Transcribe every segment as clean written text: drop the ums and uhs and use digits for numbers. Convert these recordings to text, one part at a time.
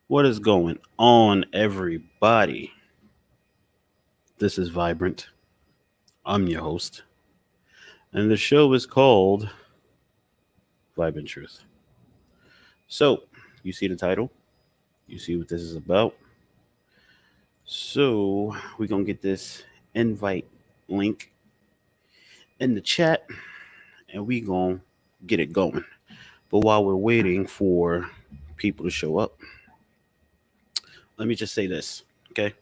What is going on, everybody? This is Vibrant. I'm your host, and the show is called Vibrant Truth. So, you see the title, you see what this is about. So, we're going to get this invite link in the chat, and we're going to get it going. But while we're waiting for people to show up, let me just say this, okay?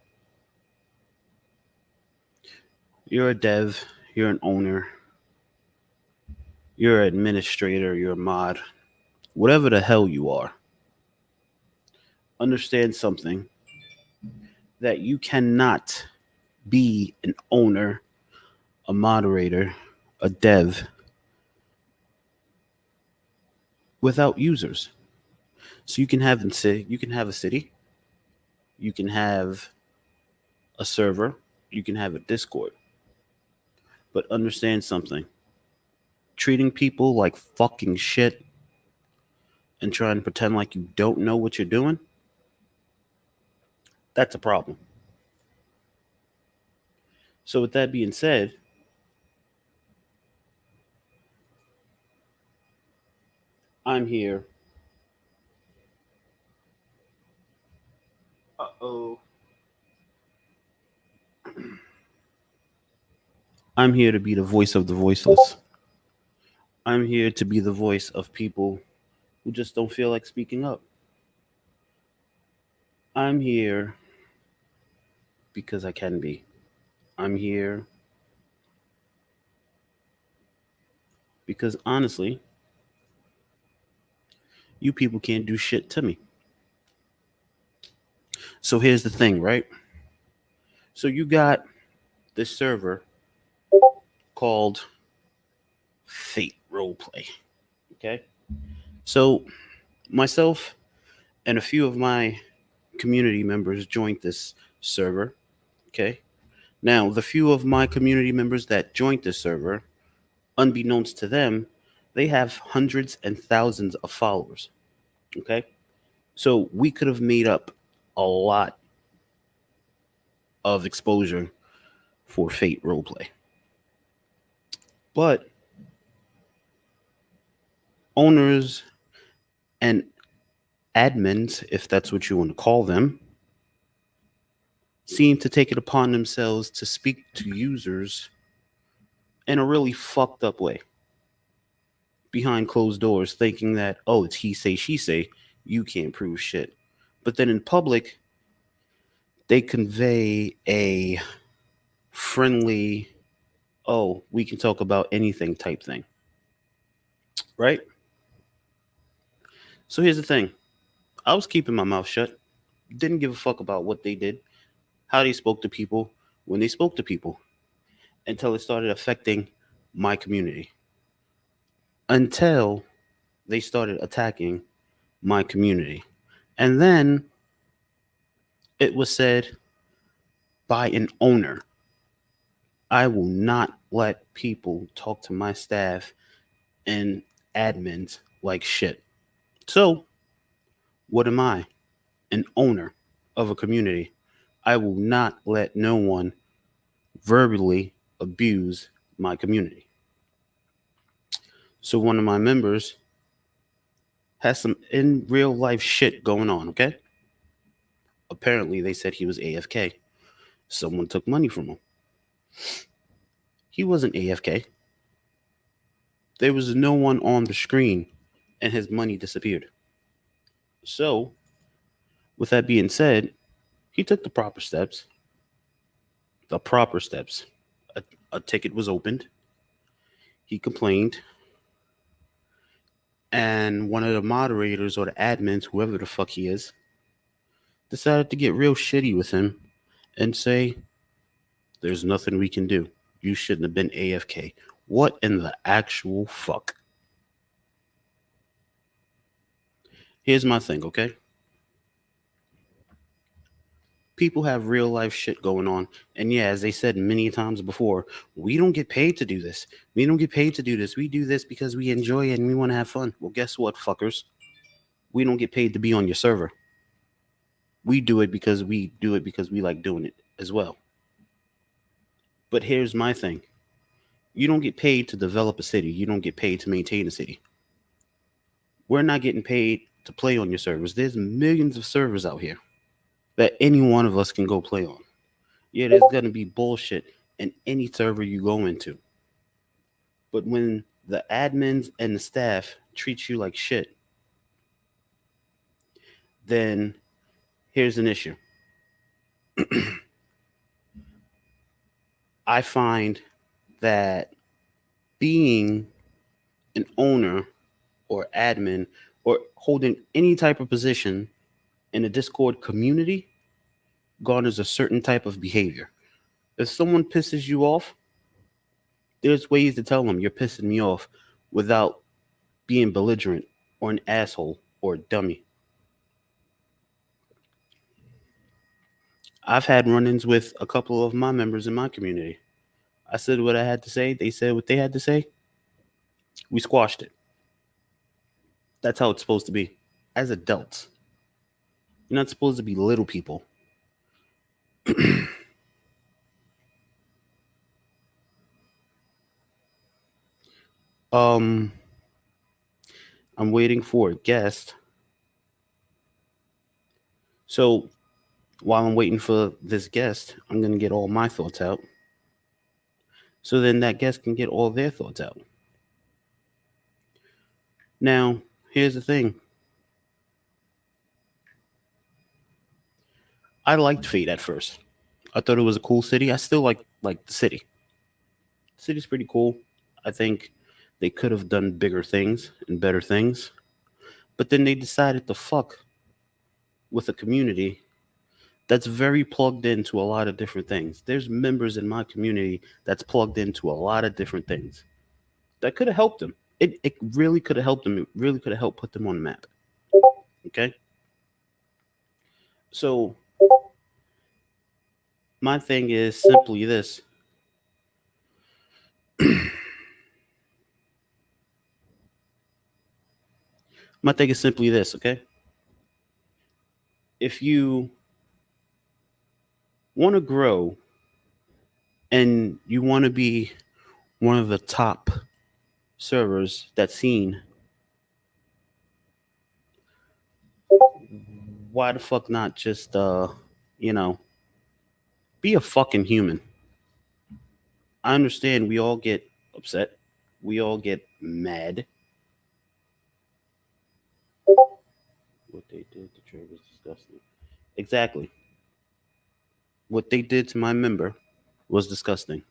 You're a dev, you're an owner, you're an administrator, you're a mod, whatever the hell you are. Understand something that you cannot be an owner, a moderator, a dev without users. So you can have a city, you can have a server, you can have a Discord. But understand something. Treating people like fucking shit and trying to pretend like you don't know what you're doing, that's a problem. So with that being said, I'm here. Uh-oh. I'm here to be the voice of the voiceless. I'm here to be the voice of people who just don't feel like speaking up. I'm here because I can be. I'm here because honestly, you people can't do shit to me. So here's the thing, right? So you got this server called Fate Roleplay. Okay? So myself and a few of my community members joined this server. Okay? Now, the few of my community members that joined this server, unbeknownst to them, they have hundreds and thousands of followers. Okay? So we could have made up a lot of exposure for Fate Roleplay. But owners and admins, if that's what you want to call them, seem to take it upon themselves to speak to users in a really fucked up way behind closed doors, thinking that, oh, it's he say, she say, you can't prove shit. But then in public, they convey a friendly, oh, we can talk about anything type thing. Right? So here's the thing. I was keeping my mouth shut. Didn't give a fuck about what they did, how they spoke to people, when they spoke to people, until it started affecting my community. Until they started attacking my community. And then it was said by an owner, I will not let people talk to my staff and admins like shit. So, what am I? An owner of a community. I will not let no one verbally abuse my community. So, one of my members has some in real life shit going on, okay? Apparently, they said he was AFK. Someone took money from him. He wasn't AFK. There was no one on the screen, and his money disappeared. So, with that being said, he took the proper steps. The proper steps. A ticket was opened. He complained. And one of the moderators or the admins, whoever the fuck he is, decided to get real shitty with him and say, there's nothing we can do. You shouldn't have been AFK. What in the actual fuck? Here's my thing, okay? People have real life shit going on. And yeah, as they said many times before, we don't get paid to do this. We don't get paid to do this. We do this because we enjoy it and we want to have fun. Well, guess what, fuckers? We don't get paid to be on your server. We do it because we like doing it as well. But here's my thing. You don't get paid to develop a city. You don't get paid to maintain a city. We're not getting paid to play on your servers. There's millions of servers out here that any one of us can go play on. Yeah, there's going to be bullshit in any server you go into. But when the admins and the staff treat you like shit, then here's an issue. I find that being an owner or admin or holding any type of position in a Discord community garners a certain type of behavior. If someone pisses you off, there's ways to tell them you're pissing me off without being belligerent or an asshole or a dummy. I've had run ins with a couple of my members in my community. I said what I had to say, they said what they had to say, we squashed it. That's how it's supposed to be. As adults, you're not supposed to be little people. um, I'm waiting for a guest. So while I'm waiting for this guest, I'm going to get all my thoughts out. So then that guest can get all their thoughts out. Now, here's the thing. I liked Fate at first. I thought it was a cool city. I still like the city. The city's pretty cool. I think they could have done bigger things and better things. But then they decided to fuck with a community that's very plugged into a lot of different things. There's members in my community that's plugged into a lot of different things. That could have helped them. It really could have helped them. It really could have helped put them on the map. Okay? So my thing is simply this. My thing is simply this, okay? If you want to grow and you want to be one of the top servers that's seen, why the fuck not just you know, be a fucking human? I understand we all get upset. We all get mad. What they did to Trey was disgusting. Exactly. What they did to my member was disgusting.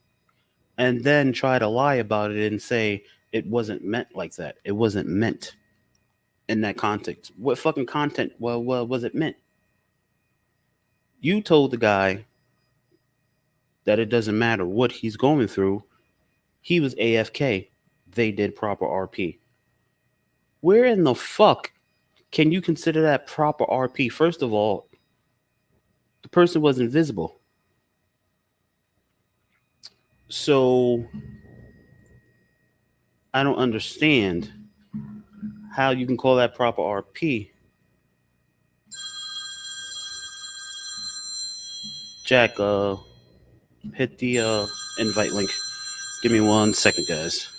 And then try to lie about it and say it wasn't meant like that. It wasn't meant in that context. What fucking content was it meant? You told the guy that it doesn't matter what he's going through. He was AFK. They did proper RP. Where in the fuck can you consider that proper RP? First of all, the person was invisible. So I don't understand how you can call that proper RP. Jack, hit the invite link. Give me 1 second, guys.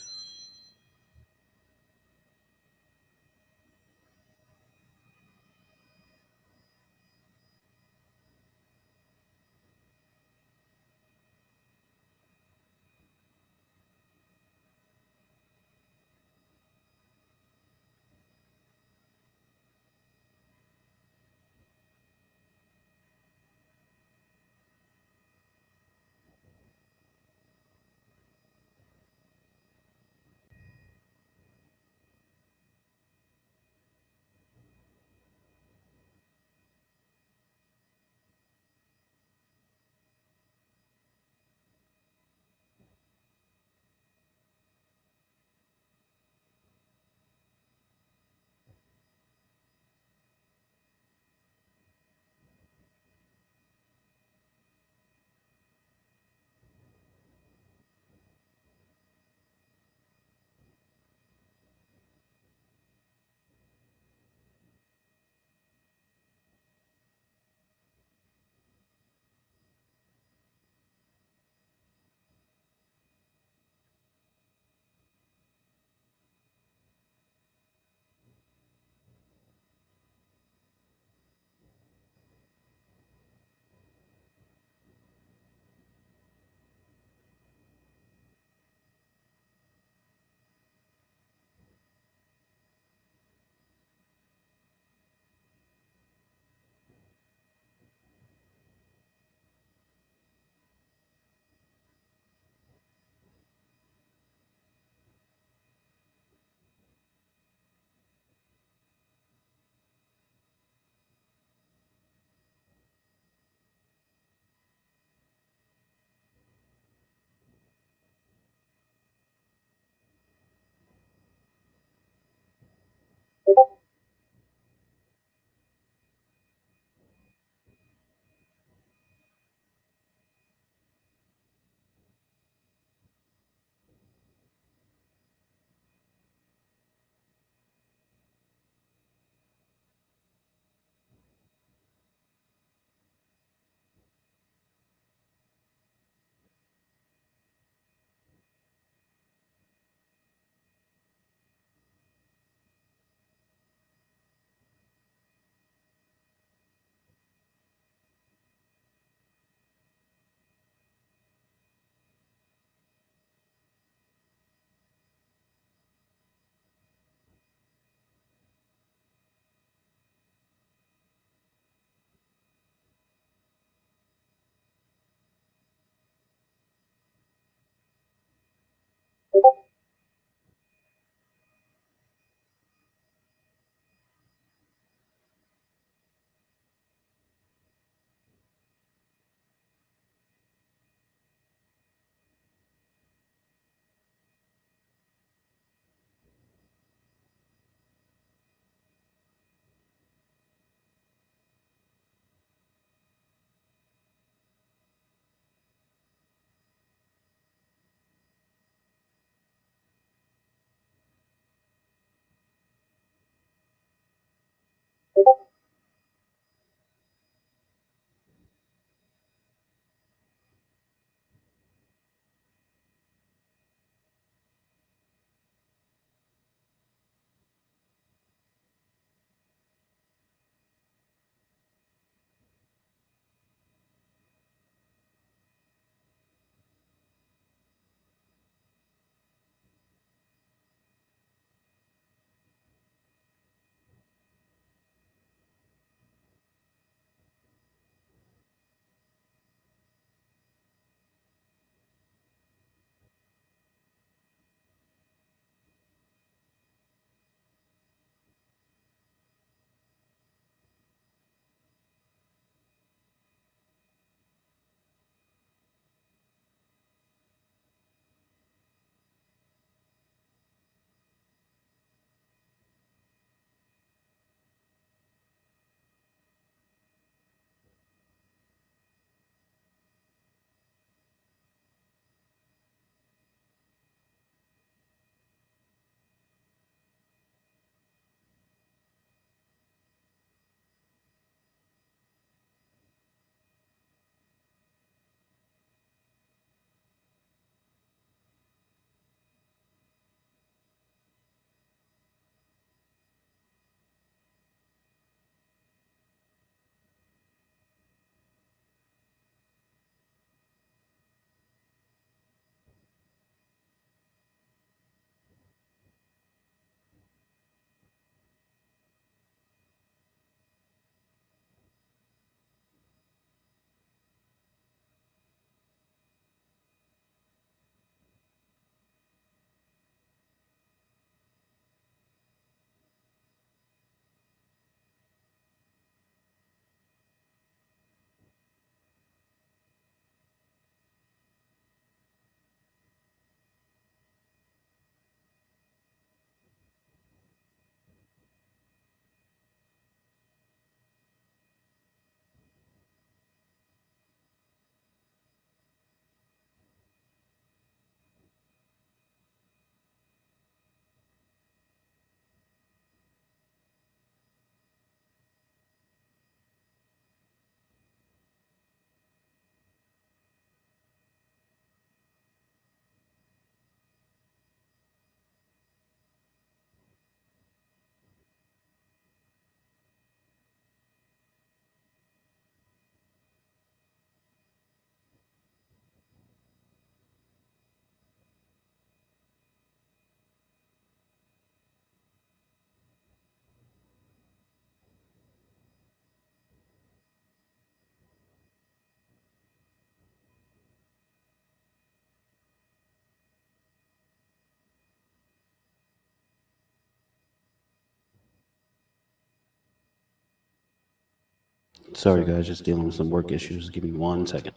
Sorry, guys, just dealing with some work issues. Give me 1 second.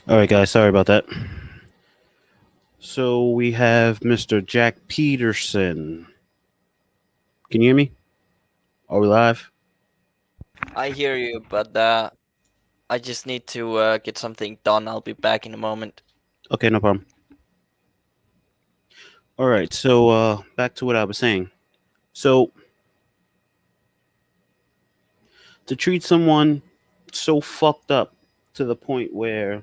All right, guys, sorry about that. So we have Mr. Jack Peterson. Can you hear me? Are we live? I hear you, but I just need to get something done. I'll be back in a moment. Okay, no problem. All right, so back to what I was saying. So to treat someone so fucked up to the point where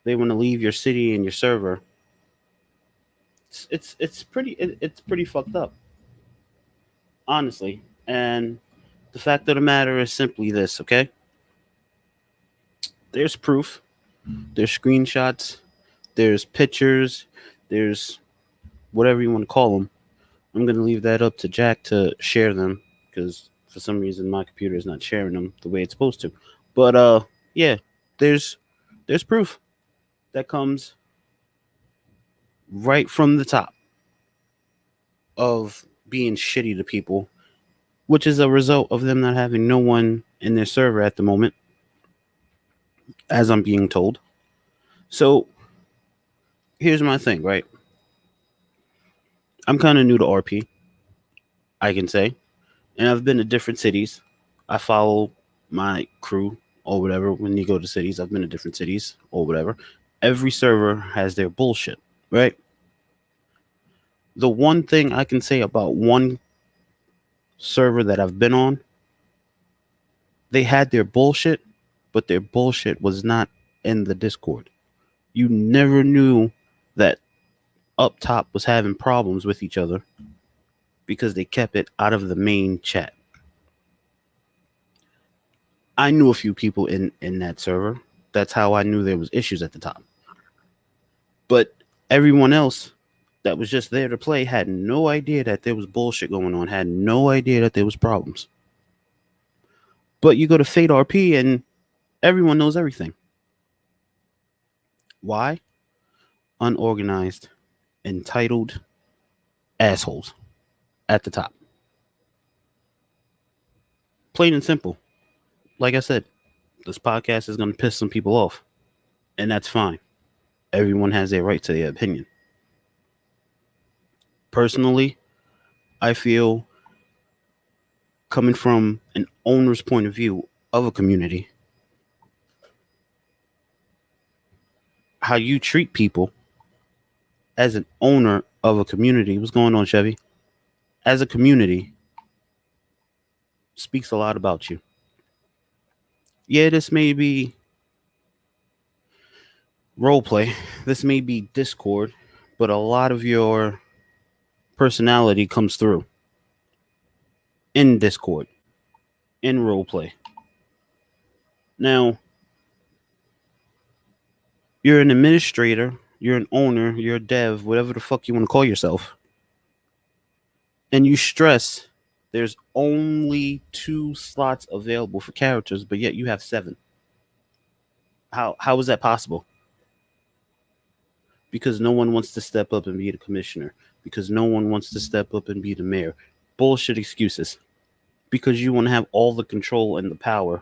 they want to leave your city and your server, it's pretty fucked up, honestly. And the fact of the matter is simply this, okay? There's proof, there's screenshots, there's pictures, there's whatever you want to call them. I'm going to leave that up to Jack to share them because for some reason my computer is not sharing them the way it's supposed to. But yeah, there's there's proof that comes right from the top of being shitty to people, which is a result of them not having no one in their server at the moment, as I'm being told. So here's my thing, right? I'm kind of new to RP, I can say, and I've been to different cities. I follow my crew or whatever when you go to cities. I've been to different cities or whatever. Every server has their bullshit, right? The one thing I can say about one server that I've been on, they had their bullshit, but their bullshit was not in the Discord. You never knew that up top was having problems with each other because they kept it out of the main chat. I knew a few people in that server. That's how I knew there was issues at the top. But everyone else that was just there to play had no idea that there was bullshit going on, had no idea that there was problems. But you go to Fate RP and everyone knows everything. Why? Unorganized, entitled assholes at the top. Plain and simple. Like I said, this podcast is going to piss some people off, and that's fine. Everyone has their right to their opinion. Personally, I feel coming from an owner's point of view of a community, how you treat people as an owner of a community, what's going on, Chevy? As a community, speaks a lot about you. Yeah, this may be role play, this may be Discord, but a lot of your personality comes through in Discord, in role play. Now, you're an administrator, you're an owner, you're a dev, whatever the fuck you want to call yourself, and you stress there's only 2 slots available for characters, but yet you have 7. How is that possible? Because no one wants to step up and be the commissioner, because no one wants to step up and be the mayor. Bullshit excuses. Because you want to have all the control and the power,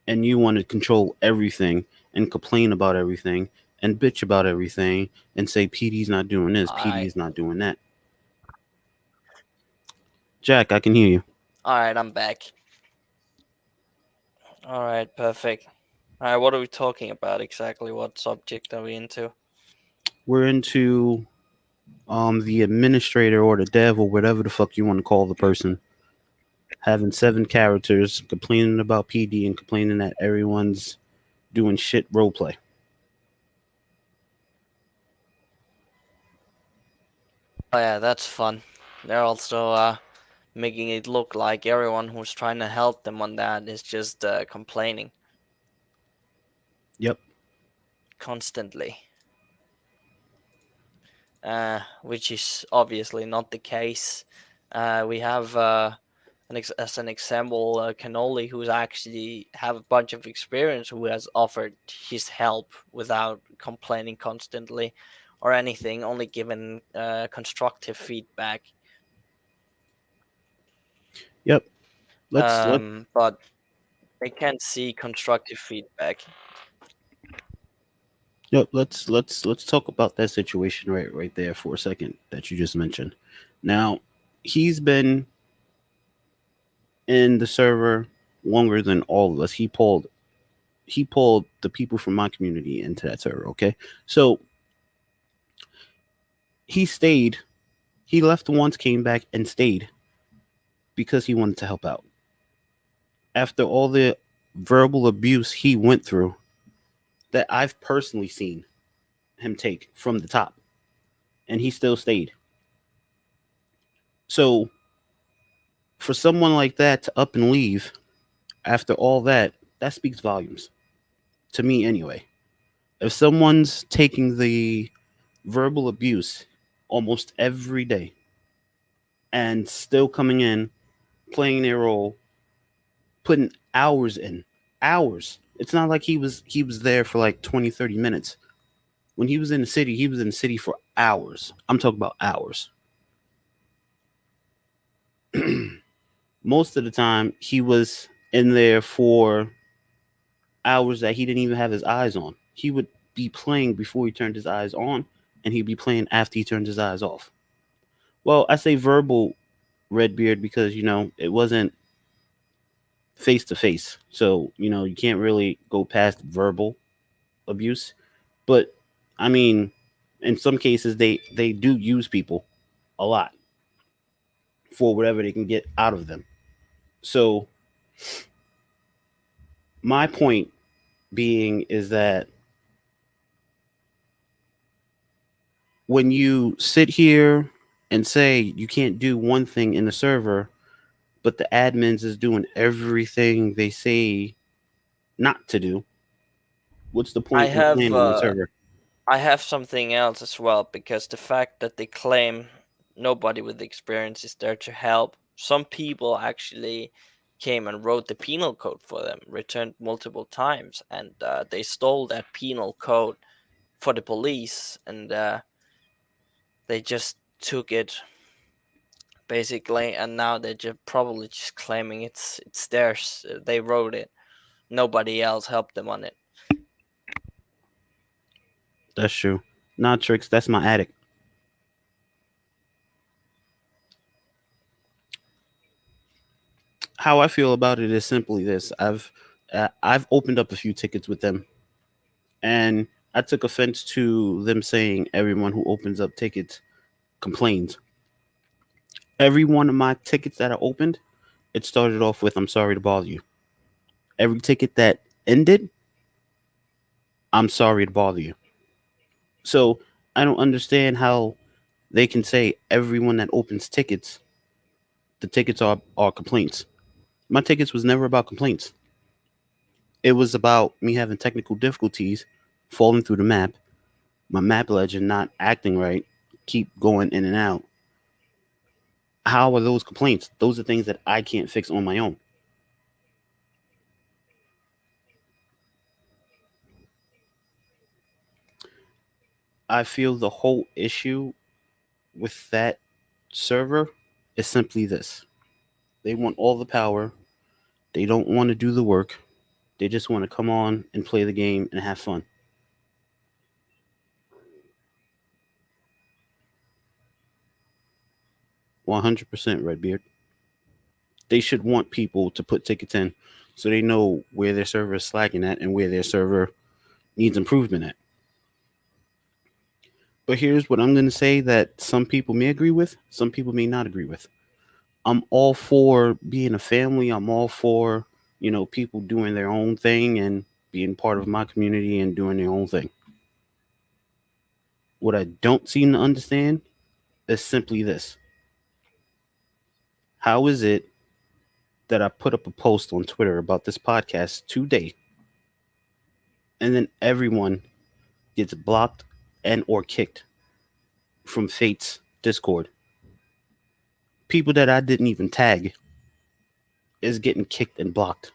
and you want to control everything and complain about everything and bitch about everything and say PD's not doing this, Alright. PD's not doing that. Jack, I can hear you. Alright, I'm back. Alright, perfect. Alright, what are we talking about exactly? What subject are we into? We're into The administrator or the dev or whatever the fuck you want to call the person having seven characters complaining about PD and complaining that everyone's doing shit roleplay. Oh yeah, that's fun. They're also making it look like everyone who's trying to help them on that is just complaining Yep. constantly, which is obviously not the case. We have as an example, Cannoli, who's actually have a bunch of experience, who has offered his help without complaining constantly or anything, only given constructive feedback. Yep. Let But they can't see constructive feedback. yep. Let's talk about that situation right there for a second that you just mentioned. Now, he's been in the server longer than all of us. He pulled the people from my community into that server. Okay, so he stayed. He left once, came back, and stayed because he wanted to help out. After all the verbal abuse he went through, that I've personally seen him take from the top, and he still stayed. So for someone like that to up and leave after all that, that speaks volumes to me anyway. If someone's taking the verbal abuse almost every day and still coming in, playing their role, putting hours in, hours. It's not like he was there for like 20, 30 minutes. When he was in the city, he was in the city for hours. I'm talking about hours. Most of the time he was in there for hours that he didn't even have his eyes on. He would be playing before he turned his eyes on, and he'd be playing after he turned his eyes off. Well, I say verbal Redbeard because it wasn't face to face, so you can't really go past verbal abuse. But I mean, in some cases, they do use people a lot for whatever they can get out of them. So my point being is that when you sit here and say you can't do one thing in the server, but the admins is doing everything they say not to do, what's the I point in have playing on the server? I have something else as well, because the fact that they claim nobody with experience is there to help. Some people actually came and wrote the penal code for them, returned multiple times, and they stole that penal code for the police, and they just took it basically, and now they're just probably just claiming it's theirs. They wrote it. Nobody else helped them on it. That's true. Not tricks. That's my attic. How I feel about it is simply this: I've opened up a few tickets with them, and I took offense to them saying everyone who opens up tickets complains. Every one of my tickets that I opened, it started off with "I'm sorry to bother you." Every ticket that ended, "I'm sorry to bother you." So I don't understand how they can say everyone that opens tickets, the tickets are complaints. My tickets was never about complaints. It was about me having technical difficulties, falling through the map, my map legend not acting right, keep going in and out. How are those complaints? Those are things that I can't fix on my own. I feel the whole issue with that server is simply this: they want all the power, they don't want to do the work, they just want to come on and play the game and have fun. 100% Redbeard. They should want people to put tickets in so they know where their server is slacking at and where their server needs improvement at. But here's what I'm going to say that some people may agree with, some people may not agree with. I'm all for being a family. I'm all for, people doing their own thing and being part of my community and doing their own thing. What I don't seem to understand is simply this: how is it that I put up a post on Twitter about this podcast today, and then everyone gets blocked and or kicked from Fate's Discord? People that I didn't even tag is getting kicked and blocked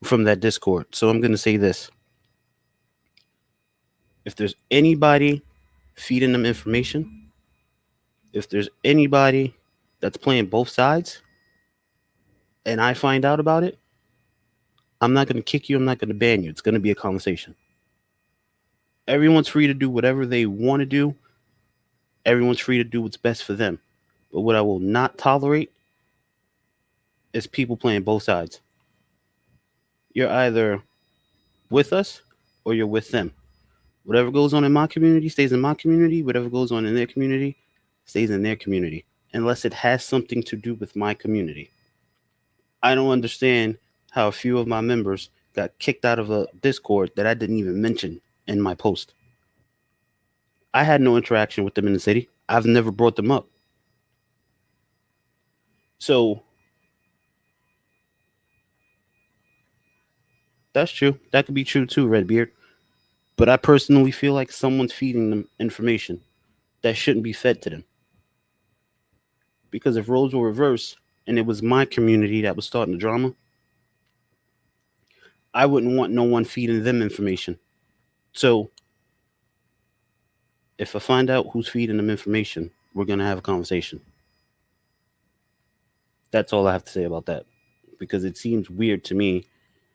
from that Discord. So I'm going to say this: if there's anybody feeding them information, if there's anybody that's playing both sides and I find out about it, I'm not going to kick you. I'm not going to ban you. It's going to be a conversation. Everyone's free to do whatever they want to do. Everyone's free to do what's best for them. But what I will not tolerate is people playing both sides. You're either with us or you're with them. Whatever goes on in my community stays in my community. Whatever goes on in their community stays in their community, unless it has something to do with my community. I don't understand how a few of my members got kicked out of a Discord that I didn't even mention in my post. I had no interaction with them in the city. I've never brought them up. So that's true. That could be true too, Redbeard. But I personally feel like someone's feeding them information that shouldn't be fed to them. Because if roles were reversed and it was my community that was starting the drama, I wouldn't want no one feeding them information. So if I find out who's feeding them information, we're going to have a conversation. That's all I have to say about that. Because it seems weird to me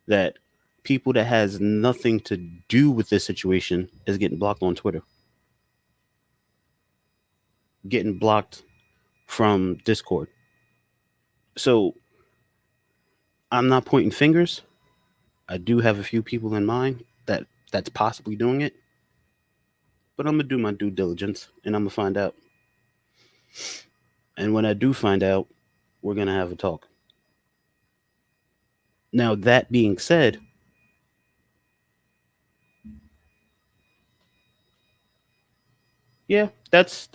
that people that has nothing to do with this situation is getting blocked on Twitter, getting blocked from Discord. So I'm not pointing fingers. I do have a few people in mind that's possibly doing it, but I'm gonna do my due diligence and I'm gonna find out. And when I do find out, we're gonna have a talk. Now that being said, yeah, that's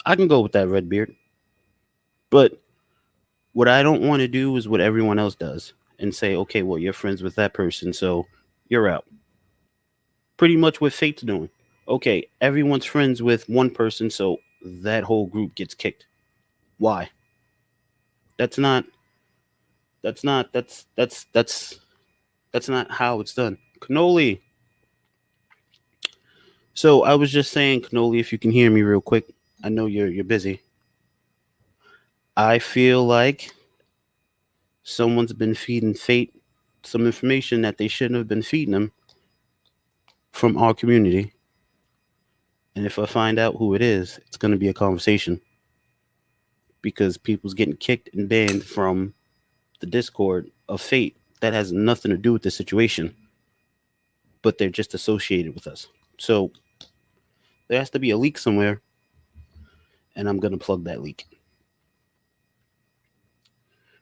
I can go with that, Redbeard. But what I don't want to do is what everyone else does and say, okay, well, you're friends with that person, so you're out. Pretty much what Fate's doing. Okay, everyone's friends with one person, so that whole group gets kicked. Why? That's not. That's not. That's not how it's done. Cannoli. So I was just saying, Cannoli, if you can hear me real quick. I know you're busy. I feel like someone's been feeding Fate some information that they shouldn't have been feeding them from our community. And if I find out who it is, it's going to be a conversation because people's getting kicked and banned from the Discord of Fate that has nothing to do with the situation, but they're just associated with us. So there has to be a leak somewhere, and I'm going to plug that leak.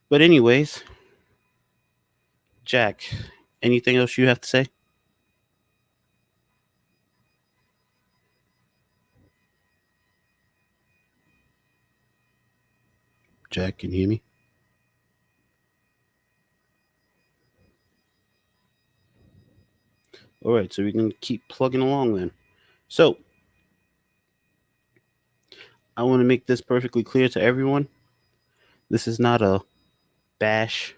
But, anyways, Jack, anything else you have to say? Jack, can you hear me? All right, so we can keep plugging along then. So, I want to make this perfectly clear to everyone. This is not a bash.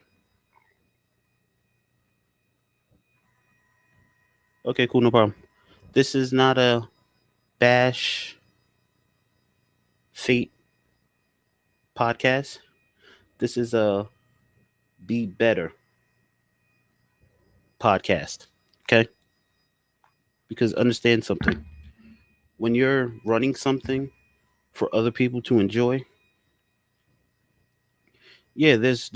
Okay, cool, no problem. This is not a bash Fate podcast. This is a be better podcast. Okay? Because understand something. When you're running something for other people to enjoy, yeah, there's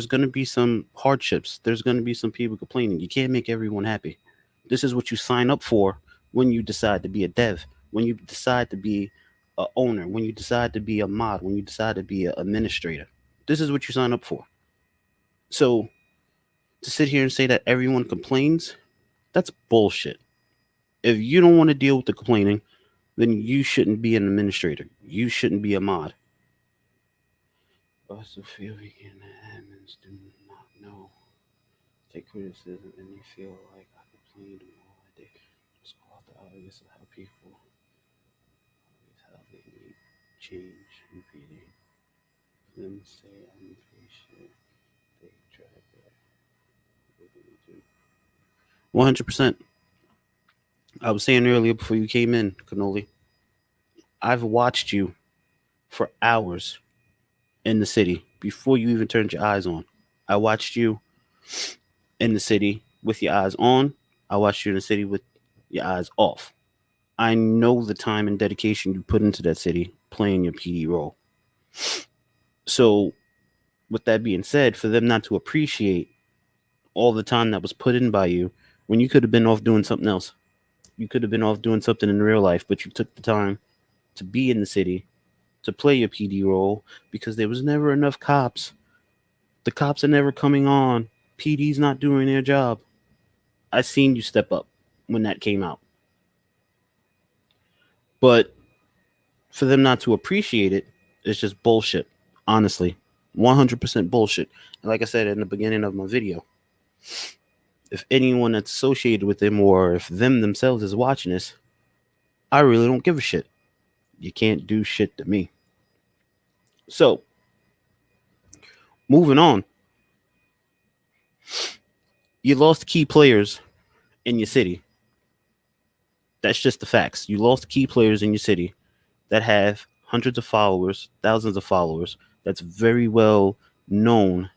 gonna be some hardships. There's gonna be some people complaining. You can't make everyone happy. This is what you sign up for when you decide to be a dev, when you decide to be a owner, when you decide to be a mod, when you decide to be an administrator. This is what you sign up for. So to sit here and say that everyone complains, that's bullshit. If you don't want to deal with the complaining, then you shouldn't be an administrator. You shouldn't be a mod. I also feel again that admins do not know. Take criticism and they feel like I complained more. They just go out the obvious of how people always how they need change repeating. Them say I'm impatient. They try their 100%. I was saying earlier before you came in, Cannoli, I've watched you for hours in the city before you even turned your eyes on. I watched you in the city with your eyes on. I watched you in the city with your eyes off. I know the time and dedication you put into that city playing your PD role. So, with that being said, for them not to appreciate all the time that was put in by you when you could have been off doing something else, you could have been off doing something in real life, but you took the time to be in the city to play your PD role because there was never enough cops. The cops are never coming on. PD's not doing their job. I seen you step up when that came out. But for them not to appreciate it, it's just bullshit. Honestly, 100% bullshit. And like I said in the beginning of my video, if anyone that's associated with them or if them themselves is watching this, I really don't give a shit. You can't do shit to me. So, moving on, you lost key players in your city. That's just the facts. You lost key players in your city that have hundreds of followers, thousands of followers, that's very well known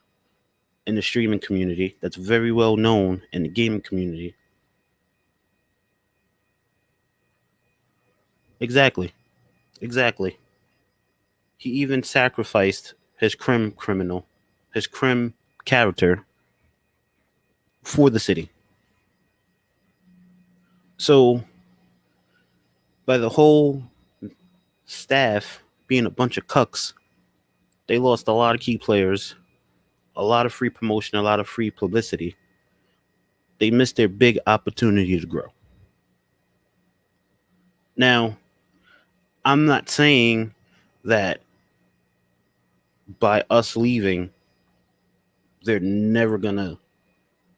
in the streaming community, that's very well known in the gaming community. Exactly. Exactly. He even sacrificed his his crim character for the city. So, by the whole staff being a bunch of cucks, they lost a lot of key players, a lot of free promotion, a lot of free publicity. They missed their big opportunity to grow. Now, I'm not saying that by us leaving, they're never gonna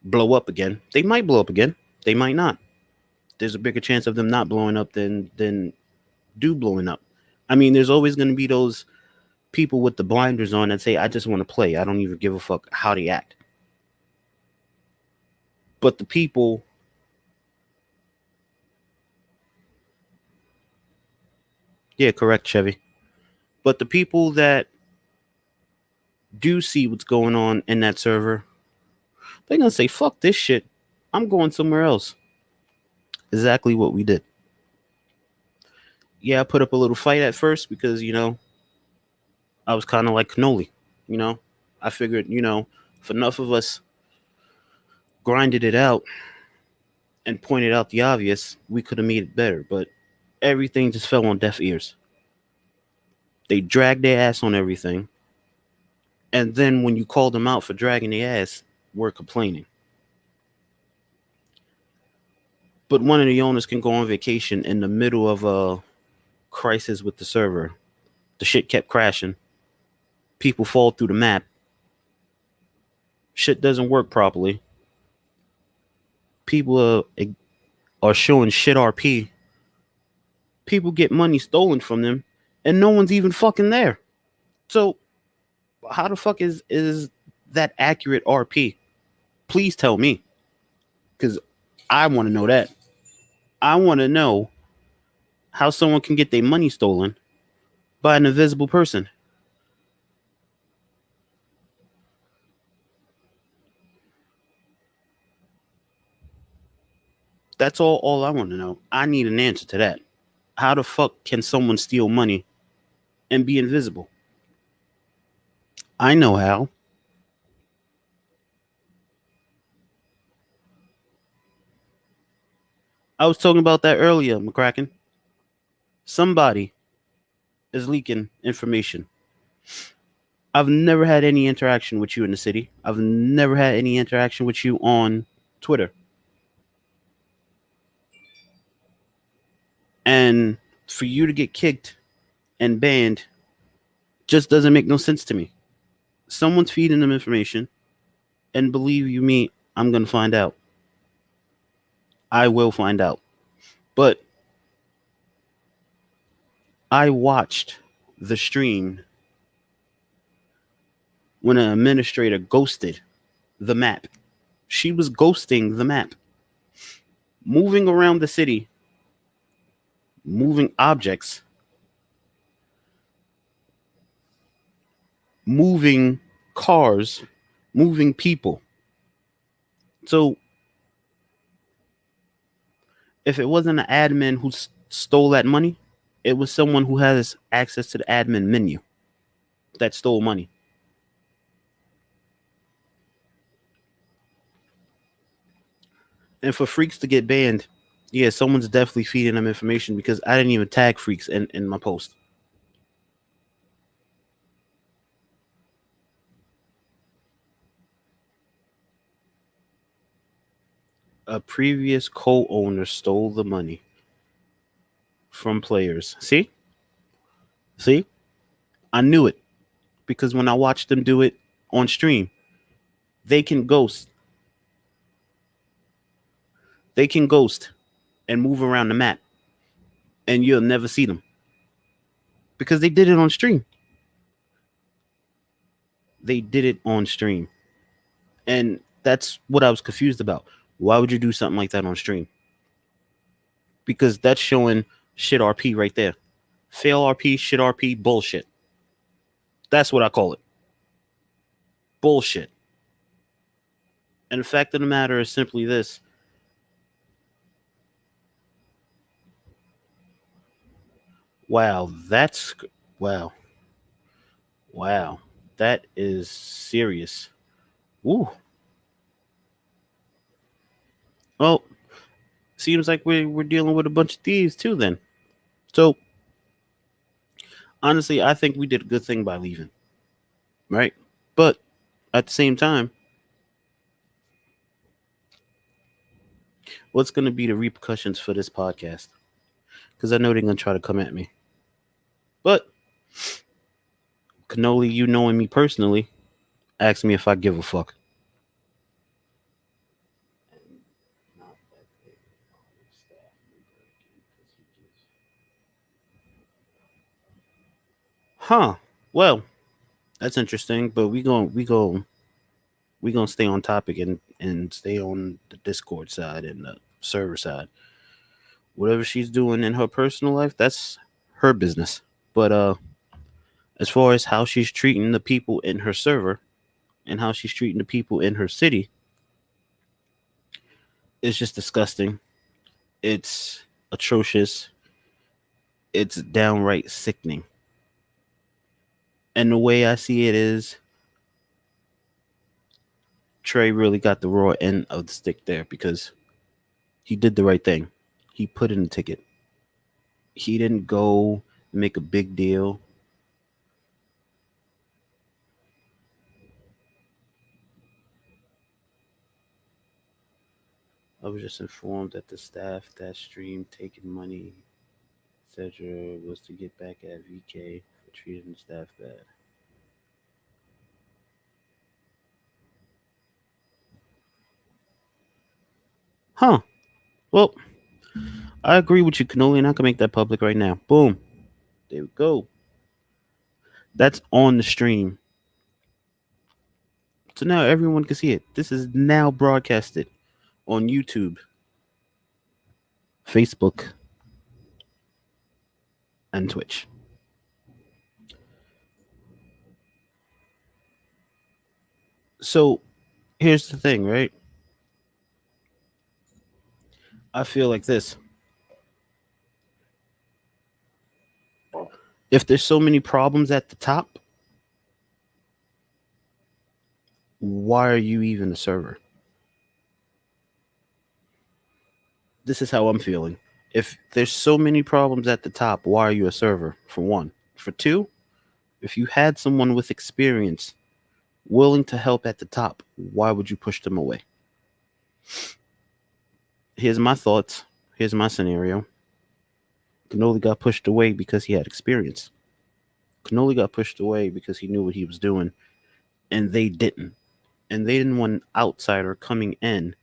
blow up again. They might blow up again. They might not. There's a bigger chance of them not blowing up than do blowing up. I mean, there's always gonna be those people with the blinders on that say, "I just want to play. I don't even give a fuck how they act." But the people, yeah, correct, Chevy. But the people that do see what's going on in that server, they're gonna say, "Fuck this shit. I'm going somewhere else." Exactly what we did. Yeah, I put up a little fight at first because, I was kind of like cannoli, you know. I figured, if enough of us grinded it out and pointed out the obvious, we could have made it better. But everything just fell on deaf ears. They dragged their ass on everything. And then when you called them out for dragging their ass, we're complaining. But one of the owners can go on vacation in the middle of a crisis with the server. The shit kept crashing. People fall through the map. Shit doesn't work properly. People are showing shit RP. People get money stolen from them, and no one's even fucking there. So how the fuck is that accurate RP? Please tell me, because I want to know that. I want to know how someone can get their money stolen by an invisible person. That's all I want to know. I need an answer to that. How the fuck can someone steal money and be invisible? I know how. I was talking about that earlier, McCracken. Somebody is leaking information. I've never had any interaction with you in the city. I've never had any interaction with you on Twitter. And for you to get kicked and banned just doesn't make no sense to me. Someone's feeding them information, and believe you me, I'm going to find out. I will find out. But I watched the stream when an administrator ghosted the map. She was ghosting the map, moving around the city, moving objects, moving cars, moving people. So if it wasn't an admin who stole that money, it was someone who has access to the admin menu that stole money. And for freaks to get banned, yeah, someone's definitely feeding them information because I didn't even tag freaks in my post. A previous co-owner stole the money from players. See? See? I knew it because when I watched them do it on stream, they can ghost. They can ghost and move around the map and you'll never see them because they did it on stream. They did it on stream. And that's what I was confused about. Why would you do something like that on stream? Because that's showing shit RP right there. Fail RP, shit RP, bullshit. That's what I call it. Bullshit. And the fact of the matter is simply this. Wow, that's wow. Wow. That is serious. Woo. Well, seems like we're dealing with a bunch of thieves too then. So honestly, I think we did a good thing by leaving. Right? But at the same time, what's gonna be the repercussions for this podcast? Because I know they're gonna try to come at me. But Cannoli, you knowing me personally, ask me if I give a fuck. Huh. Well, that's interesting, but we gonna stay on topic and stay on the Discord side and the server side. Whatever she's doing in her personal life, that's her business. But as far as how she's treating the people in her server and how she's treating the people in her city, it's just disgusting. It's atrocious. It's downright sickening. And the way I see it is Trey really got the raw end of the stick there because he did the right thing. He put in the ticket. He didn't go make a big deal. I was just informed that the staff that streamed taking money, etc., was to get back at VK for treating the staff bad. Huh. Well, I agree with you, Cannoli, and I can make that public right now. Boom. There we go. That's on the stream. So now everyone can see it. This is now broadcasted on YouTube, Facebook, and Twitch. So here's the thing, right? I feel like this. If there's so many problems at the top, why are you even a server? this is how I'm feeling. If there's so many problems at the top, why are you a server? For one. For two, if you had someone with experience willing to help at the top, why would you push them away? Here's my thoughts. Here's my scenario. Cannoli got pushed away because he had experience. Cannoli got pushed away because he knew what he was doing, and they didn't. And they didn't want an outsider coming in,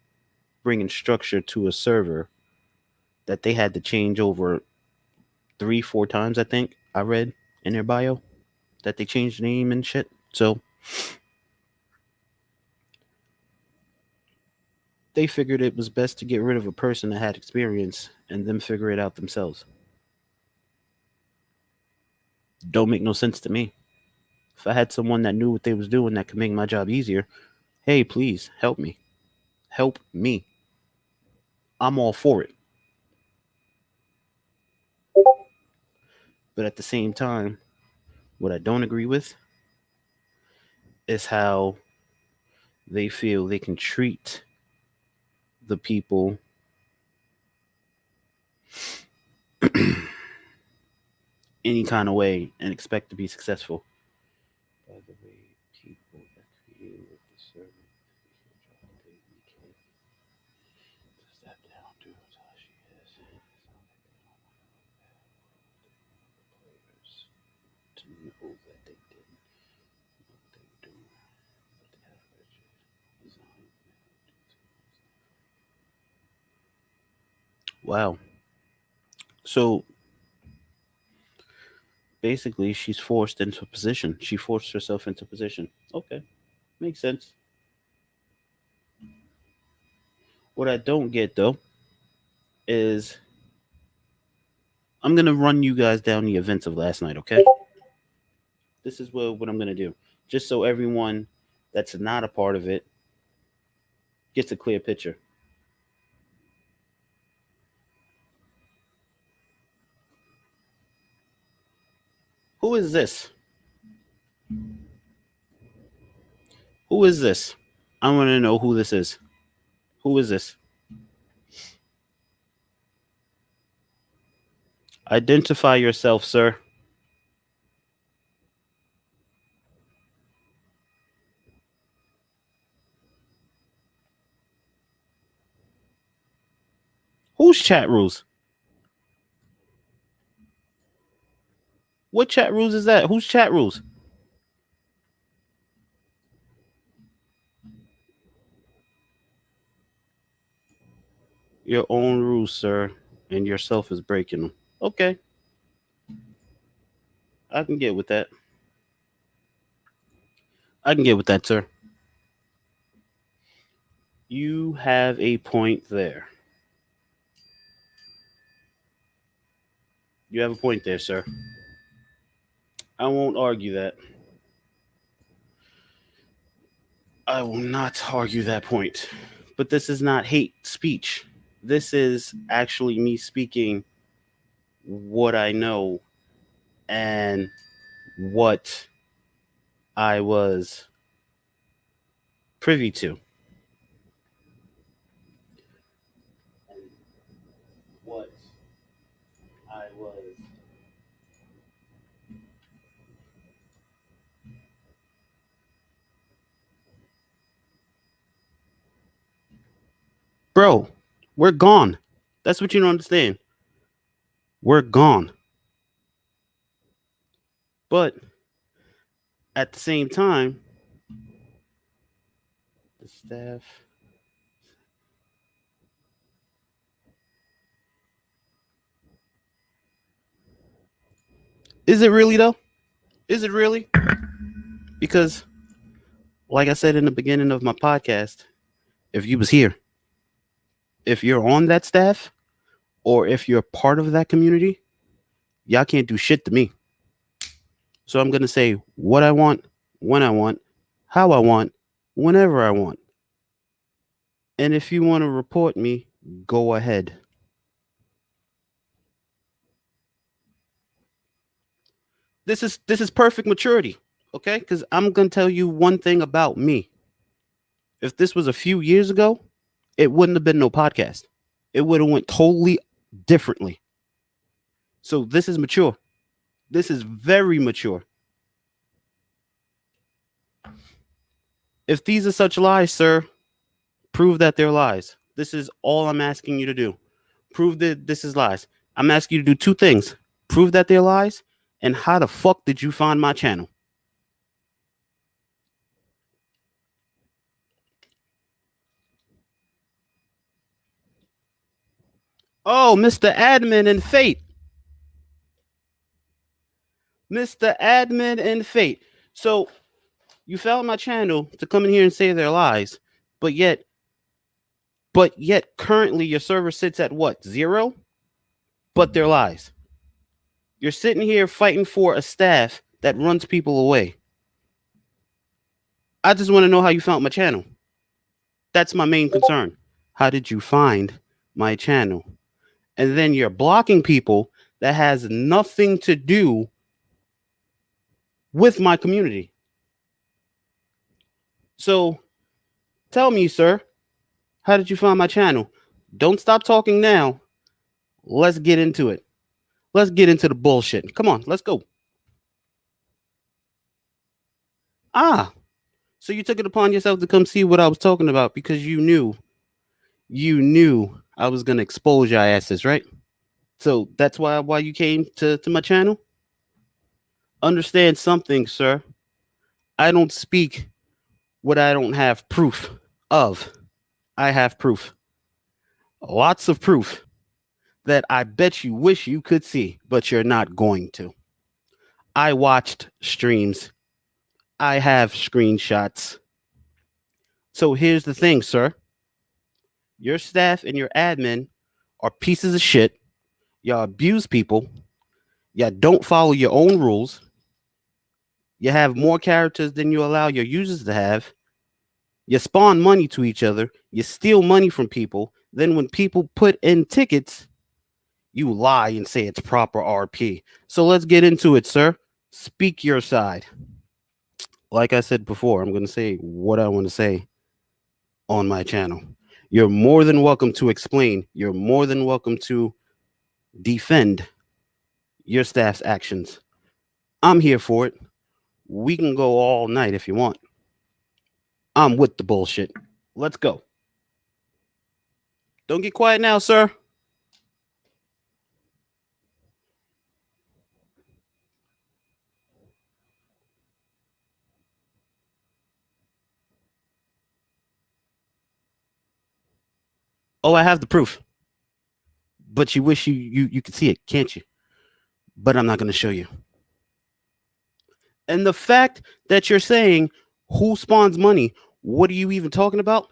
bringing structure to a server that they had to change over 3, 4 times, I think I read in their bio that they changed the name and shit. So they figured it was best to get rid of a person that had experience and then figure it out themselves. Don't make no sense to me. If I had someone that knew what they was doing that could make my job easier, hey, please help me. Help me. I'm all for it. But at the same time, what I don't agree with is how they feel they can treat the people any kind of way and expect to be successful. By the way, people that created the server, step down, do how she is. Players to know that they didn't know what they were doing, but they had a rigid design. Wow. So basically, she's forced into a position. She forced herself into a position. Okay, makes sense. What I don't get though is I'm gonna run you guys down the events of last night. Okay, this is what I'm gonna do, just so everyone that's not a part of it gets a clear picture. Who is this? Who is this? I want to know who this is. Who is this? Identify yourself, sir. Whose chat rules? What chat rules is that? Whose chat rules? Your own rules, sir, and yourself is breaking them. Okay, I can get with that. I can get with that, sir. You have a point there. You have a point there, sir. I won't argue that. I will not argue that point. But this is not hate speech. This is actually me speaking what I know and what I was privy to. And what I was. Bro, we're gone. That's what you don't understand. We're gone. But at the same time, the staff. Is it really though? Is it really? Because, like I said in the beginning of my podcast, if you was here, if you're on that staff, or if you're part of that community, y'all can't do shit to me. So I'm gonna say what I want, when I want, how I want, whenever I want. And if you want to report me, go ahead. This is perfect maturity, okay? Because I'm gonna tell you one thing about me. If this was a few years ago, it wouldn't have been no podcast. It would have went totally differently. So this is mature. This is very mature. If these are such lies, sir, prove that they're lies. This is all I'm asking you to do. Prove that this is lies. I'm asking you to do two things. Prove that they're lies, and how the fuck did you find my channel? Oh, Mr. Admin and Fate. Mr. Admin and Fate. So you found my channel to come in here and say they're lies, but yet currently your server sits at what? 0? But they're lies. You're sitting here fighting for a staff that runs people away. I just want to know how you found my channel. That's my main concern. How did you find my channel? And then you're blocking people that has nothing to do with my community. So tell me, sir, how did you find my channel? Don't stop talking now. Let's get into it. Let's get into the bullshit. Come on, let's go. Ah, so you took it upon yourself to come see what I was talking about because you knew I was gonna expose your asses, right? So that's why you came to my channel? Understand something, sir. I don't speak what I don't have proof of. I have proof. Lots of proof that I bet you wish you could see, but you're not going to. I watched streams. I have screenshots. So here's the thing, sir. Your staff and your admin are pieces of shit. Y'all abuse people. Y'all don't follow your own rules. You have more characters than you allow your users to have. You spawn money to each other. You steal money from people. Then when people put in tickets, you lie and say it's proper RP. So let's get into it, sir. Speak your side. Like I said before, I'm going to say what I want to say on my channel. You're more than welcome to explain. You're more than welcome to defend your staff's actions. I'm here for it. We can go all night if you want. I'm with the bullshit. Let's go. Don't get quiet now, sir. Oh, I have the proof. But you wish you could see it, can't you? But I'm not going to show you. And the fact that you're saying who spawns money, what are you even talking about?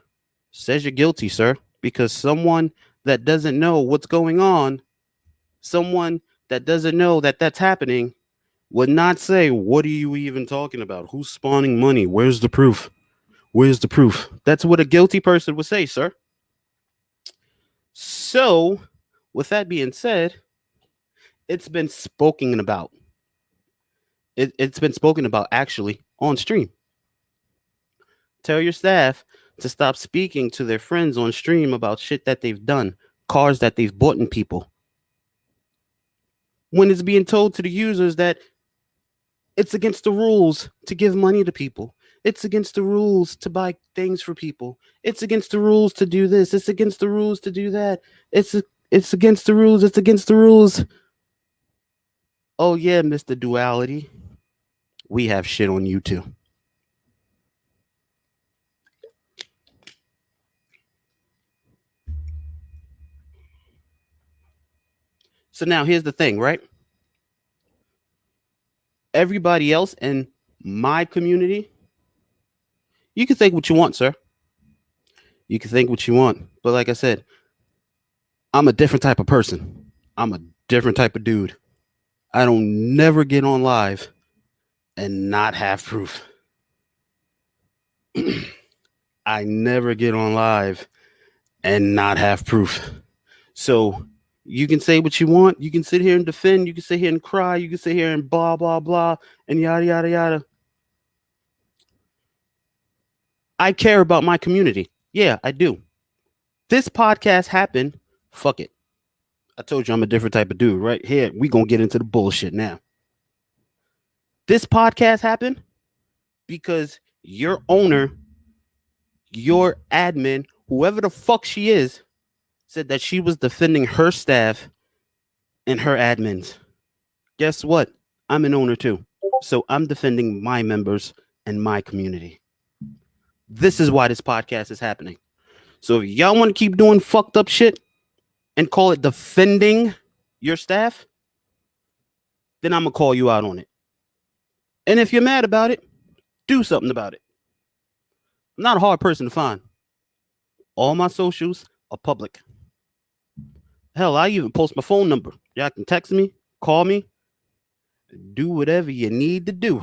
Says you're guilty, sir, because someone that doesn't know what's going on, someone that doesn't know that that's happening, would not say, what are you even talking about? Who's spawning money? Where's the proof? Where's the proof? That's what a guilty person would say, sir. So, with that being said, it's been spoken about. It's been spoken about actually on stream. Tell your staff to stop speaking to their friends on stream about shit that they've done, cars that they've bought in people. When it's being told to the users that it's against the rules to give money to people. It's against the rules to buy things for people. It's against the rules to do this. It's against the rules to do that. It's against the rules. It's against the rules. Oh yeah, Mr. Duality. We have shit on you too. So now here's the thing, right? Everybody else in my community, you can think what you want, sir. You can think what you want. But like I said, I'm a different type of person. I'm a different type of dude. I don't never get on live and not have proof. I never get on live and not have proof. So you can say what you want. You can sit here and defend. You can sit here and cry. You can sit here and blah, blah, blah, and yada, yada, yada. I care about my community. Yeah, I do. This podcast happened Fuck it. I told you I'm a different type of dude, right? Here, we gonna get into the bullshit now. This podcast happened because your owner, your admin, whoever the fuck she is, said that she was defending her staff and her admins. Guess what? I'm an owner too. So I'm defending my members and my community. This is why this podcast is happening. So if y'all want to keep doing fucked up shit and call it defending your staff, then I'm going to call you out on it. And if you're mad about it, do something about it. I'm not a hard person to find. All my socials are public. Hell, I even post my phone number. Y'all can text me, call me, do whatever you need to do.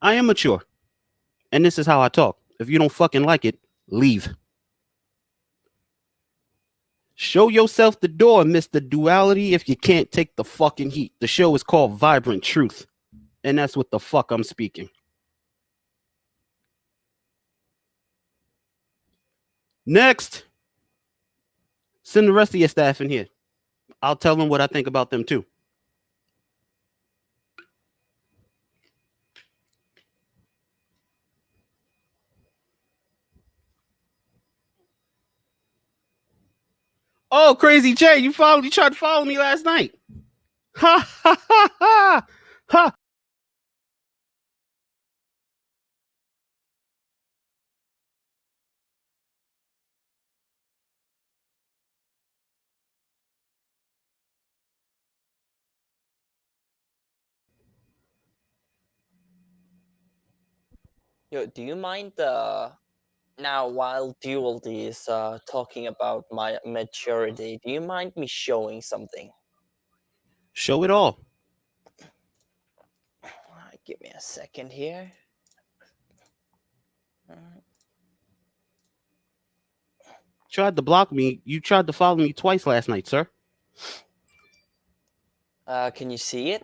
I am mature. And this is how I talk. If you don't fucking like it, leave. Show yourself the door, Mr. Duality, if you can't take the fucking heat. The show is called Vibrant Truth. And that's what the fuck I'm speaking. Next, send the rest of your staff in here. I'll tell them what I think about them too. Oh, Crazy Jay, you tried to follow me last night. Ha ha ha ha ha. Yo, do you mind now while Duality is talking about my maturity, do you mind me showing something? Show it all. Give me a second here. Tried to block me. You tried to follow me twice last night, sir. Can you see it?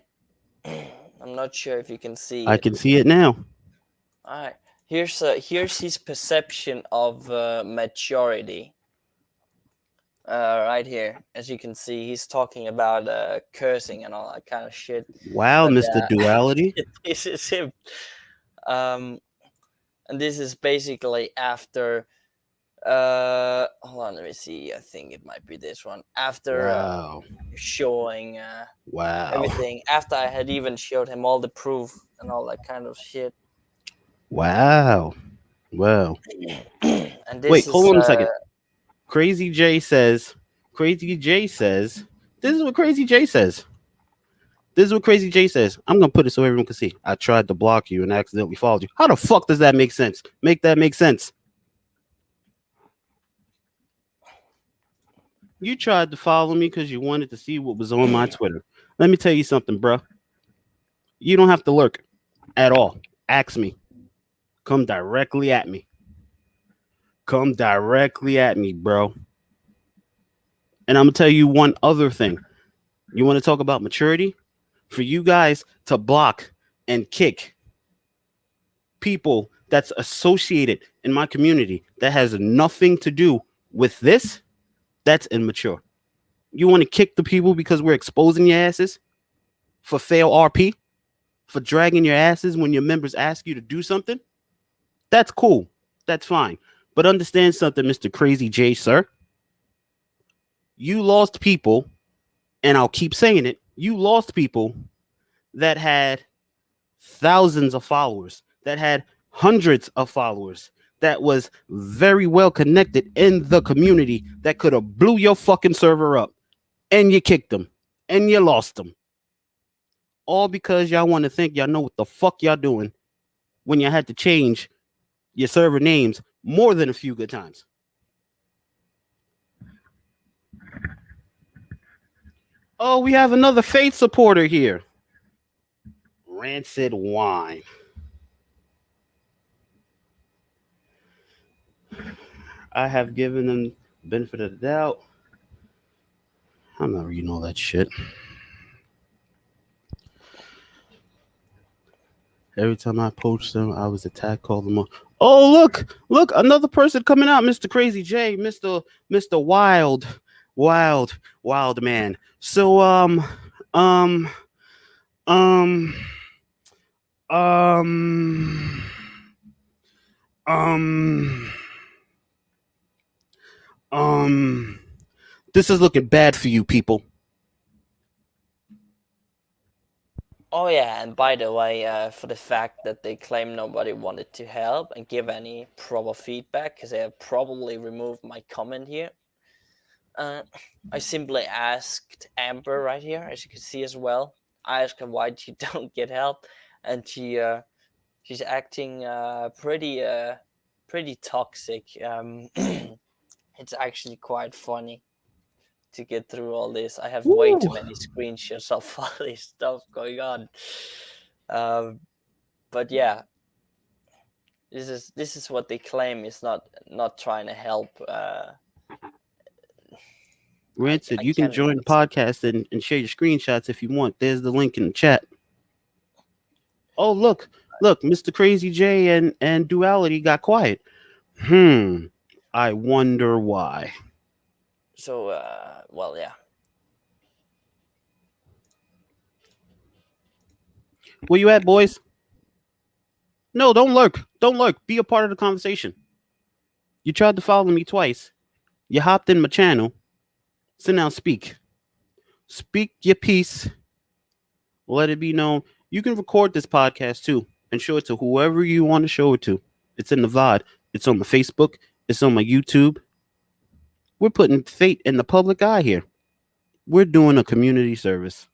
I'm not sure if you can see I it. can see it now. All right. Here's his perception of maturity. Right here, as you can see, he's talking about cursing and all that kind of shit. Wow, But, Mr. Duality. this is him. And this is basically after. Hold on, let me see. I think it might be this one. After Wow. showing Wow. everything, after I had even showed him all the proof and all that kind of shit. Wow. Wow. And this Wait, is, hold on a second. Crazy Jay says, this is what Crazy Jay says. This is what Crazy Jay says. I'm going to put it so everyone can see. I tried to block you and accidentally followed you. How the fuck does that make sense? Make that make sense. You tried to follow me because you wanted to see what was on my Twitter. Let me tell you something, bro. You don't have to lurk at all. Ask me. Come directly at me. Come directly at me, bro. And I'm going to tell you one other thing. You want to talk about maturity? For you guys to block and kick people that's associated in my community that has nothing to do with this, that's immature. You want to kick the people because we're exposing your asses for fail RP, for dragging your asses when your members ask you to do something? That's cool. That's fine. But understand something, Mr. Crazy J, sir. You lost people, and I'll keep saying it, you lost people that had thousands of followers, that had hundreds of followers, that was very well connected in the community, that could have blew your fucking server up, and you kicked them, and you lost them. All because y'all want to think y'all know what the fuck y'all doing when you had to change your server names more than a few good times. Oh, we have another faith supporter here. Rancid wine. I have given them benefit of the doubt. I'm not reading all that shit. Every time I poached them, I was attacked. Called them. Oh, look, another person coming out, Mr. Crazy J, Mr. Wild man. So um, um, um, um, um. This is looking bad for you people. Oh yeah, and by the way, for the fact that they claim nobody wanted to help and give any proper feedback, because they have probably removed my comment here. Uh, I simply asked Amber right here, as you can see as well. I asked her why she don't get help, and she's acting pretty toxic. It's actually quite funny to get through all this. I have way too Woo. many screenshots of all this stuff going on. Um, but yeah, this is what they claim is not trying to help. Rancid, I you can can't join even the say. podcast and share your screenshots if you want. There's the link in the chat. Oh, look, Mr. Crazy J and Duality got quiet. I wonder why. So well, yeah. Where you at, boys? No, don't lurk. Don't lurk. Be a part of the conversation. You tried to follow me twice. You hopped in my channel. So now speak. Speak your piece. Let it be known. You can record this podcast too and show it to whoever you want to show it to. It's in the VOD. It's on my Facebook. It's on my YouTube. We're putting fate in the public eye here. We're doing a community service.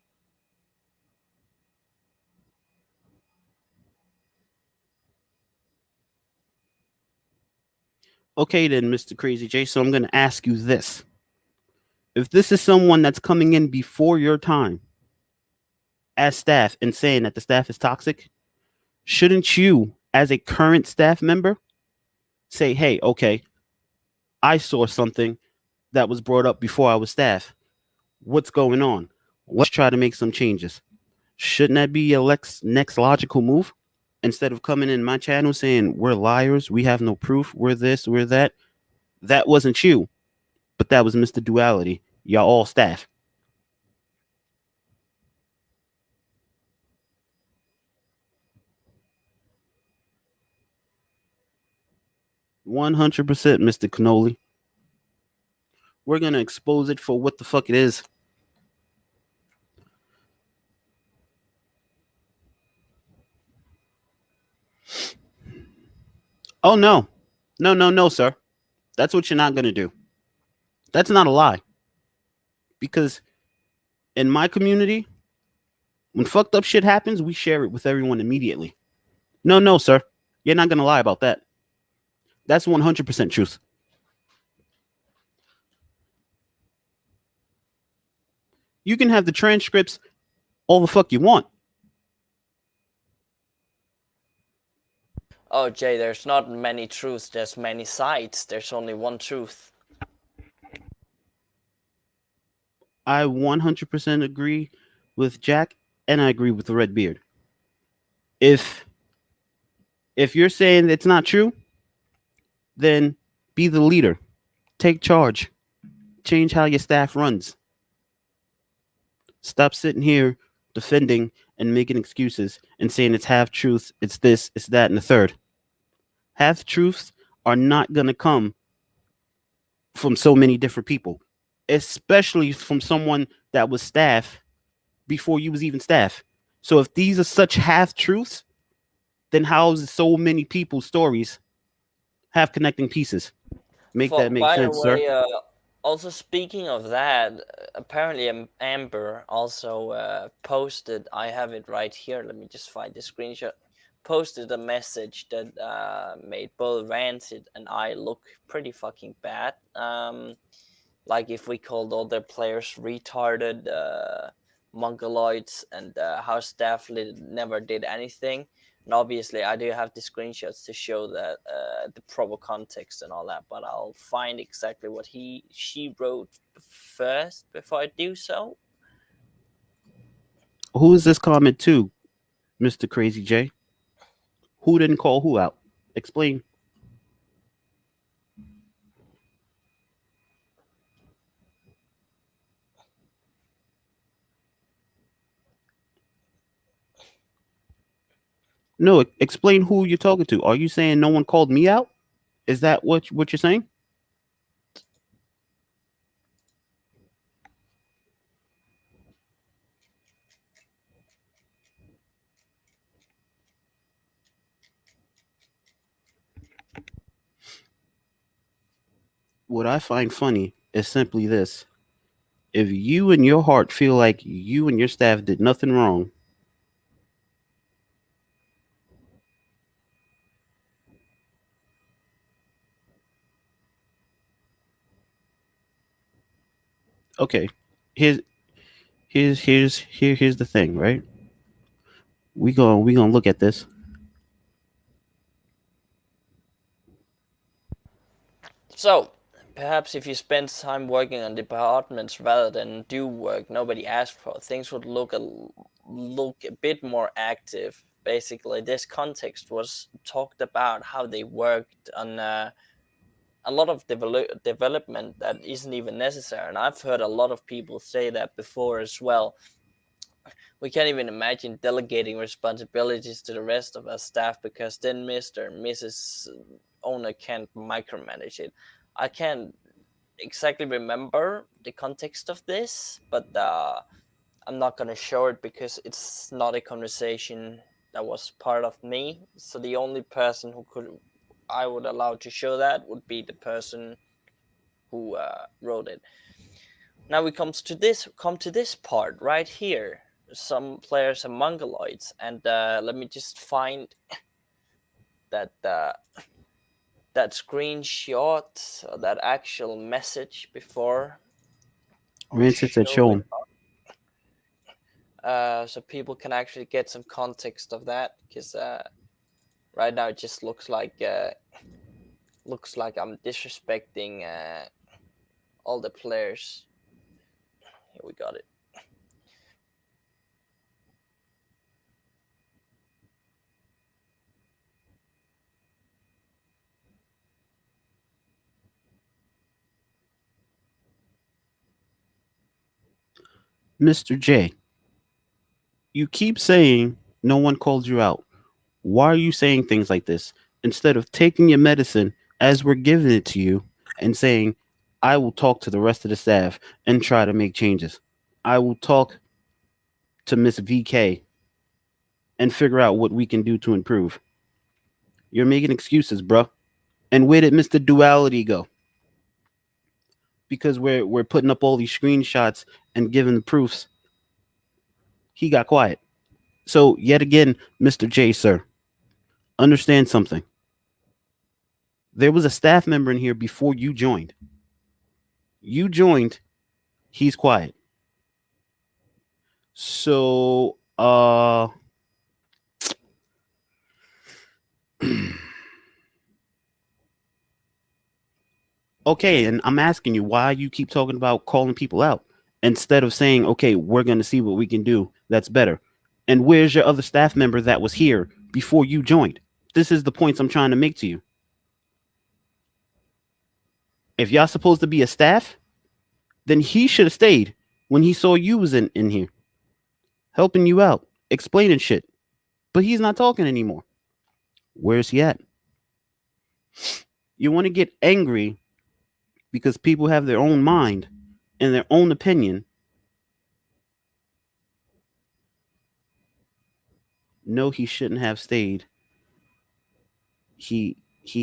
Okay, then, Mr. Crazy J. So I'm going to ask you this. If this is someone that's coming in before your time as staff and saying that the staff is toxic, shouldn't you, as a current staff member, say, hey, okay, I saw something that was brought up before I was staff. What's going on? Let's try to make some changes. Shouldn't that be your next logical move? Instead of coming in my channel saying we're liars, we have no proof, we're this, we're that. That wasn't you, but that was Mr. Duality. Y'all all staff. 100%, Mr. Cannoli. We're gonna expose it for what the fuck it is. Oh no. No, sir. That's what you're not gonna do. That's not a lie. Because in my community, when fucked up shit happens, we share it with everyone immediately. No, sir. You're not gonna lie about that. That's 100% truth. You can have the transcripts all the fuck you want. Oh, Jay, there's not many truths. There's many sides. There's only one truth. I 100% agree with Jack, and I agree with the Red Beard. If you're saying it's not true, then be the leader. Take charge. Change how your staff runs. Stop sitting here defending and making excuses and saying it's half truth, it's this, it's that, and the third. Half truths are not going to come from so many different people, especially from someone that was staff before you was even staff. So if these are such half truths, then how is so many people's stories have connecting pieces? Make that make By the sense, sir? way, also speaking of that, apparently Amber also posted. I have it right here. Let me just find the screenshot. Posted a message that made both Rancid and I look pretty fucking bad. Like if we called all their players retarded, mongoloids, and how staff never did anything. And obviously, I do have the screenshots to show that the proper context and all that. But I'll find exactly what she wrote first before I do so. Who is this comment to, Mr. Crazy J? Who didn't call who out? Explain. No, explain who you're talking to. Are you saying no one called me out? Is that what you're saying? What I find funny is simply this. If you in your heart feel like you and your staff did nothing wrong, okay. Here's here's the thing, right? We gonna look at this. So, perhaps if you spend time working on departments rather than do work nobody asked for, things would look a bit more active. Basically, this context was talked about how they worked on a lot of development that isn't even necessary. And I've heard a lot of people say that before as well. We can't even imagine delegating responsibilities to the rest of our staff because then Mr. and Mrs. owner can't micromanage it. I can't exactly remember the context of this, but I'm not gonna show it because it's not a conversation that was part of me. So the only person who could I would allow to show that would be the person who wrote it. Now we come to this part right here. Some players are mongoloids, and let me just find that that screenshot, that actual message before I'll Rinse it, show show it, 'em. so people can actually get some context of that. Because right now it just looks like I'm disrespecting all the players. Here we got it. Mr. J, you keep saying no one called you out. Why are you saying things like this instead of taking your medicine as we're giving it to you and saying, I will talk to the rest of the staff and try to make changes? I will talk to Miss VK and figure out what we can do to improve. You're making excuses, bruh. And where did Mr. Duality go? Because we're putting up all these screenshots and giving the proofs. He got quiet. So yet again, Mr. J, sir, understand something. There was a staff member in here before you joined. You joined, he's quiet. So okay, and I'm asking you why you keep talking about calling people out instead of saying, okay, we're going to see what we can do that's better. And where's your other staff member that was here before you joined? This is the points I'm trying to make to you. If y'all supposed to be a staff, then he should have stayed when he saw you was in here, helping you out, explaining shit. But he's not talking anymore. Where's he at? You want to get angry because people have their own mind and their own opinion. No, he shouldn't have stayed. He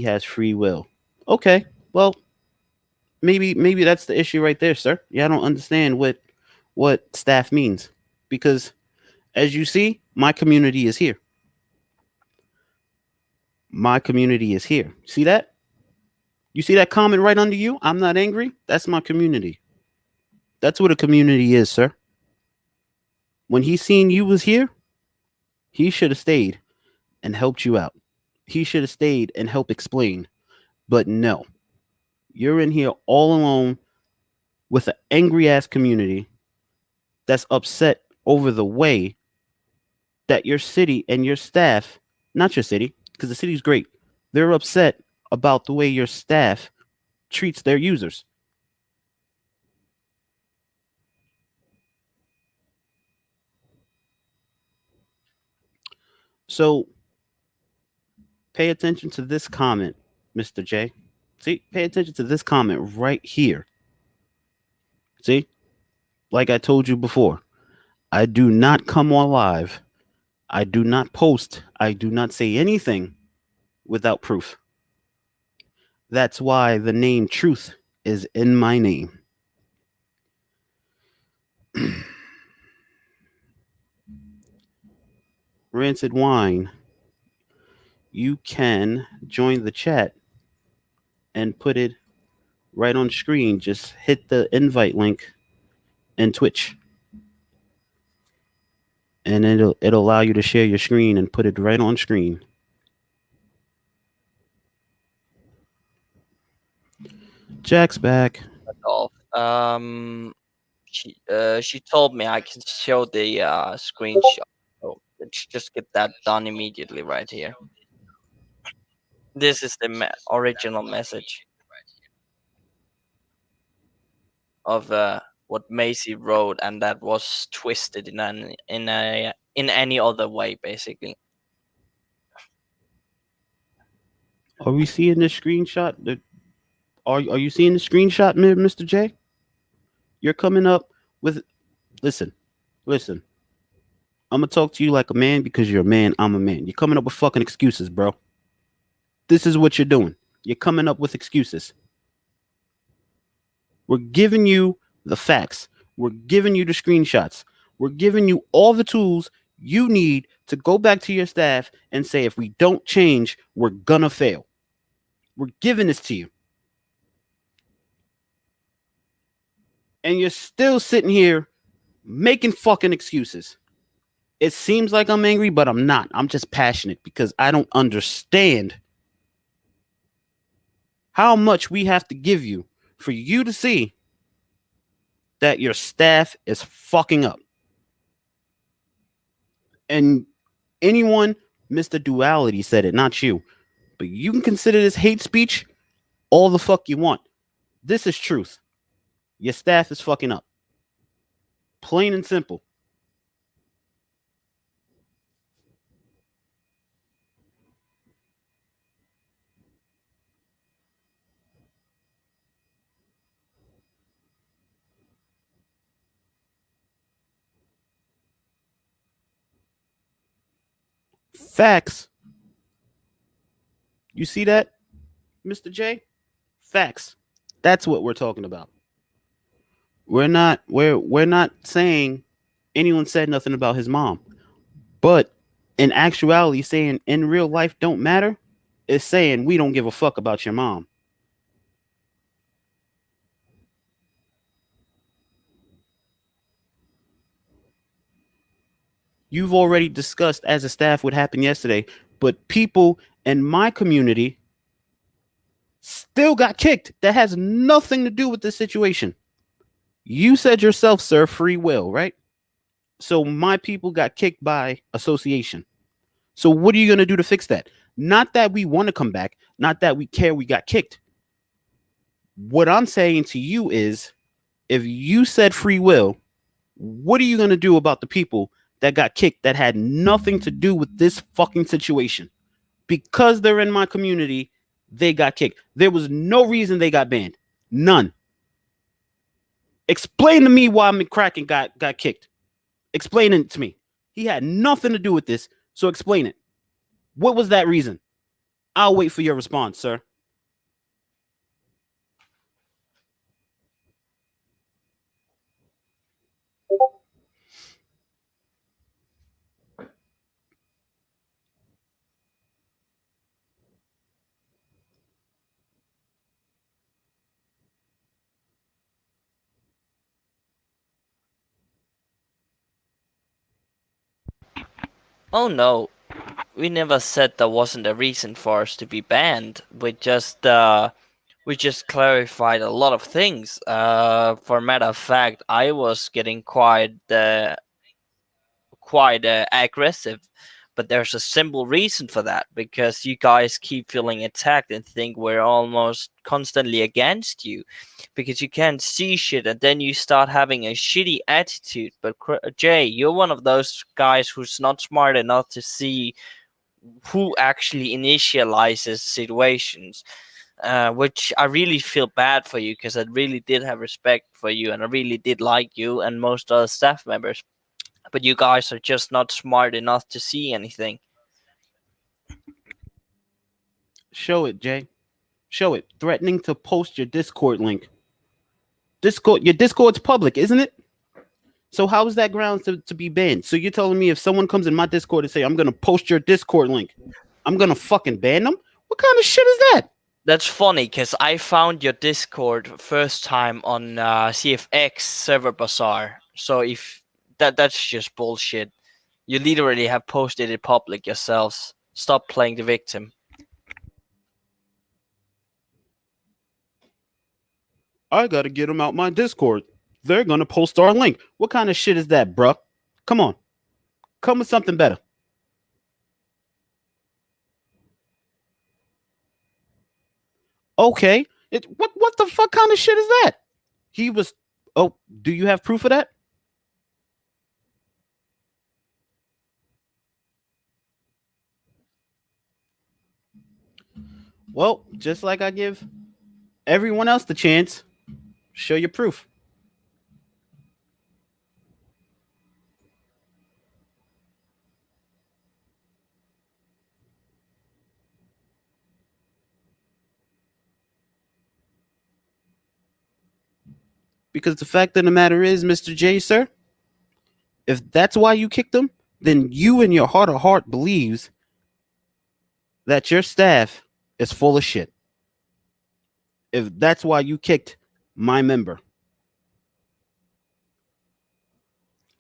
has free will. Okay, well, maybe that's the issue right there, sir. Yeah, I don't understand what staff means because as you see, my community is here. My community is here. See that? You see that comment right under you? I'm not angry. That's my community. That's what a community is, sir. When he seen you was here, he should have stayed and helped you out. He should have stayed and helped explain. But no, you're in here all alone with an angry ass community that's upset over the way that your city and your staff, not your city, because the city's great. They're upset about the way your staff treats their users. So pay attention to this comment, Mr. J. See, pay attention to this comment right here. See, like I told you before, I do not come on live. I do not post. I do not say anything without proof. That's why the name Truth is in my name. Rancid Wine, you can join the chat and put it right on screen. Just hit the invite link in Twitch. And it'll allow you to share your screen and put it right on screen. Jack's back. Adolf. She told me I can show the screenshot. So let's just get that done immediately right here. This is the original message of what Macy wrote, and that was twisted in any other way, basically. Are we seeing the screenshot? Are you seeing the screenshot, Mr. J? You're coming up with. Listen. I'm gonna talk to you like a man because you're a man. I'm a man. You're coming up with fucking excuses, bro. This is what you're doing. You're coming up with excuses. We're giving you the facts. We're giving you the screenshots. We're giving you all the tools you need to go back to your staff and say, if we don't change, we're gonna fail. We're giving this to you. And you're still sitting here making fucking excuses. It seems like I'm angry, but I'm not. I'm just passionate because I don't understand how much we have to give you for you to see that your staff is fucking up. And anyone, Mr. Duality said it, not you. But you can consider this hate speech all the fuck you want. This is truth. Your staff is fucking up. Plain and simple. Facts. You see that, Mr. J? Facts. That's what we're talking about. We're not saying anyone said nothing about his mom. But in actuality, saying in real life don't matter is saying we don't give a fuck about your mom. You've already discussed as a staff what happened yesterday, but people in my community still got kicked. That has nothing to do with this situation. You said yourself, sir, free will, right? So my people got kicked by association. So what are you going to do to fix that? Not that we want to come back, not that we care we got kicked. What I'm saying to you is, if you said free will, what are you going to do about the people that got kicked that had nothing to do with this fucking situation? Because they're in my community, they got kicked. There was no reason they got banned. None. Explain to me why McCracken got kicked. Explain it to me. He had nothing to do with this, so explain it. What was that reason? I'll wait for your response, sir. Oh no, we never said there wasn't a reason for us to be banned. We just clarified a lot of things. For matter of fact, I was getting quite aggressive But there's a simple reason for that, because you guys keep feeling attacked and think we're almost constantly against you because you can't see shit, and then you start having a shitty attitude. But Jay, you're one of those guys who's not smart enough to see who actually initializes situations, which I really feel bad for you, because I really did have respect for you and I really did like you and most other staff members. But you guys are just not smart enough to see anything. Show it, Jay. Show it. Threatening to post your Discord link. Discord, your Discord's public, isn't it? So how is that grounds to be banned? So you're telling me if someone comes in my Discord and say I'm gonna post your Discord link, I'm gonna fucking ban them? What kind of shit is that? That's funny, because I found your Discord first time on CFX Server Bazaar. So if that's just bullshit. You literally have posted it public yourselves. Stop playing the victim. I gotta get them out my Discord. They're gonna post our link. What kind of shit is that, bruh? Come on. Come with something better. Okay. What the fuck kind of shit is that? He was Oh, do you have proof of that? Well, just like I give everyone else the chance, show your proof. Because the fact of the matter is, Mr. J, sir, if that's why you kicked him, then you in your heart of heart believes that your staff is full of shit. If that's why you kicked my member.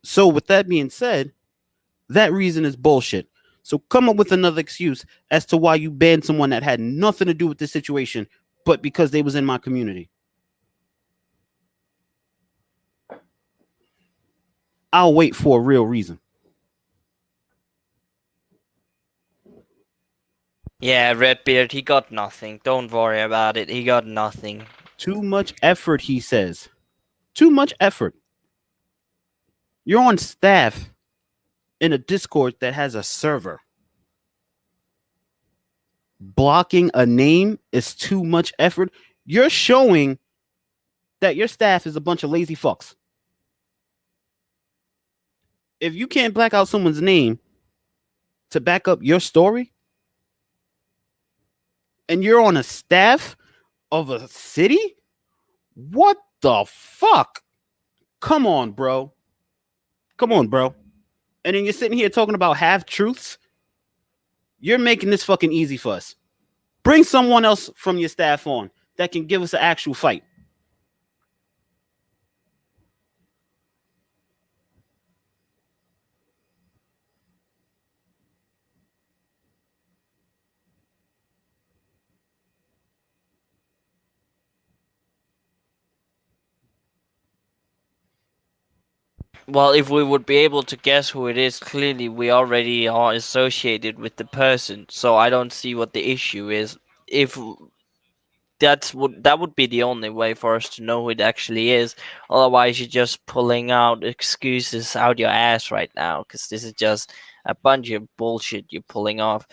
So with that being said, that reason is bullshit. So come up with another excuse as to why you banned someone that had nothing to do with this situation, but because they was in my community. I'll wait for a real reason. Yeah, Redbeard, he got nothing. Don't worry about it. He got nothing. Too much effort, he says. Too much effort. You're on staff in a Discord that has a server. Blocking a name is too much effort. You're showing that your staff is a bunch of lazy fucks. If you can't black out someone's name to back up your story, and you're on a staff of a city, what the fuck? Come on, bro. Come on, bro. And then you're sitting here talking about half truths. You're making this fucking easy for us. Bring someone else from your staff on that can give us an actual fight. Well, if we would be able to guess who it is, clearly we already are associated with the person. So I don't see what the issue is. If that would be the only way for us to know who it actually is. Otherwise, you're just pulling out excuses out your ass right now, because this is just a bunch of bullshit you're pulling off.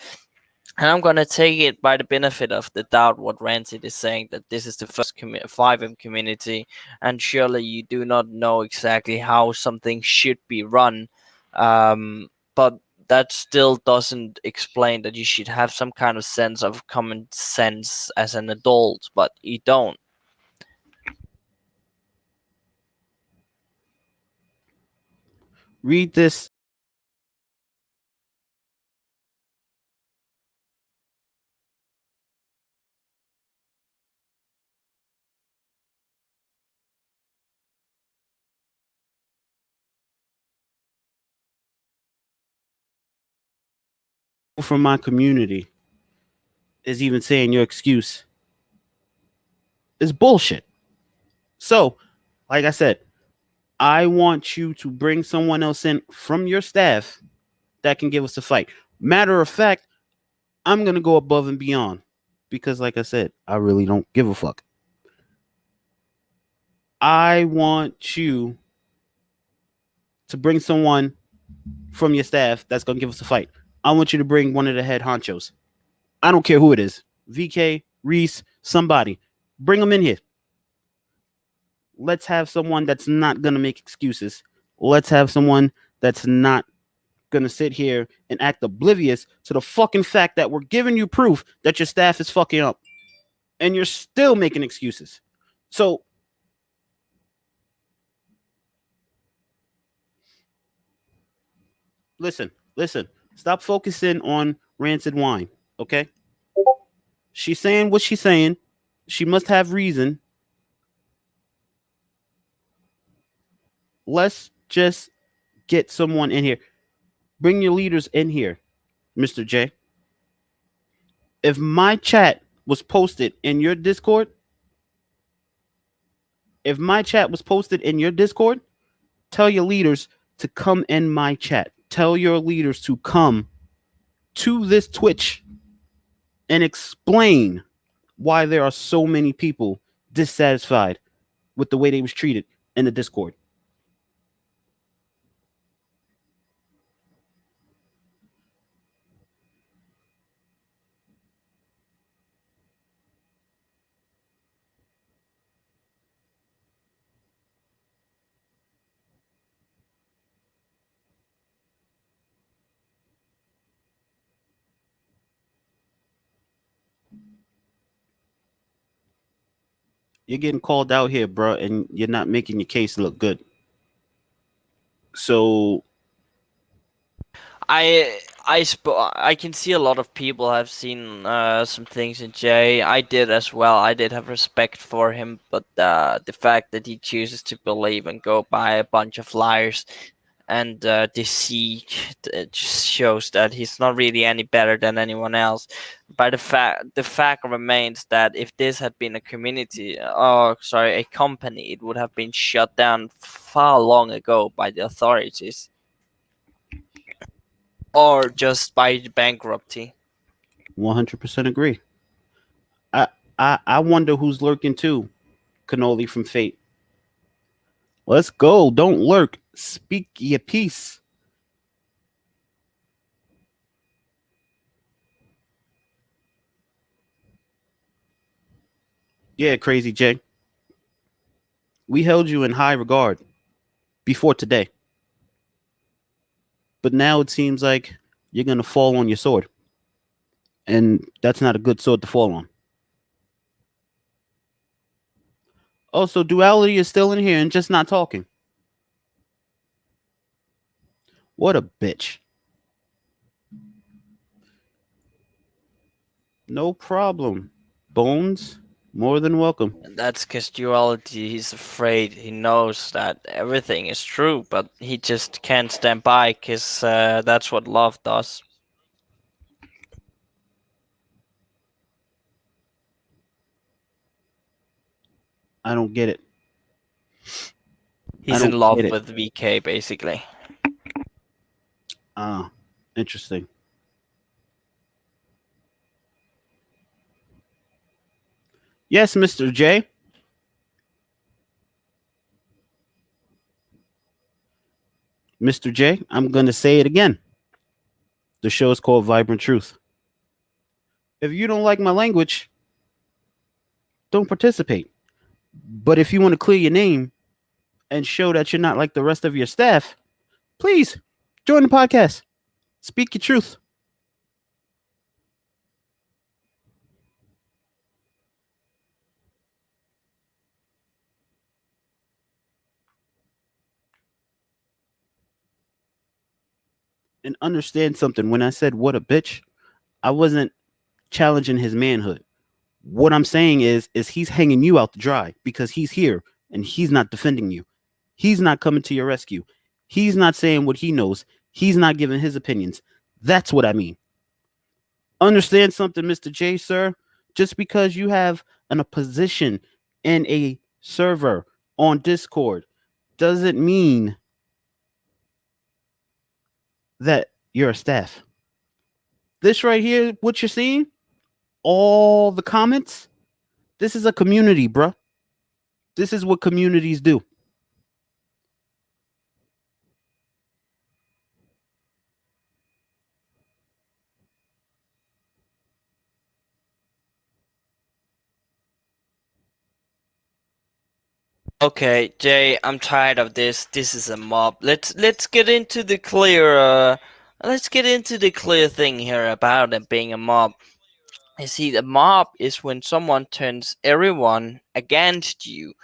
And I'm gonna take it by the benefit of the doubt what Rancid is saying, that this is the first 5M community, and surely you do not know exactly how something should be run. But that still doesn't explain that you should have some kind of sense of common sense as an adult, but you don't. Read this from my community is even saying your excuse is bullshit. So, like I said, I want you to bring someone else in from your staff that can give us a fight. Matter of fact, I'm going to go above and beyond because, like I said, I really don't give a fuck. I want you to bring someone from your staff that's going to give us a fight. I want you to bring one of the head honchos. I don't care who it is. VK, Reese, somebody. Bring them in here. Let's have someone that's not going to make excuses. Let's have someone that's not going to sit here and act oblivious to the fucking fact that we're giving you proof that your staff is fucking up and you're still making excuses. So, listen. Stop focusing on rancid wine, okay? She's saying what she's saying. She must have reason. Let's just get someone in here. Bring your leaders in here, Mr. J. If my chat was posted in your Discord, tell your leaders to come in my chat. Tell your leaders to come to this Twitch and explain why there are so many people dissatisfied with the way they was treated in the Discord. You're getting called out here, bro, and you're not making your case look good. So I can see a lot of people have seen some things in Jay. I did as well. I did have respect for him, but the fact that he chooses to believe and go by a bunch of liars and deceit, it just shows that he's not really any better than anyone else. But the fact remains that if this had been a community, oh sorry, a company, it would have been shut down far long ago by the authorities or just by bankruptcy. 100% agree. I I wonder who's lurking too. Cannoli from Fate. Let's go. Don't lurk. Speak your piece. Yeah, Crazy J. We held you in high regard before today. But now it seems like you're going to fall on your sword. And that's not a good sword to fall on. Also, Duality is still in here and just not talking. What a bitch. No problem. Bones, more than welcome. And that's because duality, he's afraid. He knows that everything is true, but he just can't stand by because that's what love does. I don't get it. I He's in don't love get it. with VK, basically. Ah, interesting. Yes, Mr. J. Mr. J, I'm going to say it again. The show is called Vibrant Truth. If you don't like my language, don't participate. But if you want to clear your name and show that you're not like the rest of your staff, please join the podcast. Speak your truth. And understand something. When I said what a bitch, I wasn't challenging his manhood. What I'm saying is he's hanging you out to dry because he's here and he's not defending you. He's not coming to your rescue. He's not saying what he knows. He's not giving his opinions. That's what I mean. Understand something, Mr. J, sir. Just because you have a position in a server on Discord doesn't mean that you're a staff. This right here, what you're seeing, all the comments, this is a community, bruh. This is what communities do. Okay, Jay, I'm tired of this. This is a mob. Let's get into the clear. Let's get into the clear thing here about it being a mob. You see, the mob is when someone turns everyone against you.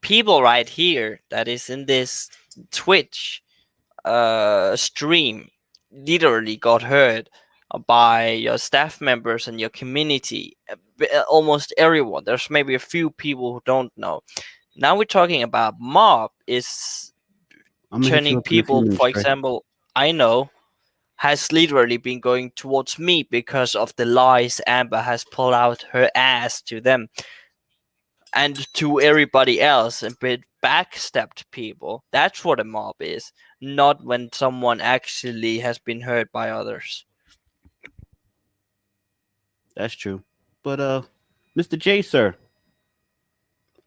People right here that is in this Twitch stream literally got hurt by your staff members and your community. Almost everyone. There's maybe a few people who don't know. Now we're talking about mob is I'm gonna hit you turning up in a few people. minutes, For Trey. example, I know has literally been going towards me because of the lies Amber has pulled out her ass to them and to everybody else and bit backstabbed people. That's what a mob is, not when someone actually has been hurt by others. That's true. But Mr. J, sir,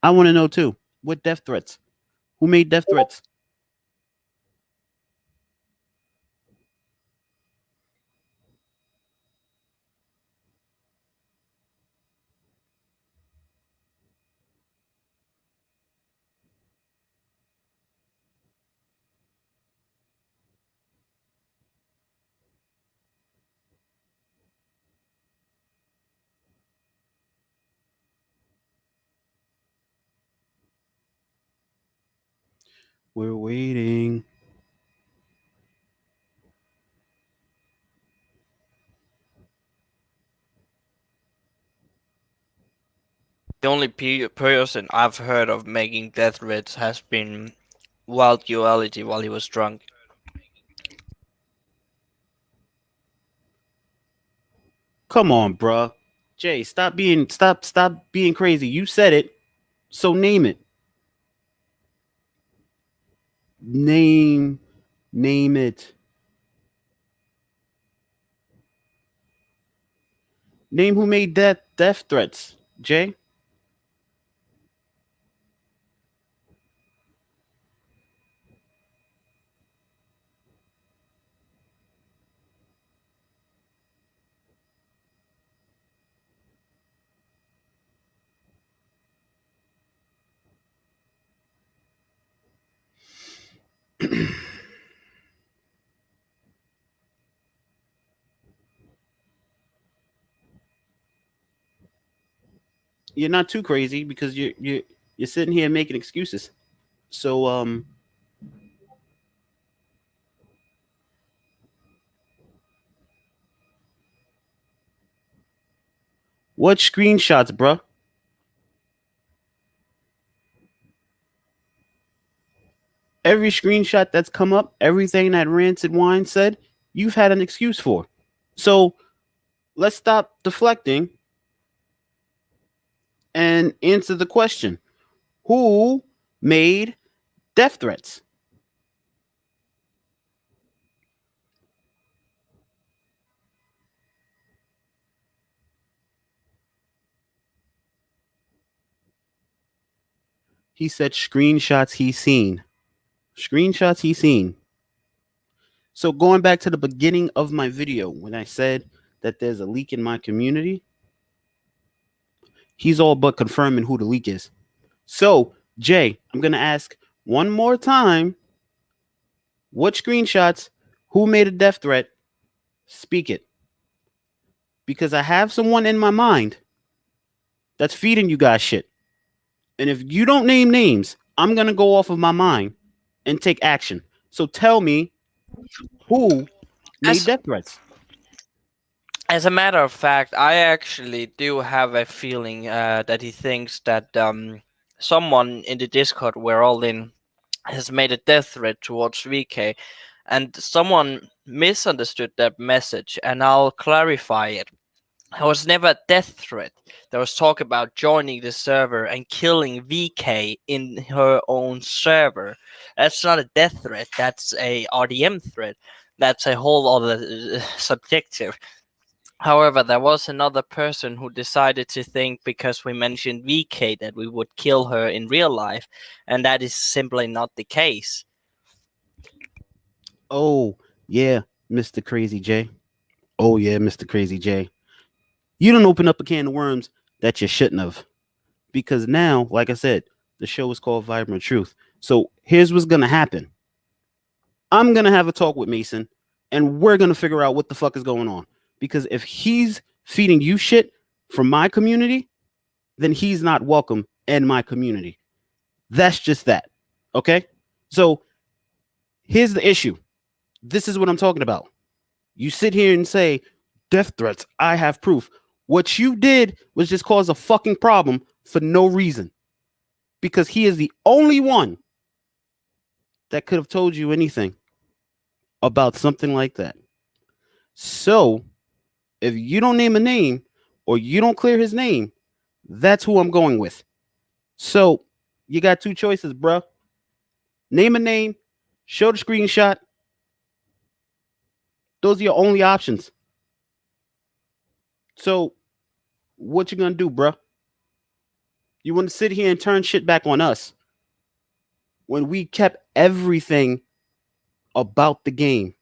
I want to know too. What death threats? Who made death threats? We're waiting. The only person I've heard of making death threats has been Wild Duality while he was drunk. Come on, bruh. Jay, stop being crazy. You said it, so name it. Name name it. Name who made death threats. Jay? You're not too crazy because you're sitting here making excuses. So what screenshots, bruh? Every screenshot that's come up, everything that Rancid Wine said, you've had an excuse for. So let's stop deflecting and answer the question. Who made death threats? He said screenshots he's seen. Screenshots he's seen. So going back to the beginning of my video when I said that there's a leak in my community, he's all but confirming who the leak is. So, Jay, I'm going to ask one more time, what screenshots, who made a death threat, speak it. Because I have someone in my mind that's feeding you guys shit. And if you don't name names, I'm going to go off of my mind and take action. So tell me who made As death threats. as a matter of fact, I actually do have a feeling that he thinks that someone in the Discord we're all in has made a death threat towards VK, and someone misunderstood that message, and I'll clarify it. There was never a death threat. There was talk about joining the server and killing VK in her own server. That's not a death threat. That's a RDM threat. That's a whole other subjective. However, there was another person who decided to think because we mentioned VK that we would kill her in real life, and that is simply not the case. Oh, yeah, Mr. Crazy J. Oh, yeah, Mr. Crazy J. You don't open up a can of worms that you shouldn't have. Because now, like I said, the show is called Vibrant Truth. So here's what's going to happen. I'm going to have a talk with Mason, and we're going to figure out what the fuck is going on. Because if he's feeding you shit from my community, then he's not welcome in my community. That's just that. Okay? So here's the issue. This is what I'm talking about. You sit here and say, death threats, I have proof. What you did was just cause a fucking problem for no reason. Because he is the only one that could have told you anything about something like that. So, if you don't name a name or you don't clear his name, that's who I'm going with. So, you got two choices, bruh. Name a name, show the screenshot. Those are your only options. So, what you gonna do, bruh? You want to sit here and turn shit back on us when we kept everything about the game.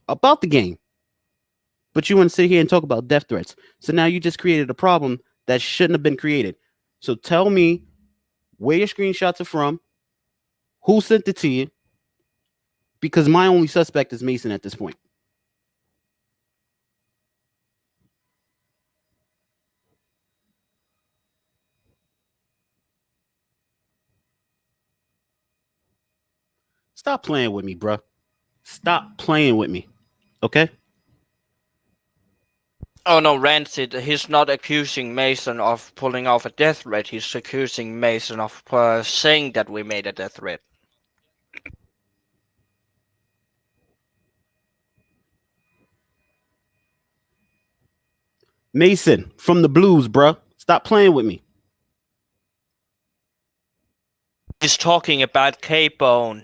About the game. But you want to sit here and talk about death threats. So now you just created a problem that shouldn't have been created. So tell me where your screenshots are from, who sent it to you, because my only suspect is Mason at this point. Stop playing with me, bruh. Stop playing with me. Okay? Oh no, Rancid, he's not accusing Mason of pulling off a death threat, he's accusing Mason of saying that we made a death threat. Mason from the Blues, bruh. Stop playing with me. He's talking about K-Bone.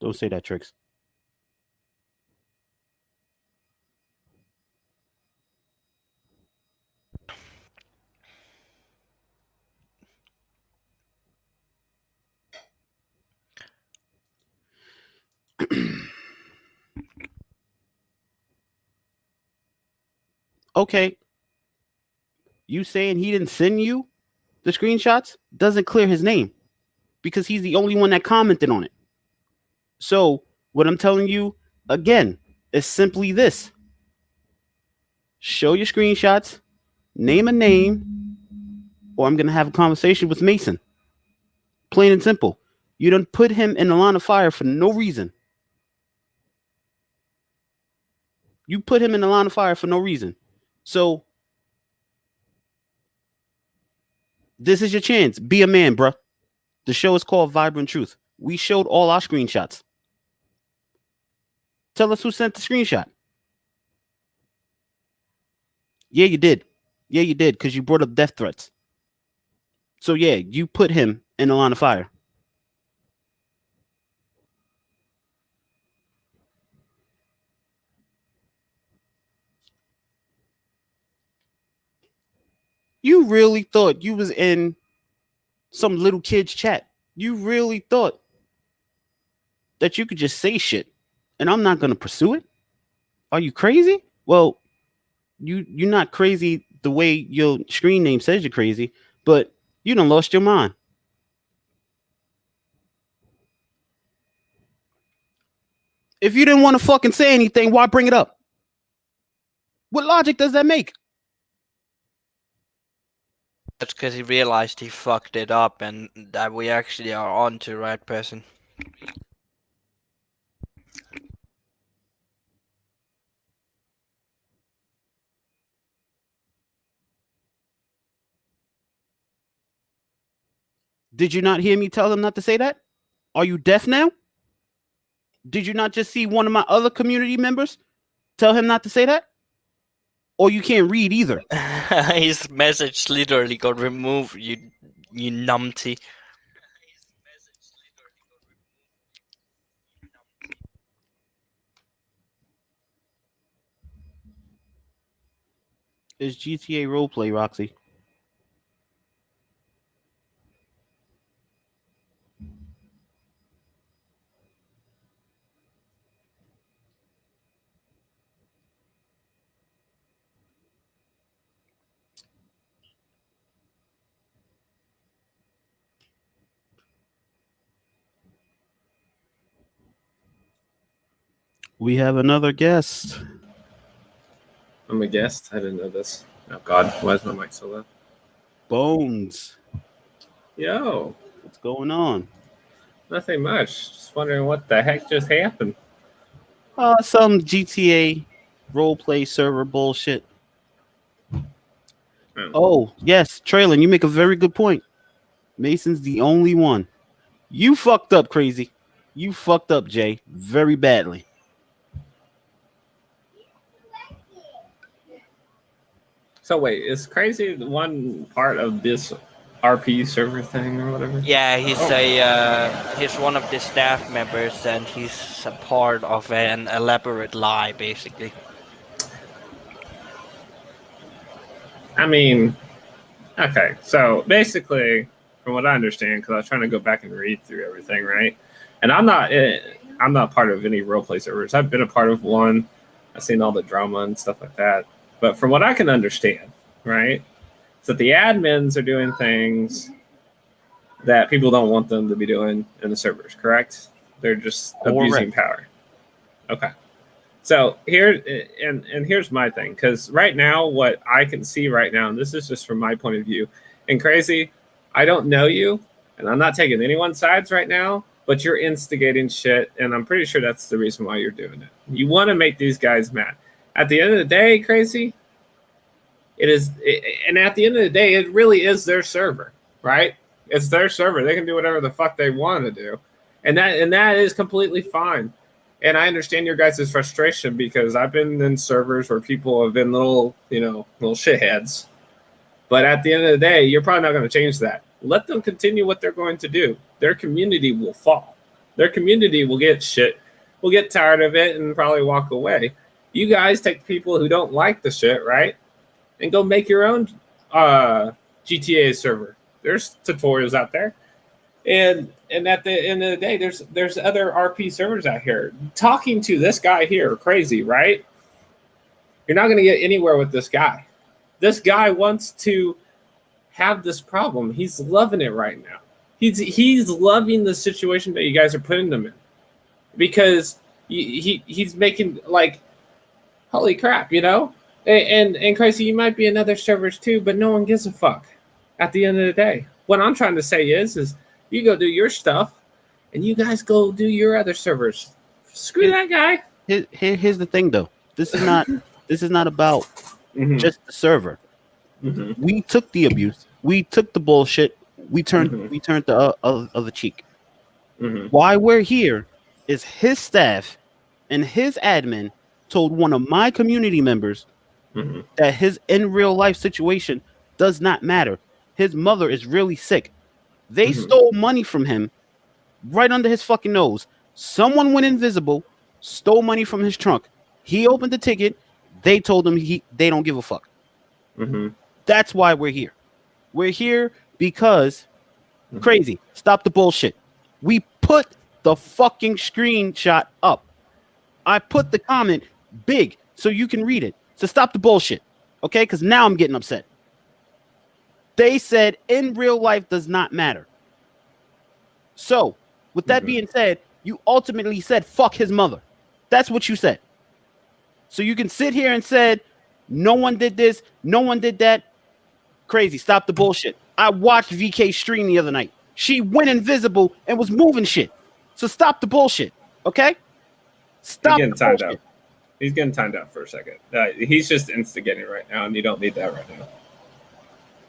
Don't say that, Tricks. Okay. You saying he didn't send you the screenshots doesn't clear his name because he's the only one that commented on it. So, what I'm telling you again is simply this: show your screenshots, name a name, or I'm going to have a conversation with Mason. Plain and simple. You don't put him in the line of fire for no reason. You put him in the line of fire for no reason. So, this is your chance. Be a man, bruh. The show is called Vibrant Truth. We showed all our screenshots. Tell us who sent the screenshot. Yeah, you did. Yeah, you did, because you brought up death threats. So, yeah, you put him in the line of fire. You really thought you was in some little kid's chat. You really thought that you could just say shit and I'm not going to pursue it? Are you crazy? Well, you're not crazy the way your screen name says you're crazy, but you done lost your mind. If you didn't want to fucking say anything, why bring it up? What logic does that make? That's because he realized he fucked it up and that we actually are on to the right person. Did you not hear me tell him not to say that? Are you deaf now? Did you not just see one of my other community members tell him not to say that? Or you can't read either. His message literally got removed. You numpty. It's GTA roleplay, Roxy. We have another guest. I'm a guest. I didn't know this. Oh God, why is my mic so low? Bones. Yo, What's going on? nothing much. Just wondering what the heck just happened. Some GTA roleplay server bullshit. Oh, yes, Traylon, you make a very good point. Mason's the only one. You fucked up, Crazy. You fucked up, Jay, very badly. So wait, is Crazy one part of this RP server thing or whatever? Yeah, he's one of the staff members, and he's a part of an elaborate lie, basically. I mean, okay. So basically, from what I understand, because I was trying to go back and read through everything, right? And I'm not part of any roleplay servers. I've been a part of one. I've seen all the drama and stuff like that. But from what I can understand, right, is that the admins are doing things that people don't want them to be doing in the servers, correct? They're just abusing power. Okay. So here's my thing, because right now, what I can see right now, and this is just from my point of view, and Crazy, I don't know you, and I'm not taking anyone's sides right now, but you're instigating shit, and I'm pretty sure that's the reason why you're doing it. You want to make these guys mad. At the end of the day, Crazy, and at the end of the day, it really is their server, right? It's their server. They can do whatever the fuck they want to do, and that is completely fine. And I understand your guys' frustration, because I've been in servers where people have been little shitheads. But at the end of the day, you're probably not going to change that. Let them continue what they're going to do. Their community will fall. Their community will get shit, will get tired of it, and probably walk away. You guys take people who don't like the shit, right? And go make your own GTA server. There's tutorials out there. And at the end of the day, there's other RP servers out here. Talking to this guy here, Crazy, right? You're not going to get anywhere with this guy. This guy wants to have this problem. He's loving it right now. He's loving the situation that you guys are putting him in, because he's making, like, holy crap, you know? And Crazy, you might be in other servers too, but no one gives a fuck. At the end of the day, what I'm trying to say is you go do your stuff, and you guys go do your other servers. Screw that guy. Here's the thing, though. This is not about just the server. Mm-hmm. We took the abuse. We took the bullshit. We turned the other cheek. Mm-hmm. Why we're here is his staff and his admin told one of my community members that his in real life situation does not matter. His mother is really sick. They stole money from him right under his fucking nose. Someone went invisible, stole money from his trunk. He opened the ticket. They told him they don't give a fuck. That's why we're here. We're here because Crazy, stop the bullshit. We put the fucking screenshot up. I put the comment big so you can read it. So stop the bullshit. Okay? Because now I'm getting upset. They said in real life does not matter. So, with that being said, you ultimately said fuck his mother. That's what you said. So you can sit here and said no one did this, no one did that. Crazy, stop the bullshit. I watched VK stream the other night. She went invisible and was moving shit. So stop the bullshit, okay? Stop the bullshit. He's getting timed out for a second. He's just instigating right now, and you don't need that right now.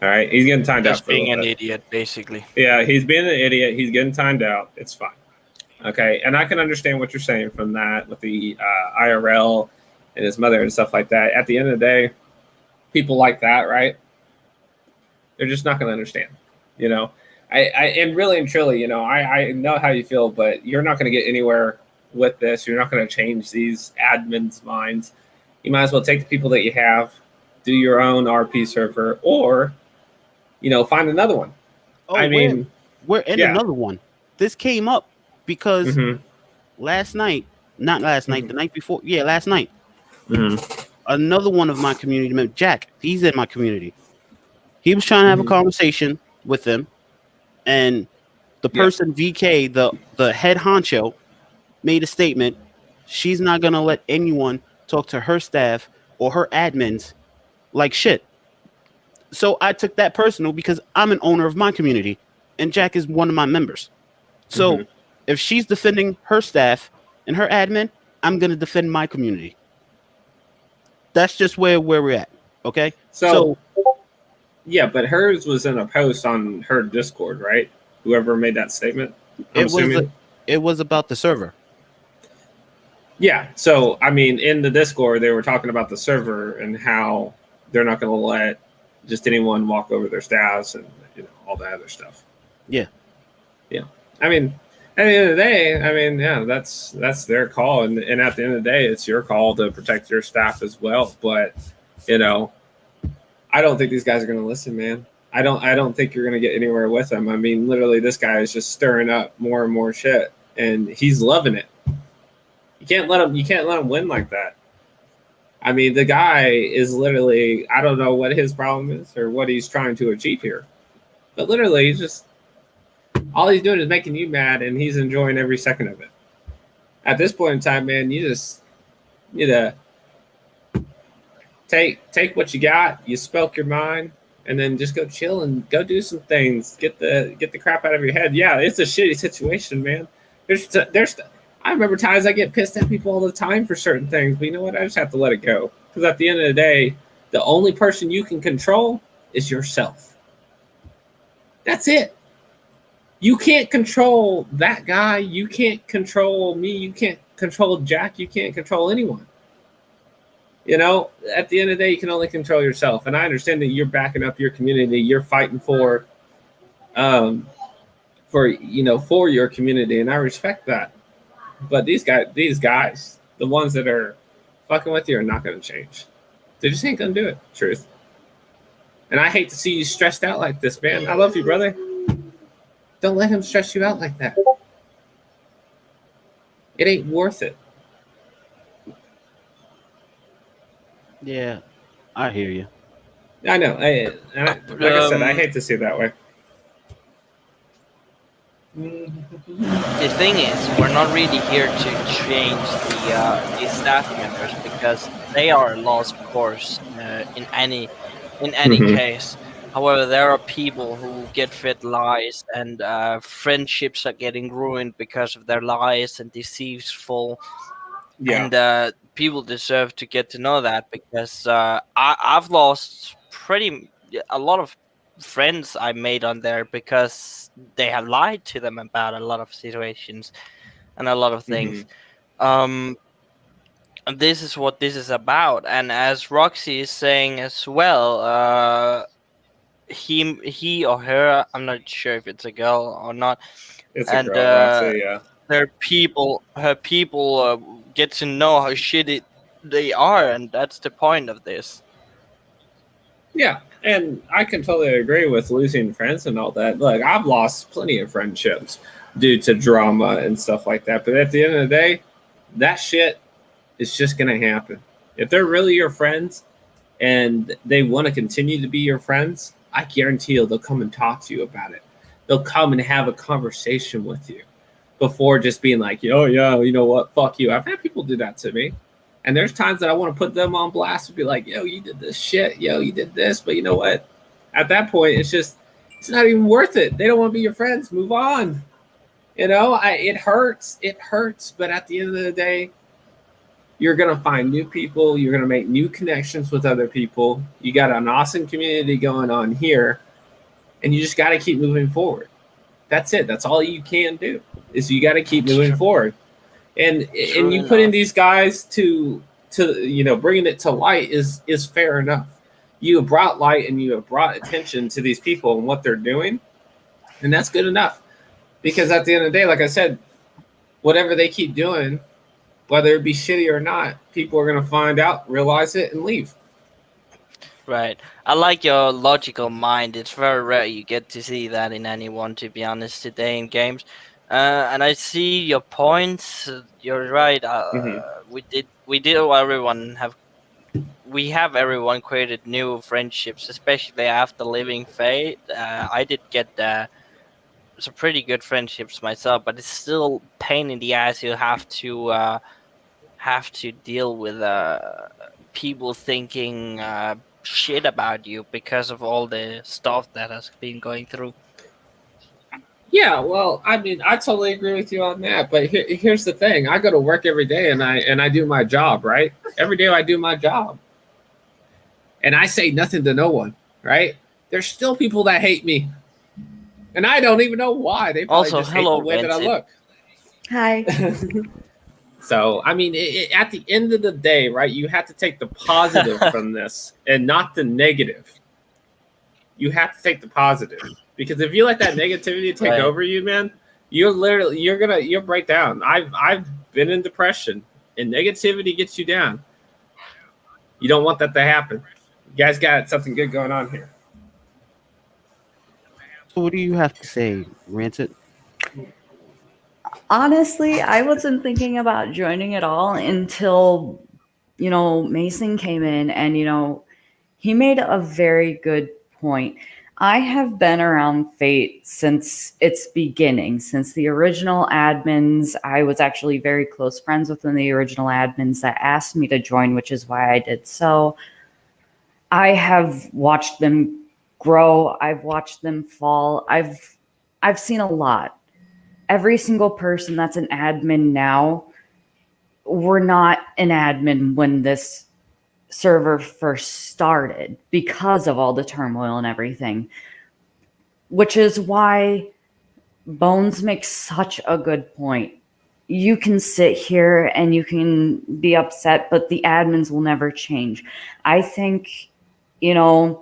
All right, he's getting timed out. Just being an idiot, basically. Yeah, he's being an idiot. He's getting timed out. It's fine. Okay, and I can understand what you're saying from that with the IRL and his mother and stuff like that. At the end of the day, people like that, right? They're just not going to understand. You know, and really and truly, you know, I know how you feel, but you're not going to get anywhere with this. You're not going to change these admins' minds. You might as well take the people that you have, do your own RP server, or, you know, find another one. Oh, I mean, we're in yeah. another one. This came up because Mhm. last night, not last night, Mhm. the night before, yeah, last night, Mhm. another one of my community members, Jack, he's in my community. He was trying to have a Mhm. conversation with them, and the Yeah. person VK, the head honcho, made a statement. She's not gonna let anyone talk to her staff or her admins like shit. So I took that personal because I'm an owner of my community, and Jack is one of my members. So Mhm. if she's defending her staff and her admin, I'm gonna defend my community. That's just where we're at. Okay. So So yeah, but hers was in a post on her Discord, right? Whoever made that statement, I'm it was assuming. it was about the server. Yeah. So I mean, in the Discord, they were talking about the server and how they're not going to let just anyone walk over their staffs and all that other stuff. Yeah. Yeah. I mean, at the end of the day, I mean, yeah, that's their call, and at the end of the day, it's your call to protect your staff as well. But you know, I don't think these guys are going to listen, man. I don't think you're going to get anywhere with them. I mean, literally, this guy is just stirring up more and more shit, and he's loving it. You can't let him. You can't let him win like that. I mean, the guy is literally. I don't know what his problem is or what he's trying to achieve here, but literally, he's just all he's doing is making you mad, and he's enjoying every second of it. At this point in time, man, you just need to take what you got, you spelk your mind, and then just go chill and go do some things. Get the crap out of your head. Yeah, it's a shitty situation, man. There's I remember times I get pissed at people all the time for certain things, but you know what? I just have to let it go. Because at the end of the day, the only person you can control is yourself. That's it. You can't control that guy. You can't control me. You can't control Jack. You can't control anyone. You know, at the end of the day, you can only control yourself. And I understand that you're backing up your community. You're fighting for for your community, and I respect that. But these guys, the ones that are fucking with you, are not going to change. They just ain't going to do it. Truth. And I hate to see you stressed out like this, man. I love you, brother. Don't let him stress you out like that. It ain't worth it. Yeah, I hear you. I know. Like I said, I hate to see it that way. The thing is, we're not really here to change the staff members because they are a lost cause in any case. However, there are people who get fed lies, and friendships are getting ruined because of their lies and deceitful. Yeah. And people deserve to get to know that because I've lost a lot of friends I made on there because they have lied to them about a lot of situations and a lot of things. And this is what this is about. And as Roxy is saying as well, he or her, I'm not sure if it's a girl or not, It's a and girl, Roxy. Yeah. her people get to know how shitty they are, and that's the point of this. Yeah, and I can totally agree with losing friends and all that. Look, I've lost plenty of friendships due to drama and stuff like that. But at the end of the day, that shit is just going to happen. If they're really your friends and they want to continue to be your friends, I guarantee you they'll come and talk to you about it. They'll come and have a conversation with you before just being like, oh, yeah, you know what? Fuck you. I've had people do that to me. And there's times that I want to put them on blast and be like, yo, you did this shit. Yo, you did this. But you know what? At that point, it's not even worth it. They don't want to be your friends. Move on. You know, it hurts. It hurts. But at the end of the day, you're going to find new people. You're going to make new connections with other people. You got an awesome community going on here. And you just got to keep moving forward. That's it. That's all you can do. Is you got to keep moving forward. And True you putting enough. these guys to bringing it to light is fair enough. You have brought light and you have brought attention to these people and what they're doing, and that's good enough. Because at the end of the day, like I said, whatever they keep doing, whether it be shitty or not, people are going to find out, realize it, and leave. Right. I like your logical mind. It's very rare you get to see that in anyone, to be honest, today in games. And I see your points. You're right. Mm-hmm. We have everyone created new friendships, especially after living Fate. I did get some pretty good friendships myself, but it's still pain in the ass. You have to deal with people thinking shit about you because of all the stuff that has been going through. Yeah, well, I mean, I totally agree with you on that. But here's the thing: I go to work every day, and I do my job, right? Every day I do my job, and I say nothing to no one, right? There's still people that hate me, and I don't even know why. They probably Also, just hate the hello, way that I Vincent. look. Hi. So, I mean, at the end of the day, right, you have to take the positive from this and not the negative. You have to take the positive, because if you let that negativity take Right. over you, man, you'll break down. I've been in depression, and negativity gets you down. You don't want that to happen. You guys got something good going on here. So what do you have to say, Rancid? Honestly, I wasn't thinking about joining at all until, Mason came in and, he made a very good point. I have been around Fate since its beginning, since the original admins. I was actually very close friends with the original admins that asked me to join, which is why I did so. I have watched them grow. I've watched them fall. I've seen a lot. Every single person that's an admin now were not an admin when this server first started because of all the turmoil and everything, which is why Bones makes such a good point. You can sit here and you can be upset, but the admins will never change. I think, a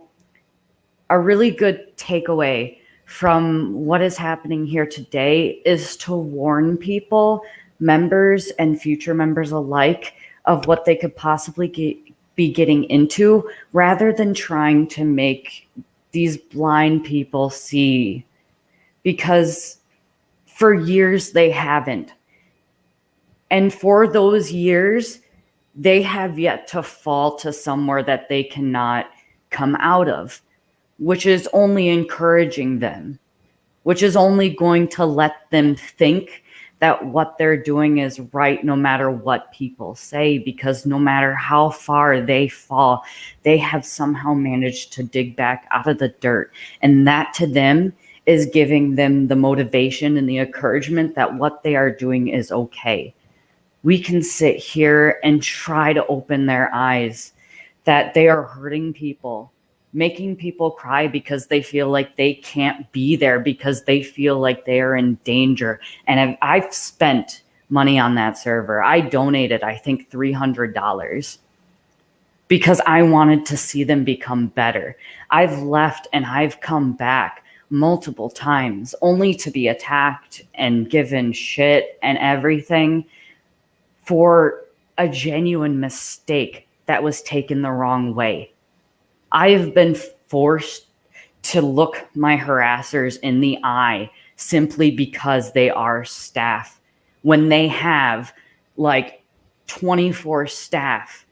really good takeaway from what is happening here today is to warn people, members and future members alike, of what they could possibly be getting into, rather than trying to make these blind people see. Because for years they haven't. And for those years, they have yet to fall to somewhere that they cannot come out of, which is only encouraging them, which is only going to let them think that what they're doing is right, no matter what people say, because no matter how far they fall, they have somehow managed to dig back out of the dirt. And that to them is giving them the motivation and the encouragement that what they are doing is okay. We can sit here and try to open their eyes that they are hurting people, making people cry because they feel like they can't be there, because they feel like they are in danger. And I've spent money on that server. I donated, I think, $300 because I wanted to see them become better. I've left and I've come back multiple times only to be attacked and given shit and everything for a genuine mistake that was taken the wrong way. I have been forced to look my harassers in the eye simply because they are staff, when they have like 24 staff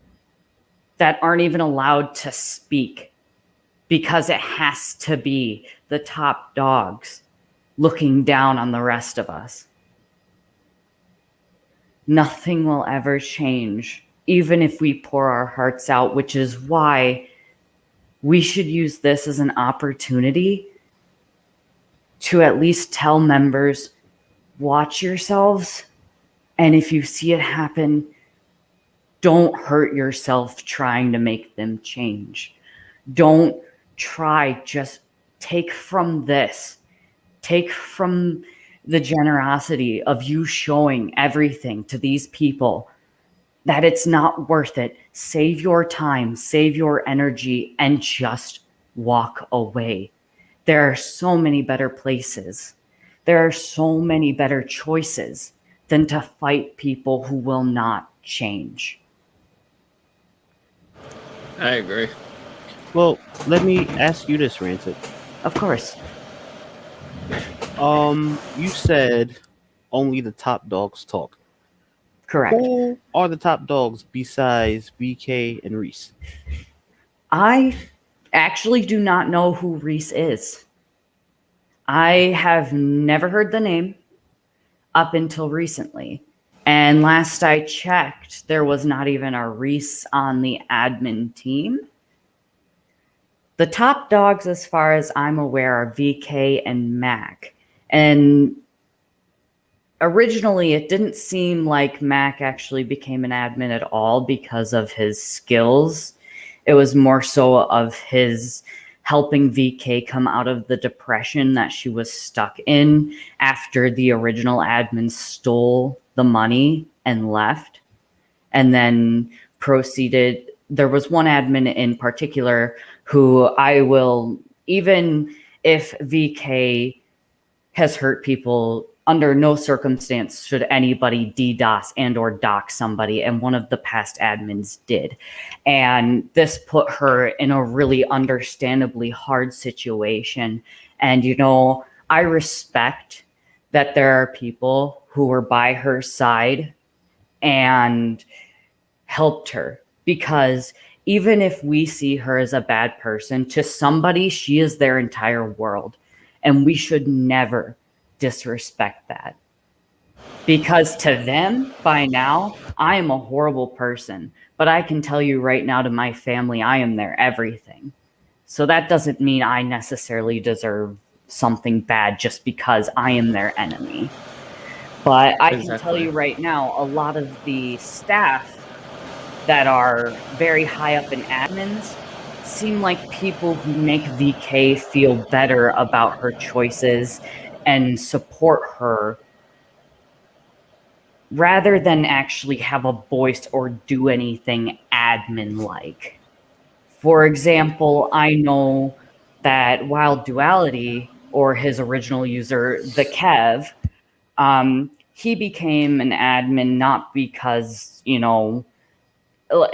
that aren't even allowed to speak, because it has to be the top dogs looking down on the rest of us. Nothing will ever change, even if we pour our hearts out, which is why we should use this as an opportunity to at least tell members, watch yourselves. And if you see it happen, don't hurt yourself trying to make them change. Don't try, just take from this Take from the generosity of you showing everything to these people that it's not worth it. Save your time, save your energy, and just walk away. There are so many better places. There are so many better choices than to fight people who will not change. I agree. Well, let me ask you this, Rancid. Of course. You said only the top dogs talk. Correct. Who are the top dogs besides BK and Reese? I actually do not know who Reese is. I have never heard the name up until recently. And last I checked, there was not even a Reese on the admin team. The top dogs, as far as I'm aware, are VK and Mac. And originally, it didn't seem like Mac actually became an admin at all because of his skills. It was more so of his helping VK come out of the depression that she was stuck in after the original admin stole the money and left, and then proceeded. There was one admin in particular who I will, even if VK has hurt people, under no circumstance should anybody DDoS and or dox somebody, and one of the past admins did. And this put her in a really understandably hard situation. And, you know, I respect that there are people who were by her side and helped her, because even if we see her as a bad person, to somebody, she is their entire world. And we should never disrespect that. Because to them, by now, I am a horrible person. But I can tell you right now, to my family, I am their everything. So that doesn't mean I necessarily deserve something bad just because I am their enemy. But I can tell you right now, a lot of the staff that are very high up in admins seem like people who make VK feel better about her choices and support her rather than actually have a voice or do anything admin-like. For example, I know that Wild Duality, or his original user, the Kev, he became an admin not because, you know,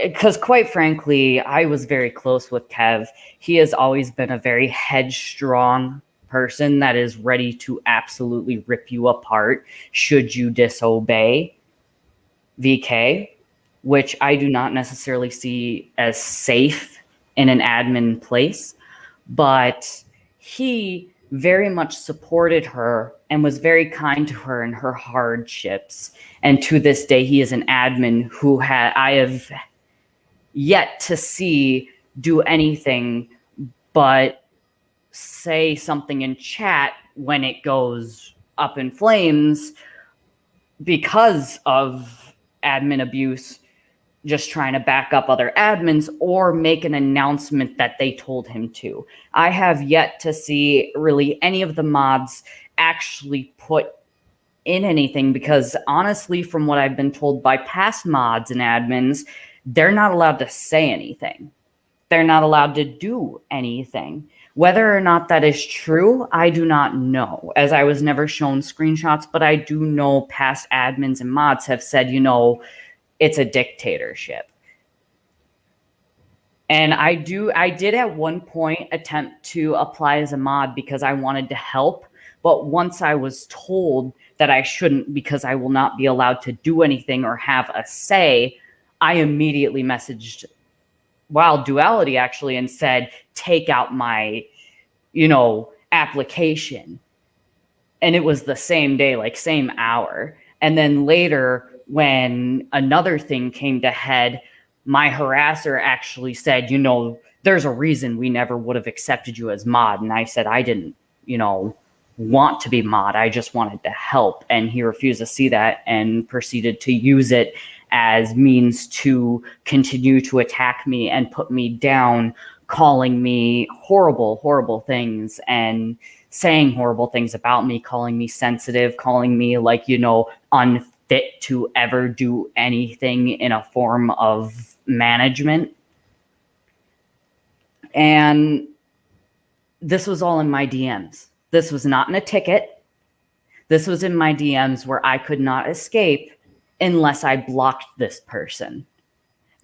because quite frankly, I was very close with Kev. He has always been a very headstrong person that is ready to absolutely rip you apart should you disobey VK, which I do not necessarily see as safe in an admin place. But he very much supported her and was very kind to her in her hardships. And to this day, he is an admin who I have yet to see do anything but say something in chat when it goes up in flames because of admin abuse, just trying to back up other admins or make an announcement that they told him to. I have yet to see really any of the mods actually put in anything, because honestly, from what I've been told by past mods and admins, they're not allowed to say anything. They're not allowed to do anything. Whether or not that is true, I do not know, as I was never shown screenshots, but I do know past admins and mods have said, you know, it's a dictatorship. And I did at one point attempt to apply as a mod because I wanted to help. But once I was told that I shouldn't because I will not be allowed to do anything or have a say, I immediately messaged Wild Duality actually and said, take out my, you know, application. And it was the same day, like same hour. And then later, when another thing came to head, my harasser actually said, you know, there's a reason we never would have accepted you as mod. And I said, I didn't, you know, want to be mod. I just wanted to help. And he refused to see that and proceeded to use it as means to continue to attack me and put me down, calling me horrible, horrible things and saying horrible things about me, calling me sensitive, calling me like, unfit to ever do anything in a form of management. And this was all in my DMs. This was not in a ticket. This was in my DMs where I could not escape unless I blocked this person.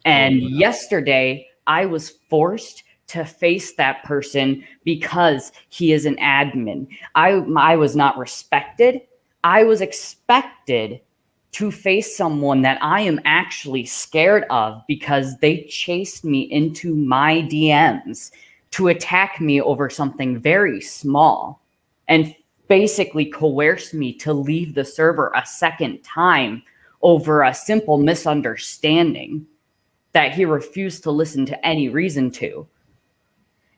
And yesterday, I was forced to face that person because he is an admin. I was not respected. I was expected to face someone that I am actually scared of because they chased me into my DMs to attack me over something very small and basically coerced me to leave the server a second time over a simple misunderstanding that he refused to listen to any reason to.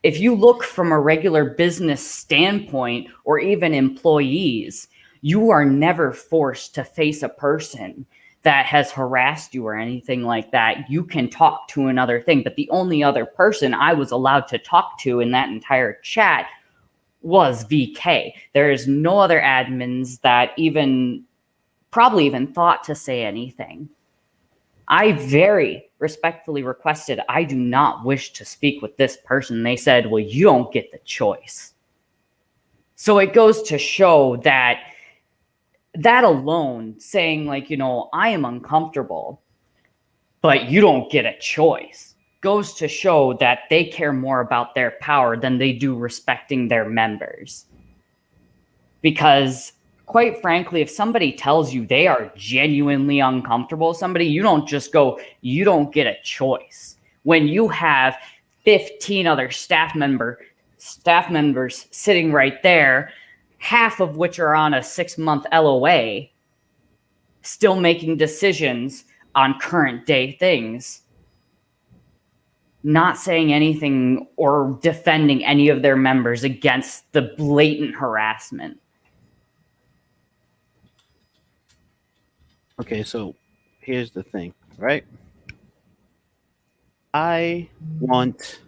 If you look from a regular business standpoint or even employees, you are never forced to face a person that has harassed you or anything like that. You can talk to another thing, but the only other person I was allowed to talk to in that entire chat was VK. There is no other admins that probably even thought to say anything. I very respectfully requested, I do not wish to speak with this person. They said, well, you don't get the choice. So it goes to show that alone, saying like, I am uncomfortable, but you don't get a choice, goes to show that they care more about their power than they do respecting their members. Because quite frankly, if somebody tells you they are genuinely uncomfortable, you don't just go, you don't get a choice. When you have 15 other staff members sitting right there, half of which are on a 6-month LOA, still making decisions on current day things, not saying anything or defending any of their members against the blatant harassment. Okay, so here's the thing, right? I want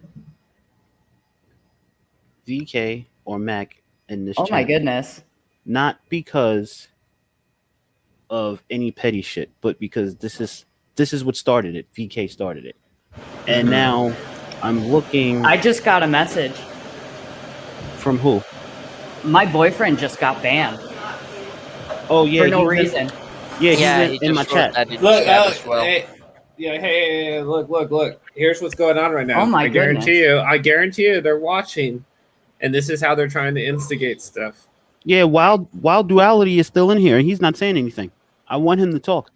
VK or Mac in this chat. Oh my goodness. Not because of any petty shit, but because this is what started it. VK started it. And now I'm looking. I just got a message. From who? My boyfriend just got banned. Oh yeah, for no reason. He's he in my just wrote chat. that in Look, chat as well. hey, look. Here's what's going on right now. Oh my I guarantee you they're watching, and this is how they're trying to instigate stuff. Yeah, Wild Duality is still in here, and he's not saying anything. I want him to talk.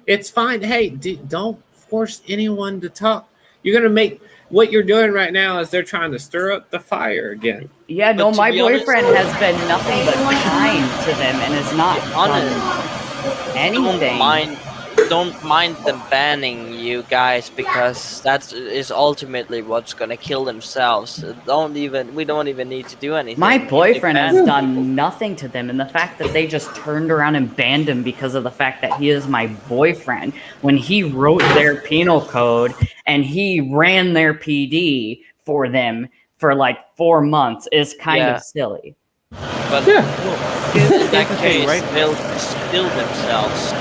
It's fine. Hey, don't force anyone to talk. You're gonna make what you're doing right now is they're trying to stir up the fire again. Yeah, no, to my be honest- boyfriend has been nothing but kind to them and has not done anything. Don't mind them banning you guys, because that is ultimately what's gonna kill themselves. We don't even need to do anything. My If they boyfriend ban has people- done nothing to them, and the fact that they just turned around and banned him because of the fact that he is my boyfriend, when he wrote their penal code and he ran their PD for them for like 4 months, is kind Yeah. of silly. But in that case, right? they'll kill themselves.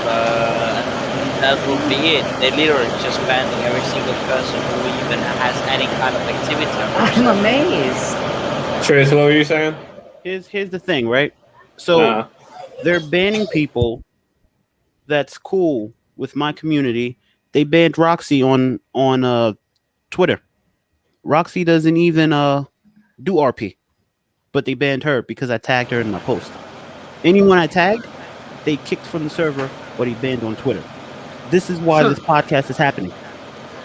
That will be it. They literally just banning every single person who even has any kind of activity. I'm amazed. Tris, what were you saying? Here's the thing, right? So they're banning people that's cool with my community. They banned Roxy on Twitter. Roxy doesn't even do RP, but they banned her because I tagged her in my post. Anyone I tagged, they kicked from the server or they banned on Twitter. This is why this podcast is happening.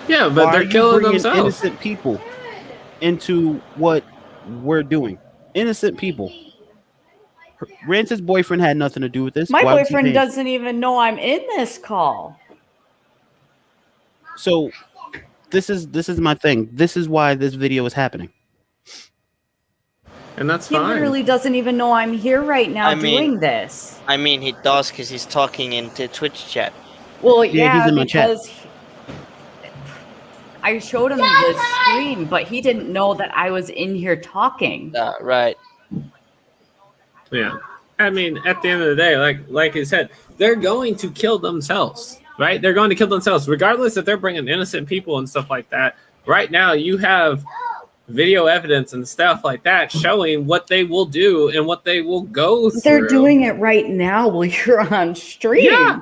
Yeah, but Why are they're you killing bringing themselves. innocent people into what we're doing. Innocent people. Rance's boyfriend had nothing to do with this. My Why was he boyfriend banned? doesn't even know I'm in this call. So this is my thing. This is why this video is happening. And that's He fine. literally doesn't even know I'm here right now I mean- doing this. I mean, he does because he's talking into Twitch chat. Well, Yeah, he's in my chat. because I showed him the screen, but he didn't know that I was in here talking. Right. Yeah. I mean, at the end of the day, like I said, they're going to kill themselves, right? They're going to kill themselves, regardless if they're bringing innocent people and stuff like that. Right now, you have video evidence and stuff like that showing what they will do and what they will go through. They're doing it right now while you're on stream. Yeah,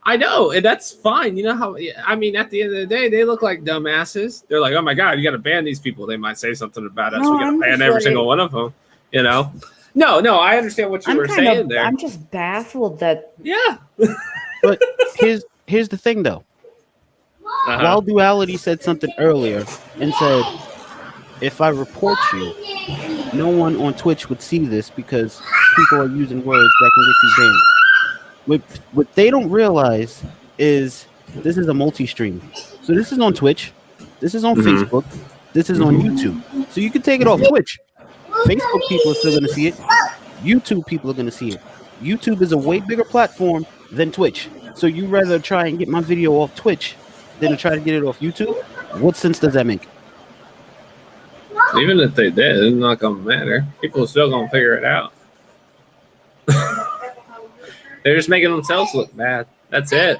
I know, and that's fine. You know how? I mean, at the end of the day, they look like dumbasses. They're like, "Oh my god, you got to ban these people." They might say something about us. No, We got to I'm ban just every like- single one of them. You know? No, I understand what you were saying there. I'm just baffled that Yeah. But here's the thing though. Uh-huh. While Duality said something earlier and said, if I report you, no one on Twitch would see this because people are using words that can get you banned. What they don't realize is this is a multi-stream. So this is on Twitch, this is on Facebook, this is on YouTube. So you can take it off Twitch. Facebook people are still going to see it. YouTube people are going to see it. YouTube is a way bigger platform than Twitch. So you rather try and get my video off Twitch than to try to get it off YouTube? What sense does that make? Even if they did, it's not gonna matter. People are still gonna figure it out. They're just making themselves look bad. That's it.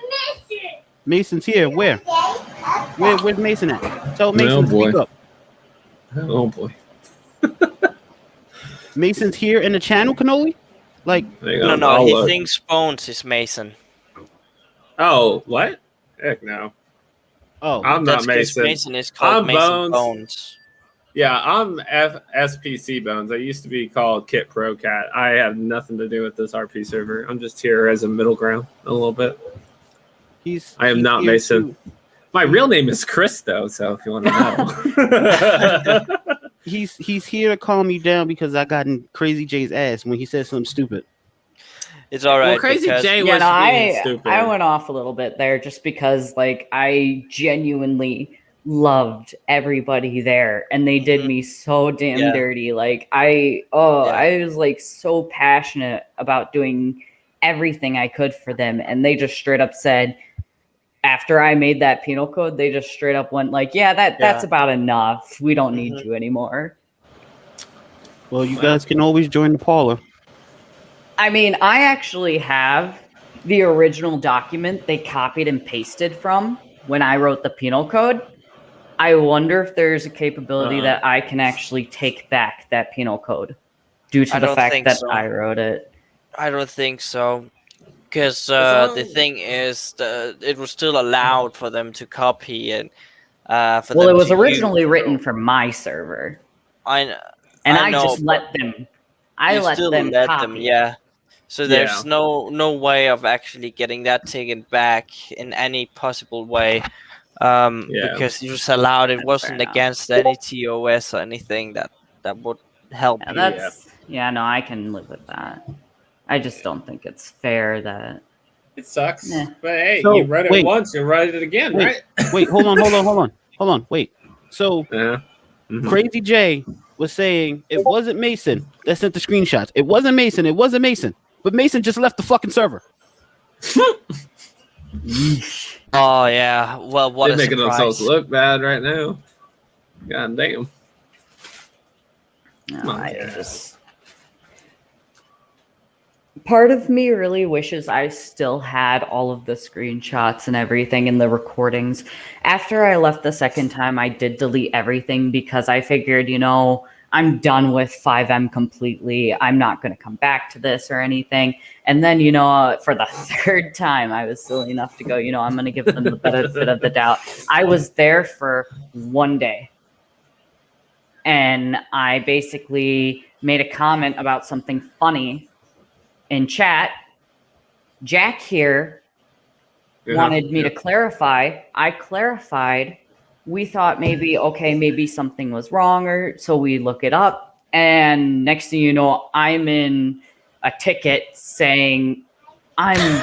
Mason's here. Where's Mason at? Tell Mason to speak up. Oh boy. Mason's here in the channel, Cannoli? Like, No, he thinks Bones is Mason. Oh, what? Heck no. oh, I'm That's not 'cause Mason. Mason is called I'm Mason Bones. Bones. Yeah, I'm SPC Bones. I used to be called Kit Pro Cat. I have nothing to do with this RP server. I'm just here as a middle ground a little bit. I am not here Mason. My real name is Chris, though. So if you want to know, He's here to calm you down because I got in Crazy J's ass when he said something stupid. It's all right. well, Crazy because Jay yeah, was no, being stupid. I went off a little bit there just because like I genuinely loved everybody there and they did me so damn Yeah. dirty. Like I was like so passionate about doing everything I could for them and they just straight up said after I made that penal code, they just straight up went like, yeah, that's about enough. We don't need you anymore. Well, you guys can always join the parlor. I mean, I actually have the original document they copied and pasted from when I wrote the penal code. I wonder if there's a capability that I can actually take back that penal code due to I the don't fact think that so. I wrote it. I don't think so. Because the thing is, it was still allowed for them to copy and for Well, them it was to originally use, written so for my server, and I know, just but let them. I you let still them let copy. them, yeah. So there's no way of actually getting that taken back in any possible way, because you just allowed. It That's wasn't fair enough. against any TOS or anything that would help Yeah, you. that's no, I can live with that. I just don't think it's fair that It sucks. Nah. But hey, So, you read it wait. once, you read it again, Wait. right? Wait, hold on. Wait. So Yeah. Crazy J was saying it wasn't Mason that sent the screenshots. It wasn't Mason. But Mason just left the fucking server. Oh yeah. Well, what They're a making themselves surprise. look bad right now. God damn. no, Come on, I guys. just part of me really wishes I still had all of the screenshots and everything and the recordings. After I left the second time, I did delete everything because I figured, I'm done with 5M completely. I'm not going to come back to this or anything. And then, for the third time, I was silly enough to go, I'm going to give them the benefit of the doubt. I was there for one day. And I basically made a comment about something funny in chat. Jack here wanted me to clarify. I clarified. We thought maybe something was wrong, or so we look it up. And next thing you know, I'm in a ticket saying I'm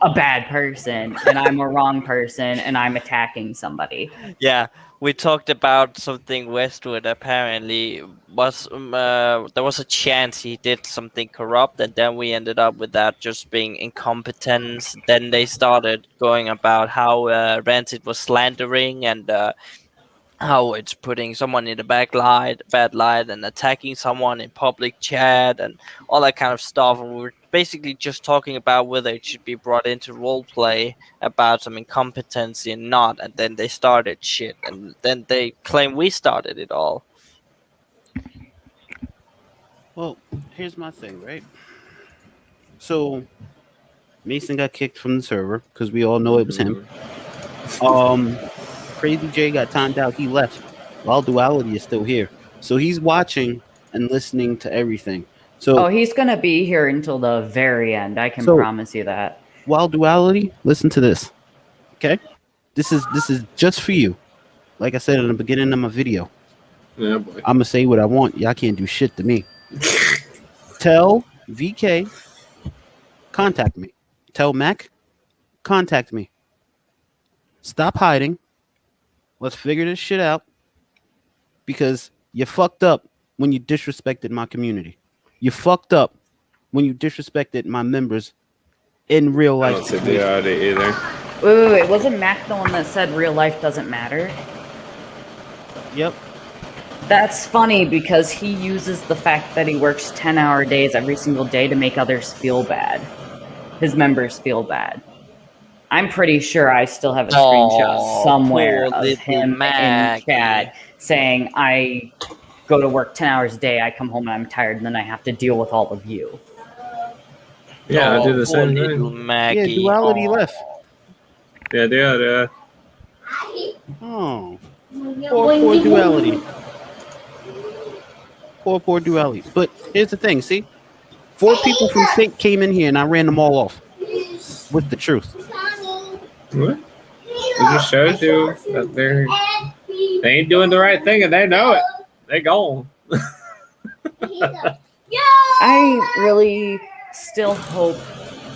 a bad person and I'm a wrong person and I'm attacking somebody. Yeah, we talked about something Westwood apparently was there was a chance he did something corrupt, and then we ended up with that just being incompetence. Then they started going about how Rancid was slandering, and how it's putting someone in the bad light, and attacking someone in public chat and all that kind of stuff. And we're basically just talking about whether it should be brought into role play about some incompetency and not. And then they started shit, and then they claim we started it all. Well, here's my thing, right? So Mason got kicked from the server because we all know it was him. Crazy J got timed out. He left. While Duality is still here, so he's watching and listening to everything. So Oh, he's gonna be here until the very end. I can So- promise you that. while Duality, listen to this. Okay, this is just for you. Like I said in the beginning of my video, Yeah, boy. I'm gonna say what I want. Y'all can't do shit to me. Tell VK, contact me. Tell Mac, contact me. Stop hiding. Let's figure this shit out. Because you fucked up when you disrespected my community. You fucked up when you disrespected my members in real I life. don't see situations. Duality either. Wait. Wasn't Mac the one that said real life doesn't matter? Yep. That's funny because he uses the fact that he works 10-hour days every single day to make others feel bad. His members feel bad. I'm pretty sure I still have a screenshot Aw, somewhere poor of little him Maggie. in chat saying, I go to work 10 hours a day, I come home and I'm tired, and then I have to deal with all of you. Yeah, I do the Poor same little thing. Maggie. Yeah, Duality Aw. left. Yeah. Oh. Poor Duality. Poor Duality. But here's the thing, see? 4 people from Fake came in here and I ran them all off with the truth. What? It just shows you that they ain't doing the right thing and they know it. They gone. I really still hope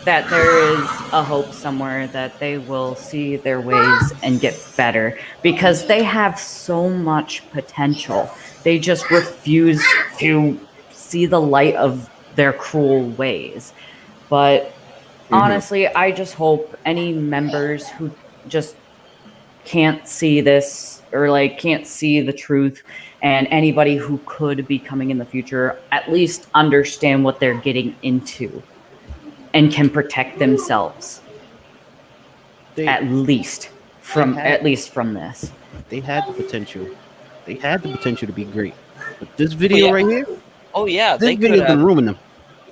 that there is a hope somewhere that they will see their ways and get better because they have so much potential. They just refuse to see the light of their cruel ways. But honestly, I just hope any members who just can't see this or like can't see the truth, and anybody who could be coming in the future at least understand what they're getting into and can protect themselves They at least from this. they had the potential. They had the potential to be great. But this video yeah. right here, Oh yeah, this they could video's been have. ruining them.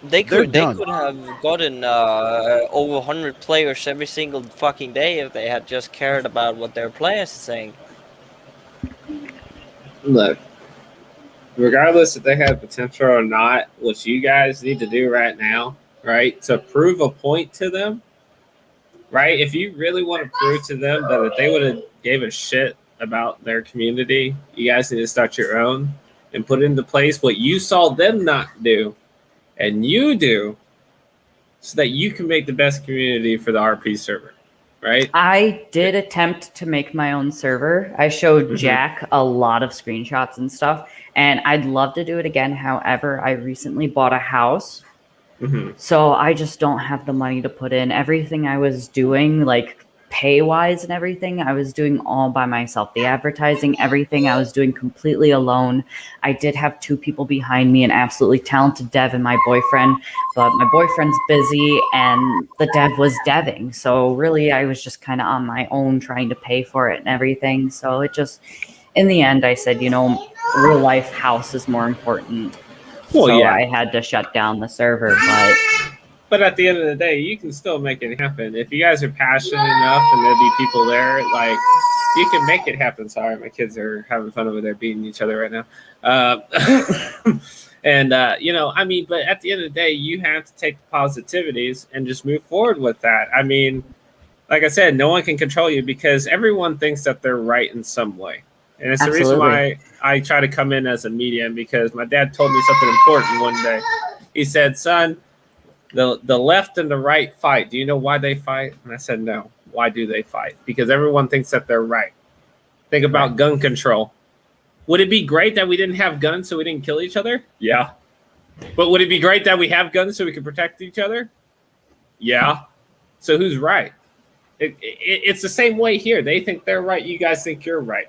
They They're could done. have gotten over 100 players every single fucking day if they had just cared about what their players are saying. Look, regardless if they have potential or not, what you guys need to do right now, right, to prove a point to them, right? If you really want to prove to them that if they would have gave a shit about their community, you guys need to start your own and put into place what you saw them not do and you do so that you can make the best community for the RP server, right? I did attempt to make my own server. I showed Mhm. Jack a lot of screenshots and stuff, and I'd love to do it again. However, I recently bought a house, so I just don't have the money to put in. Everything I was doing, like pay-wise and everything, I was doing all by myself. The advertising, everything, I was doing completely alone. I did have 2 people behind me, an absolutely talented dev and my boyfriend, but my boyfriend's busy and the dev was deving. So really, I was just kind of on my own trying to pay for it and everything. So it just, in the end, I said, real life house is more important. Well, so yeah. I had to shut down the server, But at the end of the day, you can still make it happen. If you guys are passionate enough and there'll be people there, like, you can make it happen. Sorry, my kids are having fun over there beating each other right now. But at the end of the day, you have to take the positivities and just move forward with that. I mean, like I said, no one can control you because everyone thinks that they're right in some way. And it's the reason why I try to come in as a medium, because my dad told me something important one day. He said, son, the left and the right fight. Do you know why they fight? And I said, no. Why do they fight? Because everyone thinks that they're right. Think about gun control. Would it be great that we didn't have guns so we didn't kill each other? Yeah. But would it be great that we have guns so we can protect each other? Yeah. So who's right? It's the same way here. They think they're right. You guys think you're right.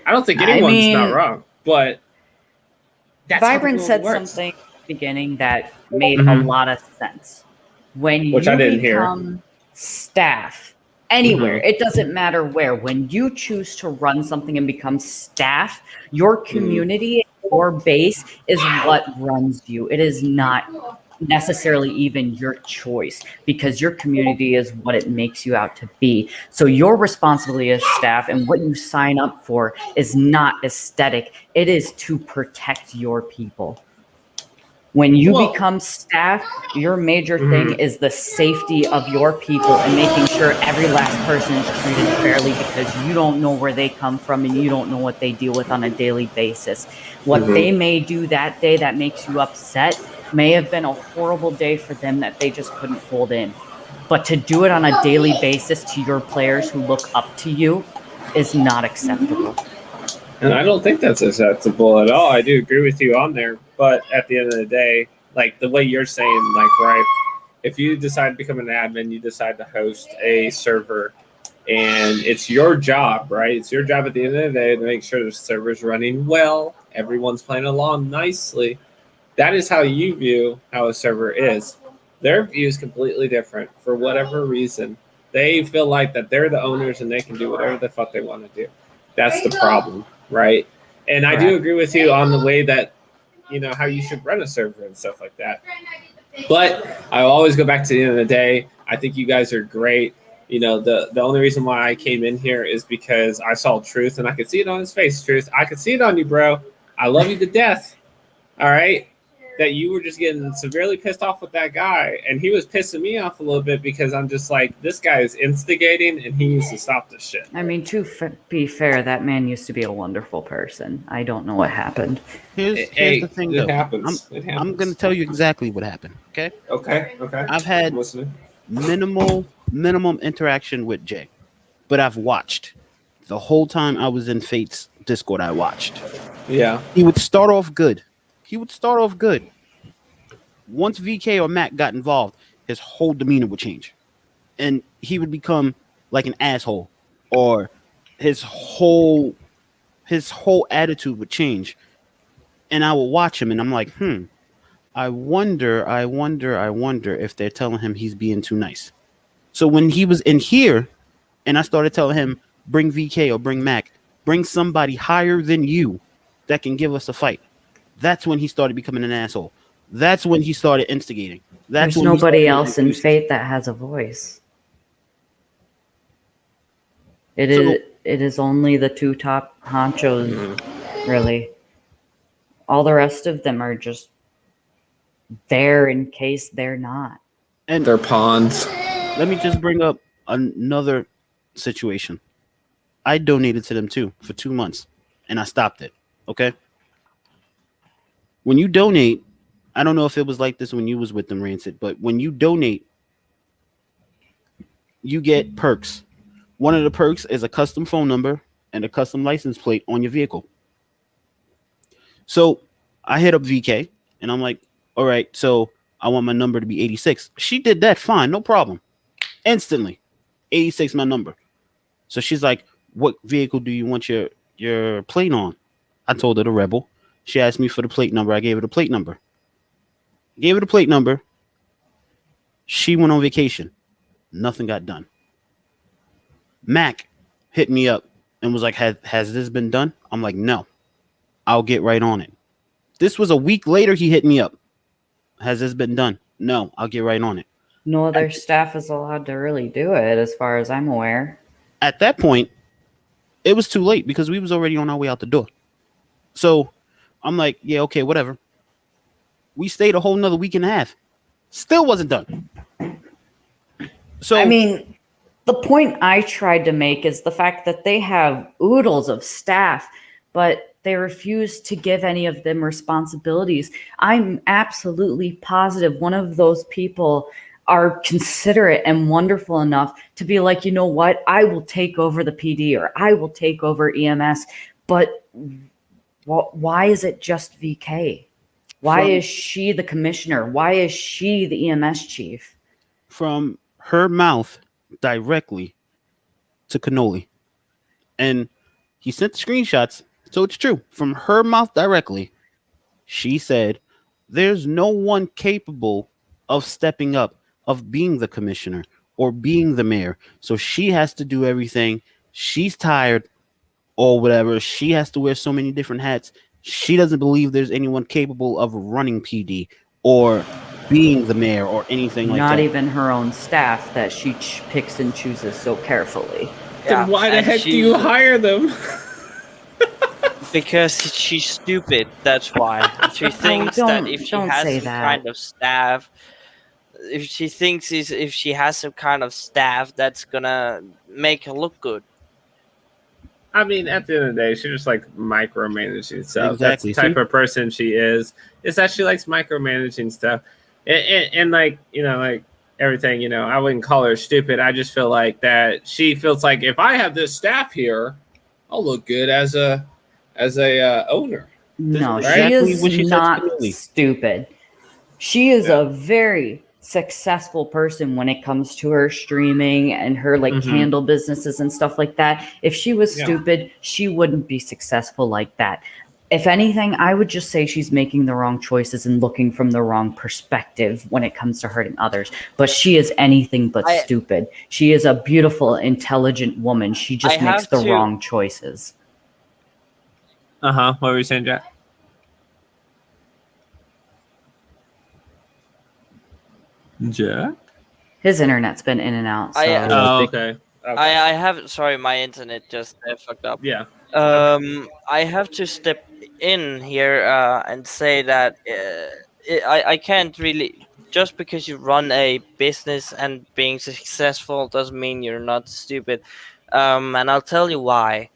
I don't think I anyone's not mean, wrong, but that's how the Vibrant world said works. something at the beginning that made a Mhm. lot of sense. When Which I you didn't hear. become staff anywhere, Mhm. it doesn't matter where, when you choose to run something and become staff, your community, your base is what runs you. It is not necessarily even your choice because your community is what it makes you out to be. So your responsibility as staff and what you sign up for is not aesthetic. It is to protect your people. When you Well, become staff, your major thing Mhm. is the safety of your people and making sure every last person is treated fairly because you don't know where they come from and you don't know what they deal with on a daily basis. What Mhm. they may do that day that makes you upset may have been a horrible day for them that they just couldn't hold in. But to do it on a daily basis to your players who look up to you is not acceptable. And I don't think that's acceptable at all. I do agree with you on there, but at the end of the day, like the way you're saying, like right, if you decide to become an admin, you decide to host a server, and it's your job, right? It's your job at the end of the day to make sure the server's running well, everyone's playing along nicely. That is how you view how a server is. Their view is completely different for whatever reason. They feel like that they're the owners and they can do whatever the fuck they want to do. That's the problem, right? And I do Correct. agree with you on the way that how you should run a server and stuff like that. But I always go back to the end of the day. I think you guys are great. The only reason why I came in here is because I saw Truth and I could see it on his face. Truth, I could see it on you, bro. I love you to death. All right, that you were just getting severely pissed off with that guy, and he was pissing me off a little bit because I'm just like, this guy is instigating, and he needs to stop this shit. I mean, to be fair, that man used to be a wonderful person. I don't know what happened. Here's Hey, the thing it though. happens. It happens. I'm gonna tell you exactly what happened. Okay. Okay. I've I'm had listening. minimum interaction with Jay, but I've watched the whole time I was in Fate's Discord. I watched. Yeah. He would start off good. He would start off good. Once VK or Mac got involved, his whole demeanor would change, and he would become like an asshole, or his whole attitude would change. And I would watch him, and I'm like, I wonder if they're telling him he's being too nice. So when he was in here, and I started telling him, bring VK or bring Mac, bring somebody higher than you that can give us a fight. That's when he started becoming an asshole. That's when he started instigating. That's There's when he nobody started else in making Fate that has a voice. It So is only the two top honchos, really. All the rest of them are just there in case they're not. and They're pawns. let me just bring up another situation. I donated to them too for 2 months, and I stopped it. Okay. When you donate, I don't know if it was like this when you was with them, Rancid, but when you donate, you get perks. One of the perks is a custom phone number and a custom license plate on your vehicle. So I hit up VK and I'm like, all right, so I want my number to be 86. She did that fine, no problem. Instantly. 86 my number. So she's like, what vehicle do you want your plate on? I told her the Rebel. She asked me for the plate number. I gave her the plate number. Gave her the plate number. She went on vacation. Nothing got done. Mac hit me up and was like, has this been done? I'm like, no, I'll get right on it. This was a week later. He hit me up. Has this been done? No, I'll get right on it. No other staff is allowed to really do it, as far as I'm aware. At that point, it was too late because we was already on our way out the door. So I'm like, yeah, okay, whatever. We stayed a whole nother week and a half. Still wasn't done. So I mean, the point I tried to make is the fact that they have oodles of staff, but they refuse to give any of them responsibilities. I'm absolutely positive one of those people are considerate and wonderful enough to be like, you know what, I will take over the PD or I will take over EMS, but why is it just VK? Why is she the commissioner? Why is she the EMS chief? from her mouth directly to Cannoli. And He sent the screenshots, so it's true. From her mouth directly, she said, there's no one capable of stepping up, of being the commissioner or being the mayor. So she has to do everything. She's tired or whatever. She has to wear so many different hats. She doesn't believe there's anyone capable of running PD or being the mayor or anything like Not that. even her own staff that she picks and chooses so carefully. Then why the and heck do you she's- hire them? Because she's stupid. That's why. She thinks that if she don't has say some that. kind of staff, if she has some kind of staff, that's gonna make her look good. I mean, at the end of the day, she just like micromanaging stuff. That's the Exactly. type See? of person she is that she likes micromanaging stuff. And like, like everything, I wouldn't call her stupid. I just feel like that she feels like if I have this staff here, I'll look good as a owner. No, is she exactly is what she said to not Millie. stupid. She is Yeah. a very successful person when it comes to her streaming and her like Mhm. candle businesses and stuff like that. If she was Yeah. stupid, she wouldn't be successful like that. If anything, I would just say she's making the wrong choices and looking from the wrong perspective when it comes to hurting others. But she is anything but stupid. She is a beautiful, intelligent woman. She just I makes have the to- wrong choices. What were you saying, Jack? Jack? His internet's been in and out. So Oh, okay. I have. Sorry, my internet just fucked up. Yeah. I have to step in here and say that I can't really, just because you run a business and being successful doesn't mean you're not stupid. And I'll tell you why.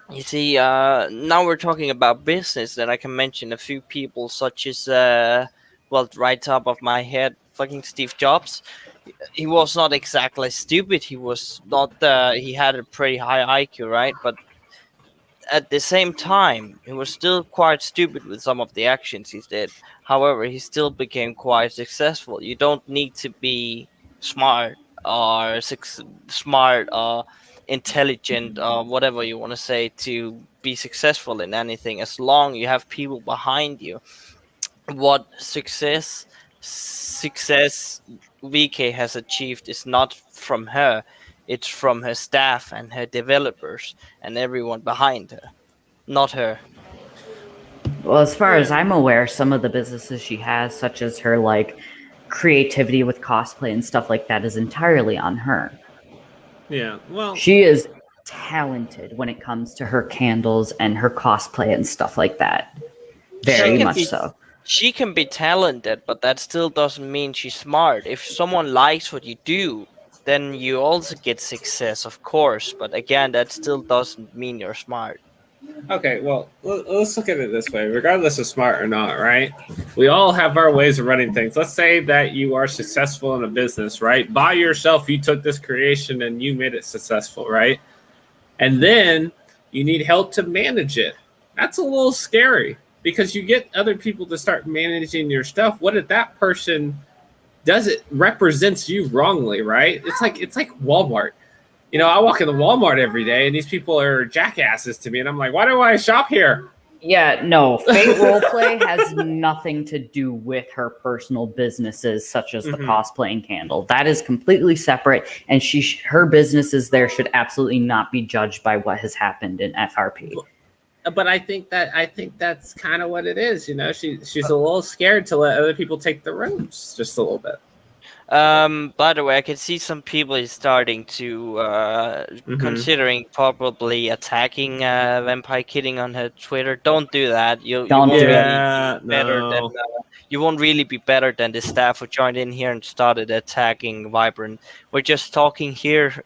You see, now we're talking about business, then I can mention a few people such as well, right top of my head, fucking Steve Jobs. He was not exactly stupid. He was not. He had a pretty high IQ, right? But at the same time, he was still quite stupid with some of the actions he did. However, he still became quite successful. You don't need to be smart or smart or intelligent or whatever you want to say to be successful in anything, as long you have people behind you. What success VK has achieved is not from her, it's from her staff and her developers and everyone behind her, not her. Well, as far as I'm aware, some of the businesses she has, such as her like creativity with cosplay and stuff like that, is entirely on her. Yeah. Well, She is talented when it comes to her candles and her cosplay and stuff like that. Very can much be- so. She can be talented, but that still doesn't mean she's smart. If someone likes what you do, then you also get success, of course. But again, that still doesn't mean you're smart. okay, well, let's look at it this way. Regardless of smart or not, right? We all have our ways of running things. Let's say that you are successful in a business, right? By yourself, you took this creation and you made it successful, right? And then you need help to manage it. That's a little scary because you get other people to start managing your stuff. What if that person does it represents you wrongly, right? It's like Walmart. I walk in the Walmart every day and these people are jackasses to me and I'm like, why do I shop here? Yeah, no, Fate Roleplay has nothing to do with her personal businesses, such as the Mhm. cosplaying candle. That is completely separate, and her businesses there should absolutely not be judged by what has happened in FRP. But I think that's kind of what it is. She's a little scared to let other people take the rooms just a little bit. By the way, I can see some people is starting to considering probably attacking Vampire Kidding on her Twitter. Don't do that. You Don't won't do it. really be better than no. you won't really be better than the staff who joined in here and started attacking Vibrant. We're just talking here.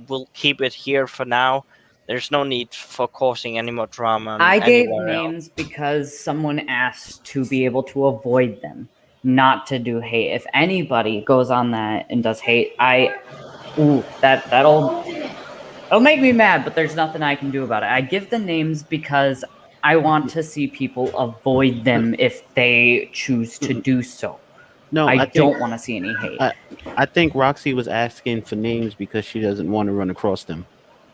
We'll keep it here for now. There's no need for causing any more drama. I gave anywhere else. names because someone asked to be able to avoid them, not to do hate. If anybody goes on that and does hate, that'll make me mad, but there's nothing I can do about it. I give the names because I want to see people avoid them if they choose to do so. No, I think, don't want to see any hate. I think Roxy was asking for names because she doesn't want to run across them.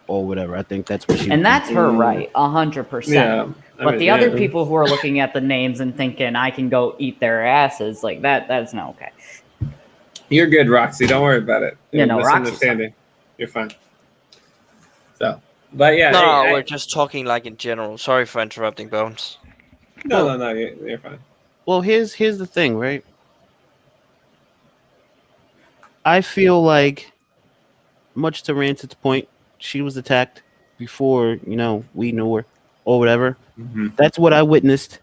or whatever. I think that's what she. And that's her right, 100%. Yeah. But the other people who are looking at the names and thinking I can go eat their asses, like that's not okay. You're good, Roxy. Don't worry about it. Yeah, no, Roxy's misunderstanding. You're fine. So, but yeah. No, we're just talking like in general. Sorry for interrupting, Bones. No. You're fine. Well, here's the thing, right? I feel like, much to Rancid's point, she was attacked before, we knew her or whatever. Mm-hmm. That's what I witnessed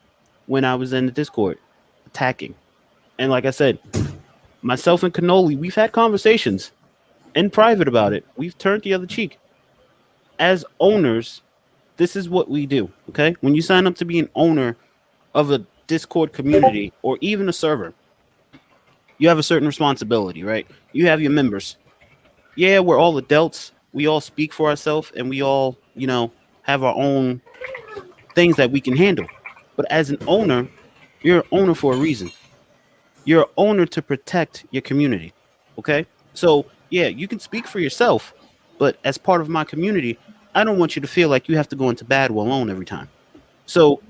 when I was in the Discord, attacking. And like I said, myself and Cannoli, we've had conversations in private about it. We've turned the other cheek. As owners, this is what we do, okay? When you sign up to be an owner of a Discord community or even a server, you have a certain responsibility, right? You have your members. Yeah, we're all adults. We all speak for ourselves, and we all, have our own things that we can handle. But as an owner, you're an owner for a reason. You're an owner to protect your community, okay? So, yeah, you can speak for yourself, but as part of my community, I don't want you to feel like you have to go into battle alone every time. So,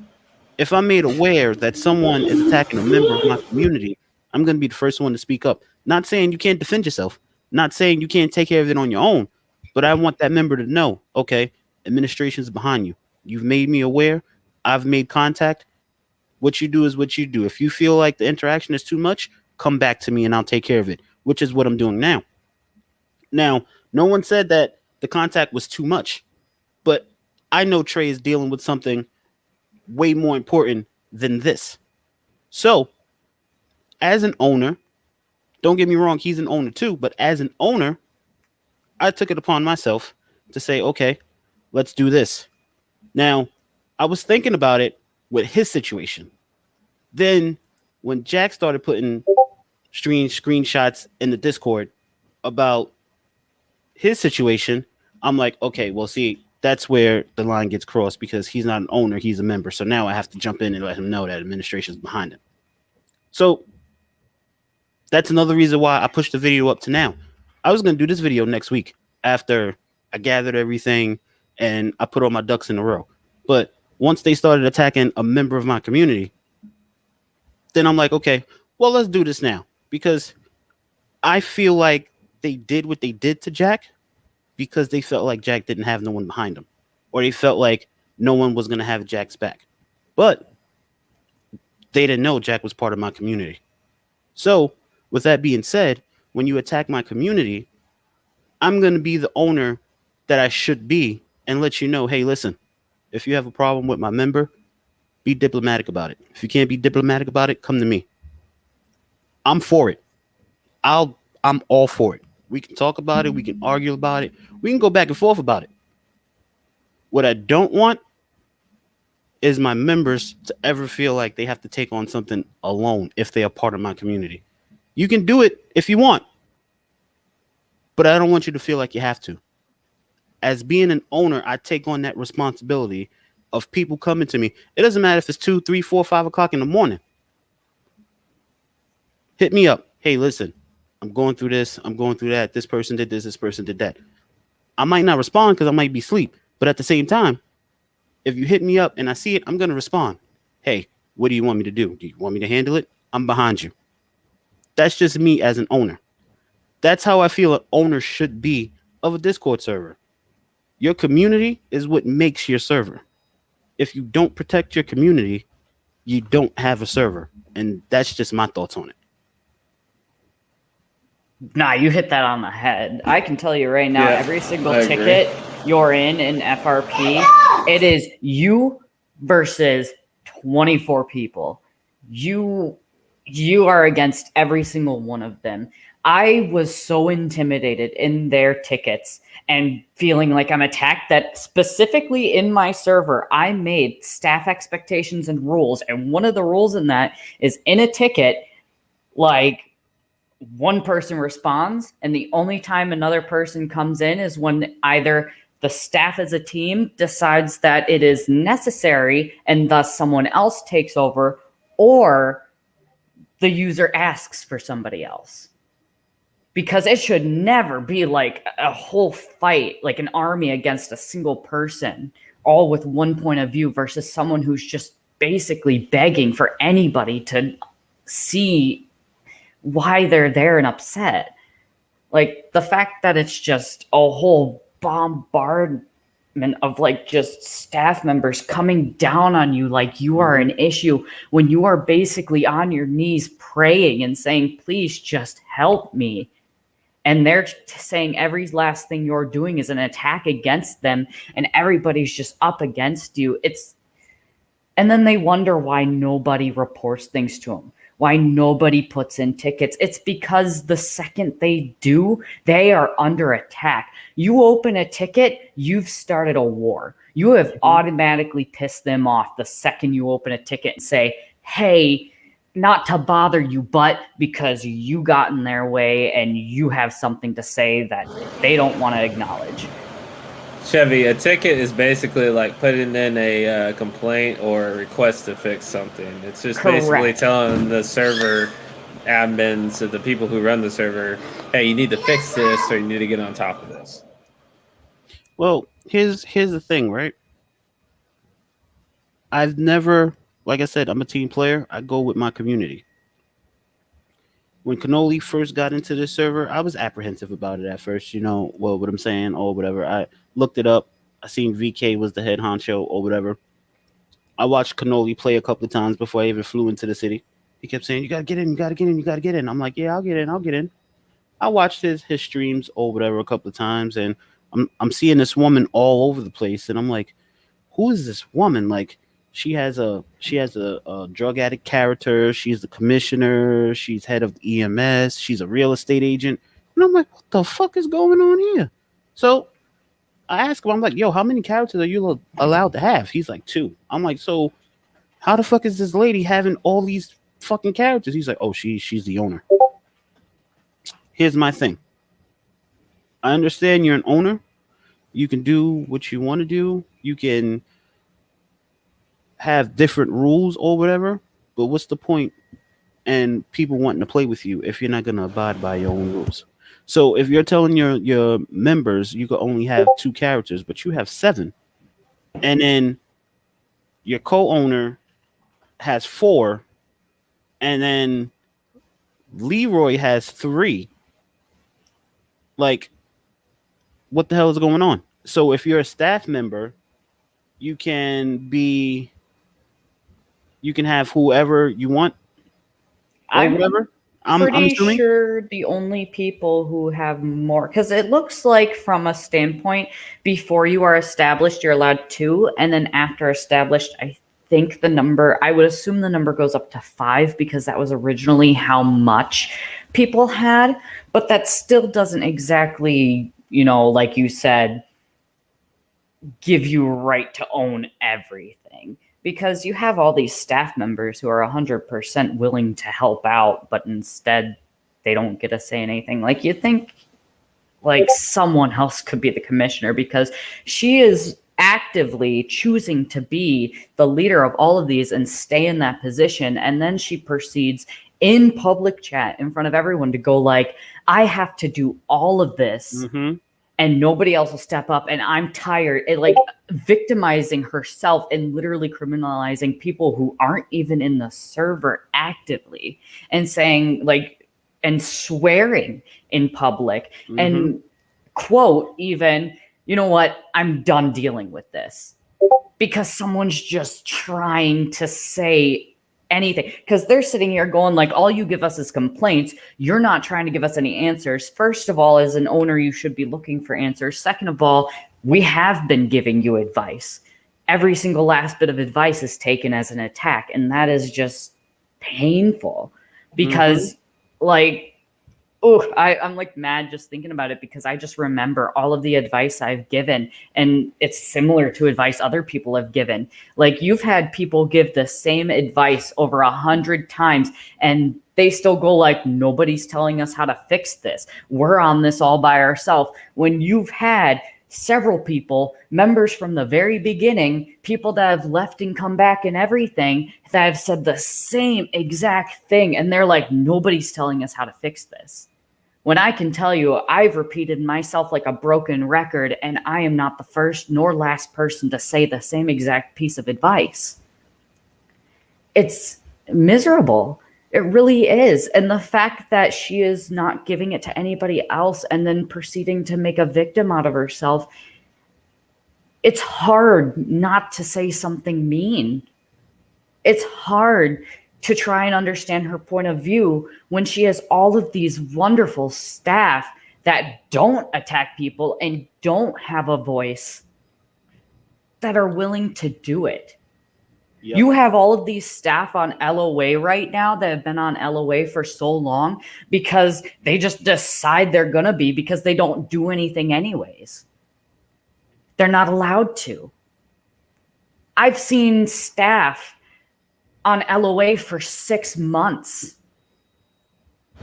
if I'm made aware that someone is attacking a member of my community, I'm going to be the first one to speak up. Not saying you can't defend yourself, not saying you can't take care of it on your own, but I want that member to know, okay, administration's behind you. You've made me aware. I've made contact. What you do is what you do. If you feel like the interaction is too much, come back to me and I'll take care of it, which is what I'm doing now. Now, no one said that the contact was too much, but I know Trey is dealing with something way more important than this. So, as an owner, don't get me wrong, he's an owner too, but as an owner, I took it upon myself to say, okay, let's do this. Now, I was thinking about it with his situation. Then, when Jack started putting screenshots in the Discord about his situation, I'm like, okay, well, see, that's where the line gets crossed because he's not an owner, he's a member. So now I have to jump in and let him know that administration's behind him. So that's another reason why I pushed the video up to now. I was going to do this video next week after I gathered everything and I put all my ducks in a row. But once they started attacking a member of my community, then I'm like, okay, well, let's do this now. Because I feel like they did what they did to Jack because they felt like Jack didn't have no one behind him. Or they felt like no one was going to have Jack's back. But they didn't know Jack was part of my community. So, with that being said, when you attack my community, I'm going to be the owner that I should be and let you know, hey, listen, if you have a problem with my member, be diplomatic about it. If you can't be diplomatic about it, come to me. I'm for it. I'm all for it. We can talk about it. We can argue about it. We can go back and forth about it. What I don't want is my members to ever feel like they have to take on something alone if they are part of my community. You can do it if you want, but I don't want you to feel like you have to. As being an owner, I take on that responsibility of people coming to me. It doesn't matter if it's 2, 3, 4, 5 o'clock in the morning. Hit me up. Hey, listen, I'm going through this. I'm going through that. This person did this. This person did that. I might not respond because I might be asleep. But at the same time, if you hit me up and I see it, I'm going to respond. Hey, what do you want me to do? Do you want me to handle it? I'm behind you. That's just me as an owner. That's how I feel an owner should be of a Discord server. Your community is what makes your server. If you don't protect your community, you don't have a server. And that's just my thoughts on it. Nah, you hit that on the head. I can tell you right now, Yeah, every single I agree. ticket you're in FRP, it is you versus 24 people. You are against every single one of them. I was so intimidated in their tickets and feeling like I'm attacked that specifically in my server, I made staff expectations and rules. And one of the rules in that is in a ticket, like, one person responds, and the only time another person comes in is when either the staff as a team decides that it is necessary and thus someone else takes over, or the user asks for somebody else. because it should never be like a whole fight, like an army against a single person, all with one point of view versus someone who's just basically begging for anybody to see why they're there and upset. Like the fact that it's just a whole bombardment of like just staff members coming down on you like you are an issue when you are basically on your knees praying and saying, please just help me. And they're saying every last thing you're doing is an attack against them and everybody's just up against you. And then they wonder why nobody reports things to them, why nobody puts in tickets. It's because the second they do, they are under attack. You open a ticket, you've started a war. You have automatically pissed them off the second you open a ticket and say, hey, not to bother you, but because you got in their way and you have something to say that they don't want to acknowledge. Chevy, a ticket is basically like putting in a complaint or a request to fix something. It's just basically telling the server admins or the people who run the server, hey, you need to fix this or you need to get on top of this. Well, here's the thing, right? I've never, like I said, I'm a team player. I go with my community. When Cannoli first got into the server, I was apprehensive about it at first, well, what I'm saying or whatever. I looked it up. I seen VK was the head honcho or whatever. I watched Cannoli play a couple of times before I even flew into the city. He kept saying, you got to get in, you got to get in, you got to get in. I'm like, yeah, I'll get in. I watched his streams or whatever a couple of times, and I'm seeing this woman all over the place, and I'm like, who is this woman? Like, she has a drug addict character. She's the commissioner. She's head of the EMS. She's a real estate agent. And I'm like, what the fuck is going on here? So I asked him, I'm like, yo, how many characters are you allowed to have? He's like, 2. I'm like, so how the fuck is this lady having all these fucking characters? He's like, oh, she's the owner. Here's my thing. I understand you're an owner. You can do what you want to do. You can have different rules or whatever, but what's the point and people wanting to play with you if you're not going to abide by your own rules? So if you're telling your members you can only have 2 characters, but you have 7, and then your co-owner has 4, and then Leroy has 3, like, what the hell is going on? So if you're a staff member, you can have whoever you want or whatever. I'm Pretty assuming. sure the only people who have more, because it looks like from a standpoint, before you are established, you're allowed 2, and then after established, I would assume the number goes up to 5 because that was originally how much people had, but that still doesn't exactly, like you said, give you a right to own everything. Because you have all these staff members who are 100% willing to help out, but instead they don't get to say anything. Like, you think like someone else could be the commissioner because she is actively choosing to be the leader of all of these and stay in that position. And then she proceeds in public chat in front of everyone to go like, I have to do all of this. Mm-hmm. And nobody else will step up, and I'm tired. It, like, victimizing herself and literally criminalizing people who aren't even in the server actively, and saying like, and swearing in public, and quote even, you know what, I'm done dealing with this, because someone's just trying to say anything, because they're sitting here going like, all you give us is complaints. You're not trying to give us any answers. First of all, as an owner, you should be looking for answers. Second of all, we have been giving you advice. Every single last bit of advice is taken as an attack, and that is just painful because like, I'm like mad just thinking about it, because I just remember all of the advice I've given, and it's similar to advice other people have given. Like, you've had people give the same advice over 100 times, and they still go like, nobody's telling us how to fix this. We're on this all by ourselves. When you've had several people, members from the very beginning, people that have left and come back and everything, that have said the same exact thing, and they're like, nobody's telling us how to fix this. When I can tell you, I've repeated myself like a broken record, and I am not the first nor last person to say the same exact piece of advice. It's miserable. It really is. And the fact that she is not giving it to anybody else and then proceeding to make a victim out of herself, it's hard not to say something mean. It's hard to try and understand her point of view when she has all of these wonderful staff that don't attack people and don't have a voice that are willing to do it. Yep. You have all of these staff on LOA right now that have been on LOA for so long because they just decide they're going to be because they don't do anything anyways. They're not allowed to. I've seen staff on LOA for 6 months.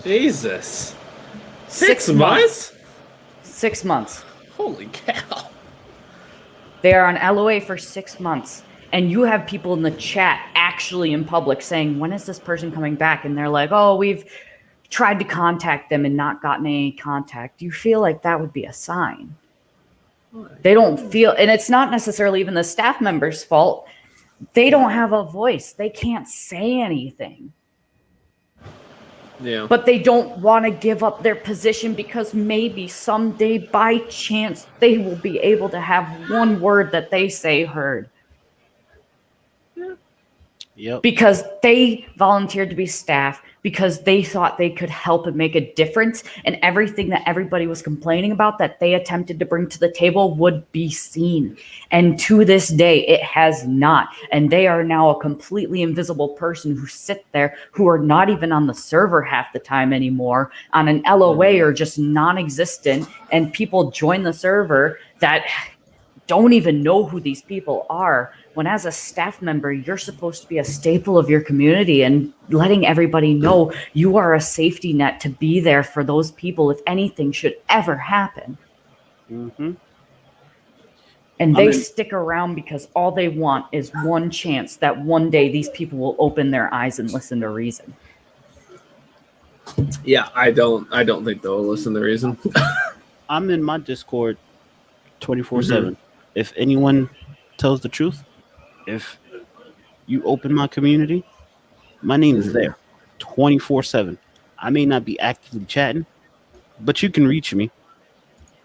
Jesus. 6 months? 6 months. Holy cow. They are on LOA for 6 months. And you have people in the chat actually in public saying, when is this person coming back? And they're like, oh, we've tried to contact them and not gotten any contact. Do you feel like that would be a sign? They don't feel, and it's not necessarily even the staff member's fault. They don't have a voice. They can't say anything. Yeah. But they don't want to give up their position because maybe someday by chance they will be able to have one word that they say heard. Yep. Because they volunteered to be staff, because they thought they could help and make a difference, and everything that everybody was complaining about that they attempted to bring to the table would be seen. And to this day, it has not. And they are now a completely invisible person who sit there, who are not even on the server half the time anymore, on an LOA or just non-existent, and people join the server that don't even know who these people are, when as a staff member, you're supposed to be a staple of your community and letting everybody know you are a safety net to be there for those people if anything should ever happen. Mm-hmm. And they stick around because all they want is one chance that one day these people will open their eyes and listen to reason. Yeah, I don't think they'll listen to reason. I'm in my Discord 24/7. If anyone tells the truth, if you open my community, my name is there 24/7. I may not be actively chatting, but you can reach me.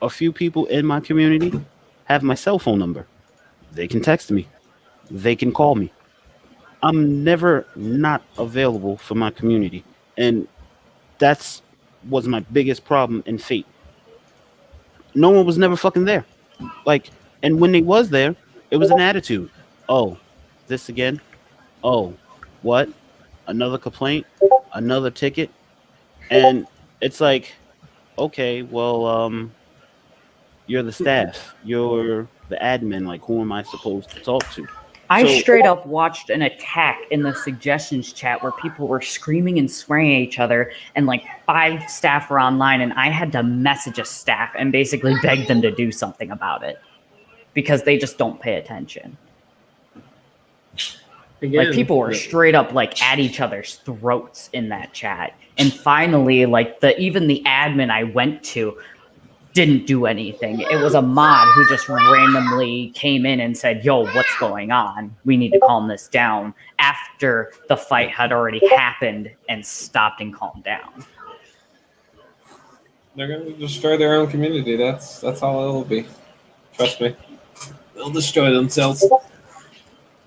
A few people in my community have my cell phone number. They can text me. They can call me. I'm never not available for my community. And that's was my biggest problem in Fate. No one was never fucking there. Like, and when they was there, it was an attitude. Oh, this again? Oh, what? Another complaint? Another ticket? And it's like, okay, well, you're the staff. You're the admin. Like, who am I supposed to talk to? I So- straight up watched an attack in the suggestions chat where people were screaming and swearing at each other, and like 5 staff were online, and I had to message a staff and basically beg them to do something about it because they just don't pay attention. Again, Like, people were straight up like at each other's throats in that chat. And finally, like even the admin I went to didn't do anything. It was a mod who just randomly came in and said, yo, what's going on? We need to calm this down, after the fight had already happened and stopped and calmed down. They're gonna destroy their own community. That's all it'll be. Trust me. They'll destroy themselves.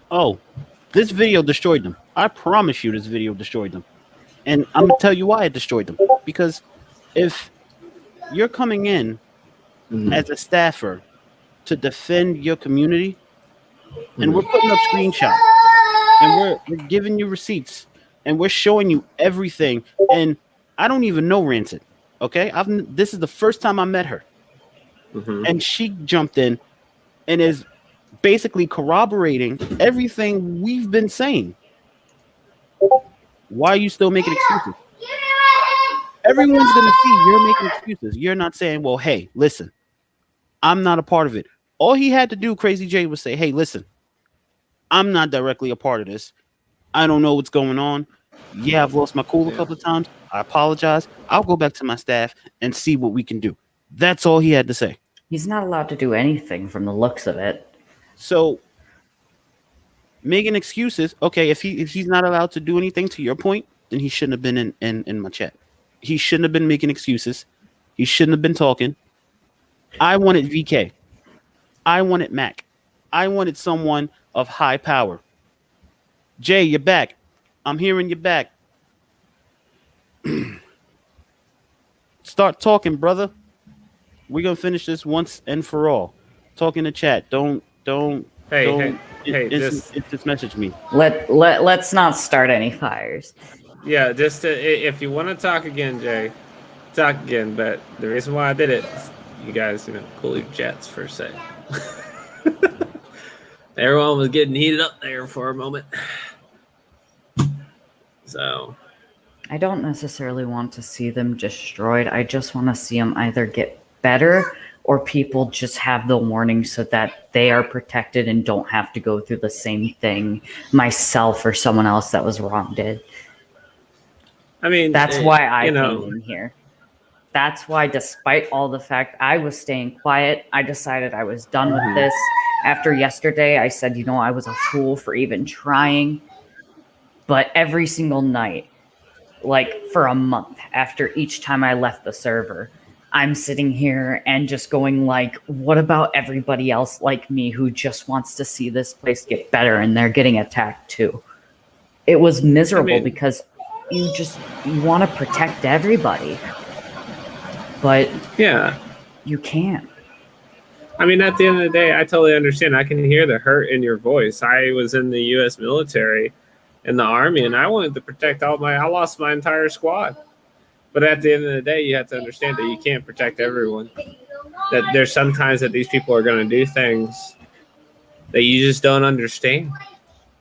Oh, this video destroyed them. I promise you this video destroyed them. And I'm going to tell you why it destroyed them. Because if you're coming in as a staffer to defend your community, and we're putting up screenshots, and we're giving you receipts, and we're showing you everything, and I don't even know Rancid, okay? This is the first time I met her. And she jumped in and is basically corroborating everything we've been saying. Why are you still making excuses? Everyone's going to see you're making excuses. You're not saying, well, hey, listen, I'm not a part of it. All he had to do, Crazy J, was say, hey, listen, I'm not directly a part of this. I don't know what's going on. Yeah, I've lost my cool a Yeah. couple of times. I apologize. I'll go back to my staff and see what we can do. That's all he had to say. He's not allowed to do anything from the looks of it. So making excuses, okay, if he's not allowed to do anything, to your point, then he shouldn't have been in my chat. He shouldn't have been making excuses. He shouldn't have been talking. I wanted VK. I wanted Mac. I wanted someone of high power. Jay, you're back. I'm hearing you back. Start talking, brother. We're gonna finish this once and for all. Talk in the chat. Don't Hey, just instant message me. Let's not start any fires. yeah, just if you want to talk again, Jay, talk again. But the reason why I did it, is you guys, cool your jets for a second. Everyone was getting heated up there for a moment. So I don't necessarily want to see them destroyed. I just want to see them either get better or people just have the warning so that they are protected and don't have to go through the same thing myself or someone else that was wrong did. I mean, That's why I you came know, in here. That's why, despite all the fact I was staying quiet, I decided I was done with this. After yesterday, I said, I was a fool for even trying. But every single night, like for a month after each time I left the server, I'm sitting here and just going like, what about everybody else like me who just wants to see this place get better and they're getting attacked too? It was miserable because you want to protect everybody. But yeah, you can't. I mean, at the end of the day, I totally understand. I can hear the hurt in your voice. I was in the U.S. military, in the Army, and I wanted to protect I lost my entire squad. But at the end of the day, you have to understand that you can't protect everyone. That there's sometimes that these people are going to do things that you just don't understand.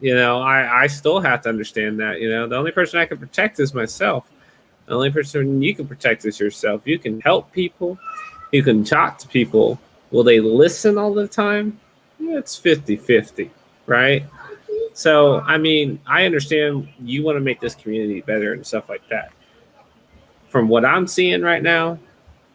I still have to understand that. The only person I can protect is myself. The only person you can protect is yourself. You can help people. You can talk to people. Will they listen all the time? Yeah, it's 50-50, right? So, I mean, I understand you want to make this community better and stuff like that. From what I'm seeing right now,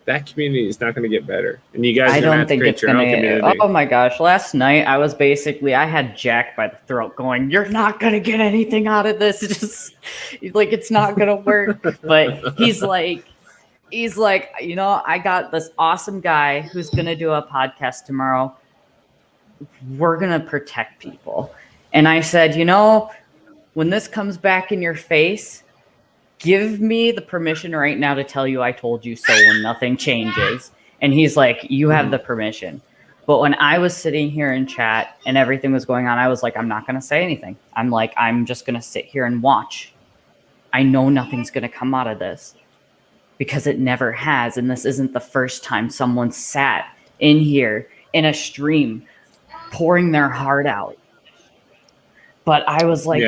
that community is not going to get better. And you guys are going to have to create your own community. Oh my gosh. Last night, I had Jack by the throat going, you're not going to get anything out of this. Just like, it's not going to work. But he's like, I got this awesome guy who's going to do a podcast tomorrow. We're going to protect people. And I said, when this comes back in your face, give me the permission right now to tell you I told you so when nothing changes. And he's like, you have the permission. But when I was sitting here in chat and everything was going on, I was like, I'm not going to say anything. I'm like, I'm just going to sit here and watch. I know nothing's going to come out of this because it never has. And this isn't the first time someone sat in here in a stream pouring their heart out. But I was like,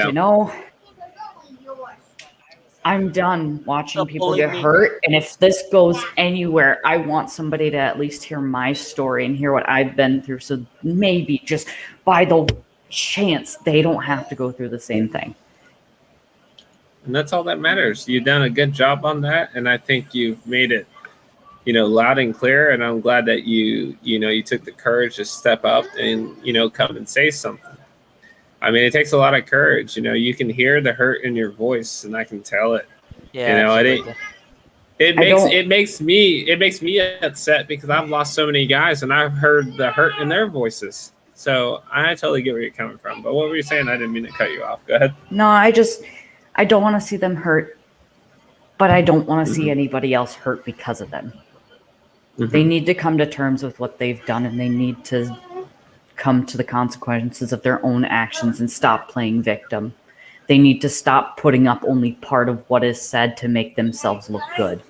I'm done watching people get hurt. And if this goes anywhere, I want somebody to at least hear my story and hear what I've been through. So maybe just by the chance they don't have to go through the same thing. And that's all that matters. You've done a good job on that. And I think you've made it, loud and clear. And I'm glad that you took the courage to step up and, come and say something. I mean, it takes a lot of courage. You can hear the hurt in your voice, and I can tell it. Yeah, it makes me upset because I've lost so many guys, and I've heard the hurt in their voices. So I totally get where you're coming from. But what were you saying? I didn't mean to cut you off. Go ahead. No, I don't want to see them hurt, but I don't want to see anybody else hurt because of them. They need to come to terms with what they've done, and they need to come to the consequences of their own actions and stop playing victim. They need to stop putting up only part of what is said to make themselves look good.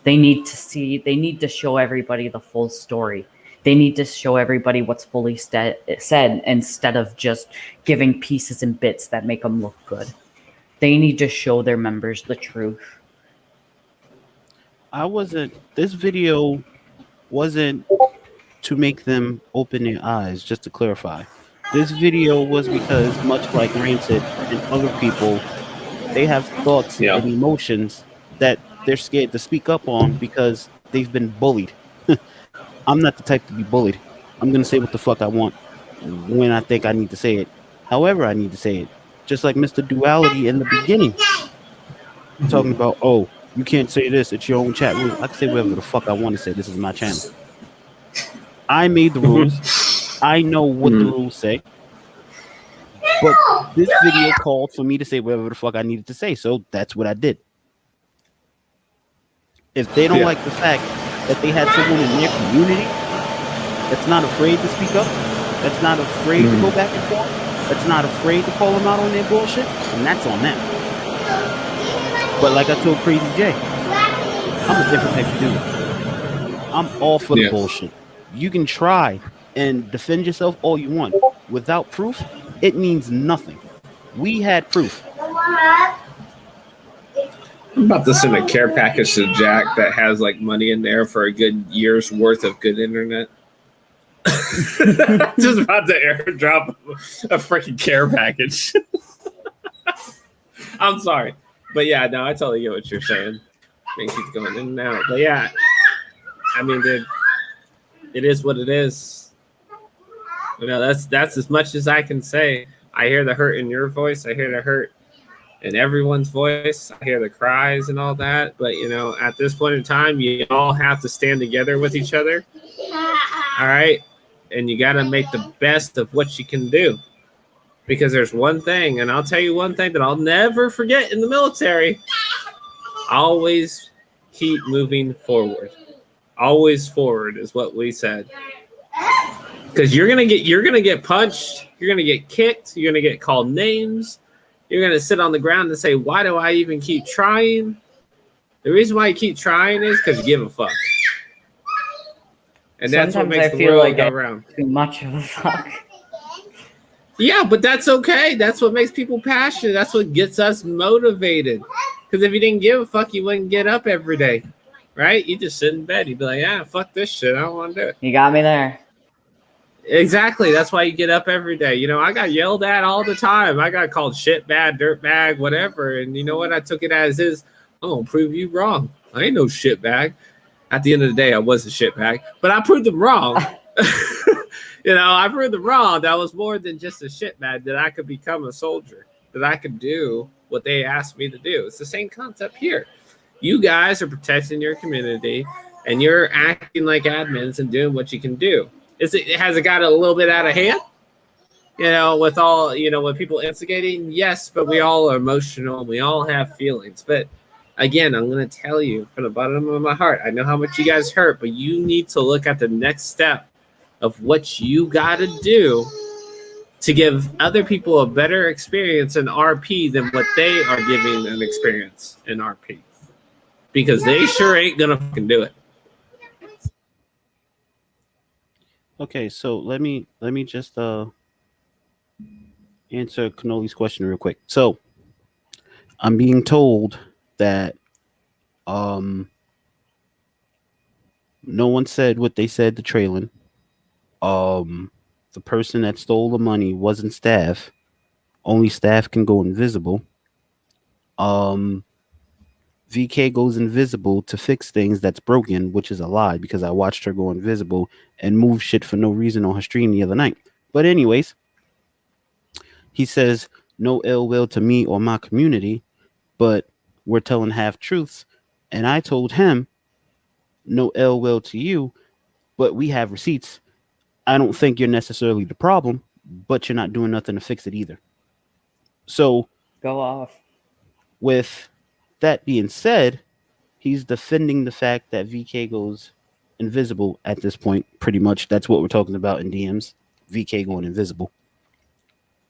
They need to show everybody the full story. They need to show everybody what's fully said instead of just giving pieces and bits that make them look good. They need to show their members the truth. This video wasn't to make them open their eyes, just to clarify. This video was because, much like Rancid and other people, They have thoughts Yeah. and emotions that they're scared to speak up on because they've been bullied. I'm not the type to be bullied. I'm going to say what the fuck I want when I think I need to say it, however I need to say it. Just like Mr. Duality in the beginning, talking about, oh, you can't say this, it's your own chat rules. I can say whatever the fuck I want to say. This is my channel. I made the rules. I know what the rules say. But this video called for me to say whatever the fuck I needed to say, so that's what I did. If they don't Yeah. like the fact that they had someone in their community that's not afraid to speak up, that's not afraid to go back and forth, that's not afraid to call them out on their bullshit, and that's on them. But like I told Crazy J, I'm a different type of dude. I'm all for the Yeah. bullshit. You can try and defend yourself all you want. Without proof, it means nothing. We had proof. I'm about to send a care package to Jack that has like money in there for a good year's worth of good internet. Just about to airdrop a freaking care package. I'm sorry. But yeah, no, I totally get what you're saying. Things keep going in and out. But yeah, I mean, dude, it is what it is. You know, that's as much as I can say. I hear the hurt in your voice. I hear the hurt in everyone's voice. I hear the cries and all that. But, you know, at this point in time, you all have to stand together with each other. All right? And you got to make the best of what you can do. Because there's one thing, and I'll tell you one thing that I'll never forget in the military. Always keep moving forward. Always forward is what we said. Because you're gonna get punched, you're gonna get kicked, you're gonna get called names, you're gonna sit on the ground and say, why do I even keep trying? The reason why you keep trying is because you give a fuck. And that's what Sometimes makes I the feel world like go I round. too much of a fuck. Yeah, but that's okay. That's what makes people passionate. That's what gets us motivated. Because if you didn't give a fuck, you wouldn't get up every day, right? You just sit in bed. You'd be like, yeah, fuck this shit. I don't want to do it. You got me there. Exactly. That's why you get up every day. You know, I got yelled at all the time. I got called shit bag, dirt bag, whatever. And you know what? I took it as is. I'm going to prove you wrong. I ain't no shit bag. At the end of the day, I was a shit bag. But I proved them wrong. You know, I proved them wrong. That was more than just a shit bag, that I could become a soldier, that I could do what they asked me to do. It's the same concept here. You guys are protecting your community, and you're acting like admins and doing what you can do. Has it got a little bit out of hand? You know, with all, you know, with people instigating? Yes, but we all are emotional and we all have feelings. But again, I'm going to tell you from the bottom of my heart, I know how much you guys hurt, but you need to look at the next step of what you got to do to give other people a better experience in RP than what they are giving an experience in RP. Because they sure ain't going to fucking do it. Okay, so let me just answer Canoli's question real quick. So I'm being told that no one said what they said to Traylon. The person that stole the money wasn't staff. Only staff can go invisible. VK goes invisible to fix things that's broken, which is a lie because I watched her go invisible and move shit for no reason on her stream the other night. But anyways, he says no ill will to me or my community, but we're telling half truths. And I told him no ill will to you, but we have receipts. I don't think you're necessarily the problem, but you're not doing nothing to fix it either. So Go off. with that being said, he's defending the fact that VK goes invisible at this point. Pretty much that's what we're talking about in DMs. VK going invisible.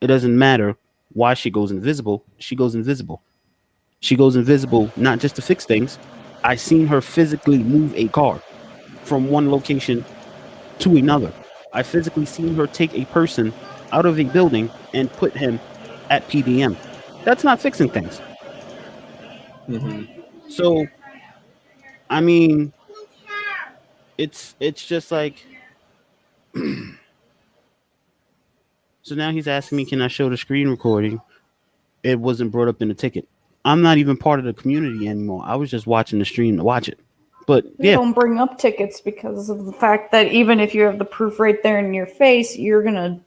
It doesn't matter why she goes invisible. She goes invisible. She goes invisible not just to fix things. I seen her physically move a car from one location to another. I physically seen her take a person out of a building and put him at PDM. That's not fixing things. Mm-hmm. So, I mean, it's just like. So now he's asking me, can I show the screen recording? It wasn't brought up in the ticket. I'm not even part of the community anymore. I was just watching the stream to watch it. But They yeah, don't bring up tickets because of the fact that even if you have the proof right there in your face, you're gonna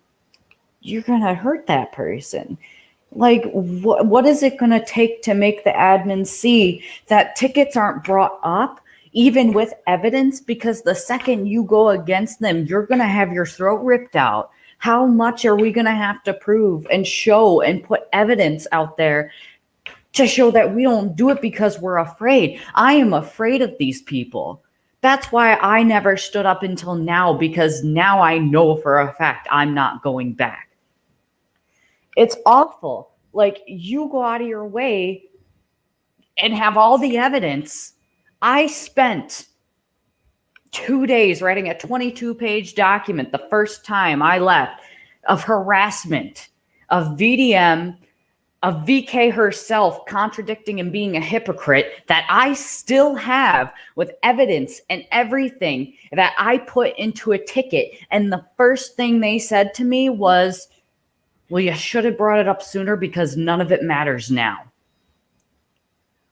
hurt that person. Like, what is it gonna take to make the admin see that tickets aren't brought up, even with evidence? Because the second you go against them, you're gonna have your throat ripped out. How much are we gonna have to prove and show and put evidence out there to show that we don't do it because we're afraid? I am afraid of these people. That's why I never stood up until now, because now I know for a fact I'm not going back. It's awful. Like, you go out of your way and have all the evidence. I spent 2 days writing a 22-page document the first time I left of harassment, of VDM, of VK herself contradicting and being a hypocrite, that I still have with evidence and everything that I put into a ticket. And the first thing they said to me was, well, you should have brought it up sooner because none of it matters now.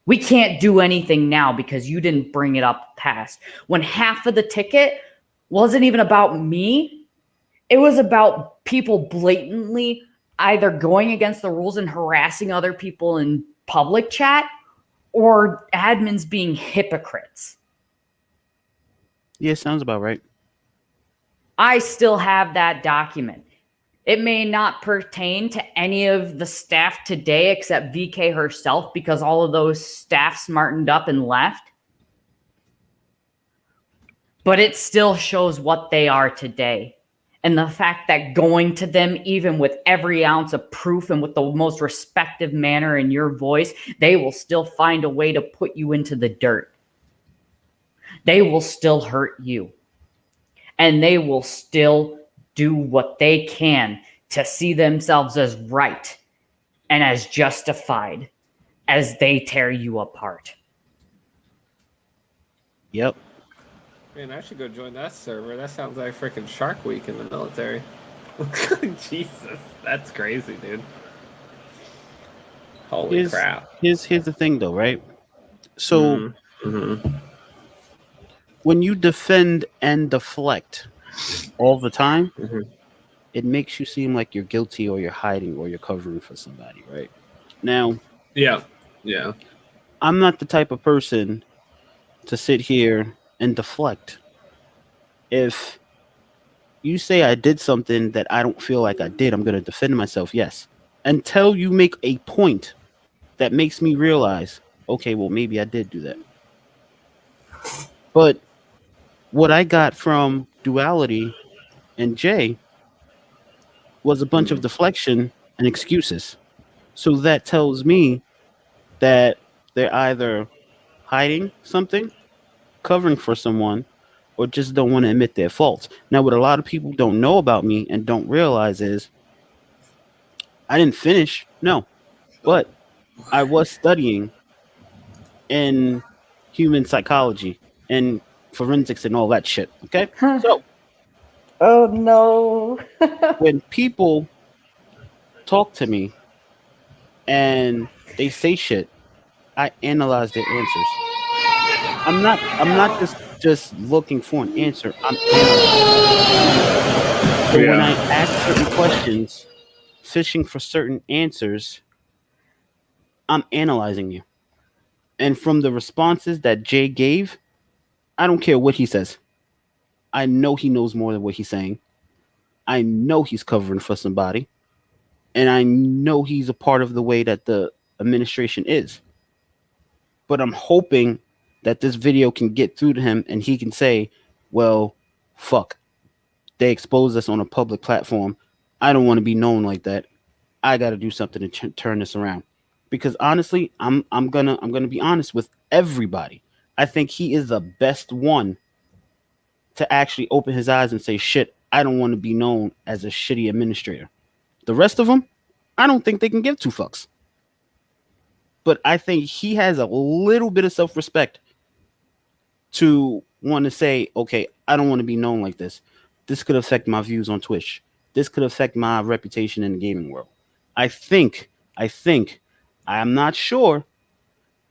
We can't do anything now because you didn't bring it up past. When half of the ticket wasn't even about me, it was about people blatantly either going against the rules and harassing other people in public chat, or admins being hypocrites. yeah, sounds about right. I still have that document. It may not pertain to any of the staff today except VK herself, because all of those staff smartened up and left. But it still shows what they are today. And the fact that going to them, even with every ounce of proof and with the most respectful manner in your voice, they will still find a way to put you into the dirt. They will still hurt you. And they will still do what they can to see themselves as right and as justified as they tear you apart. Yep. Man, I should go join that server. That sounds like freaking Shark Week in the military. Jesus, that's crazy, dude. Holy crap. Here's the thing, though, right? So when you defend and deflect all the time, it makes you seem like you're guilty, or you're hiding, or you're covering for somebody, right? Now, Yeah. I'm not the type of person to sit here and deflect. If you say I did something that I don't feel like I did, I'm going to defend myself, yes. Until you make a point that makes me realize, okay, well, maybe I did do that. But what I got from Duality and Jay was a bunch of deflection and excuses. So that tells me that they're either hiding something, covering for someone, or just don't want to admit their faults. Now, what a lot of people don't know about me and don't realize is I didn't finish, no, but I was studying in human psychology and forensics and all that shit. Okay. So Oh no. when people talk to me and they say shit, I analyze their answers. I'm not just looking for an answer. I'm analyzing. So when I ask certain questions, fishing for certain answers, I'm analyzing you. And from the responses that Jay gave, I don't care what he says. I know he knows more than what he's saying. I know he's covering for somebody. And I know he's a part of the way that the administration is. But I'm hoping that this video can get through to him and he can say, well, fuck. They exposed us on a public platform. I don't want to be known like that. I got to do something to turn this around. Because honestly, I'm gonna be honest with everybody. I think he is the best one to actually open his eyes and say, shit, I don't want to be known as a shitty administrator. The rest of them, I don't think they can give two fucks. But I think he has a little bit of self-respect to want to say, okay, I don't want to be known like this. This could affect my views on Twitch. This could affect my reputation in the gaming world. I think, I'm not sure,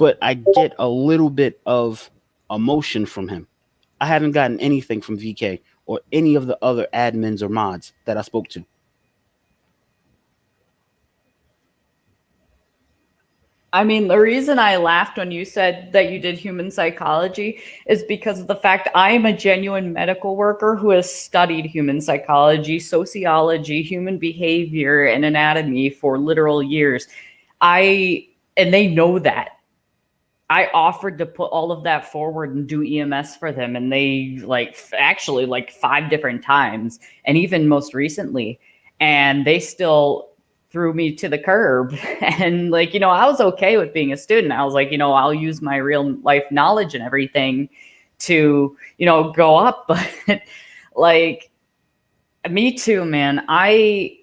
but I get a little bit of emotion from him. I haven't gotten anything from VK or any of the other admins or mods that I spoke to. I mean, the reason I laughed when you said that you did human psychology is because of the fact I am a genuine medical worker who has studied human psychology, sociology, human behavior, and anatomy for literal years. And they know that. I offered to put all of that forward and do EMS for them, and they actually 5 different times, and even most recently, and they still threw me to the curb. And I was okay with being a student. I was like, I'll use my real life knowledge and everything to go up. But like, me too, man. I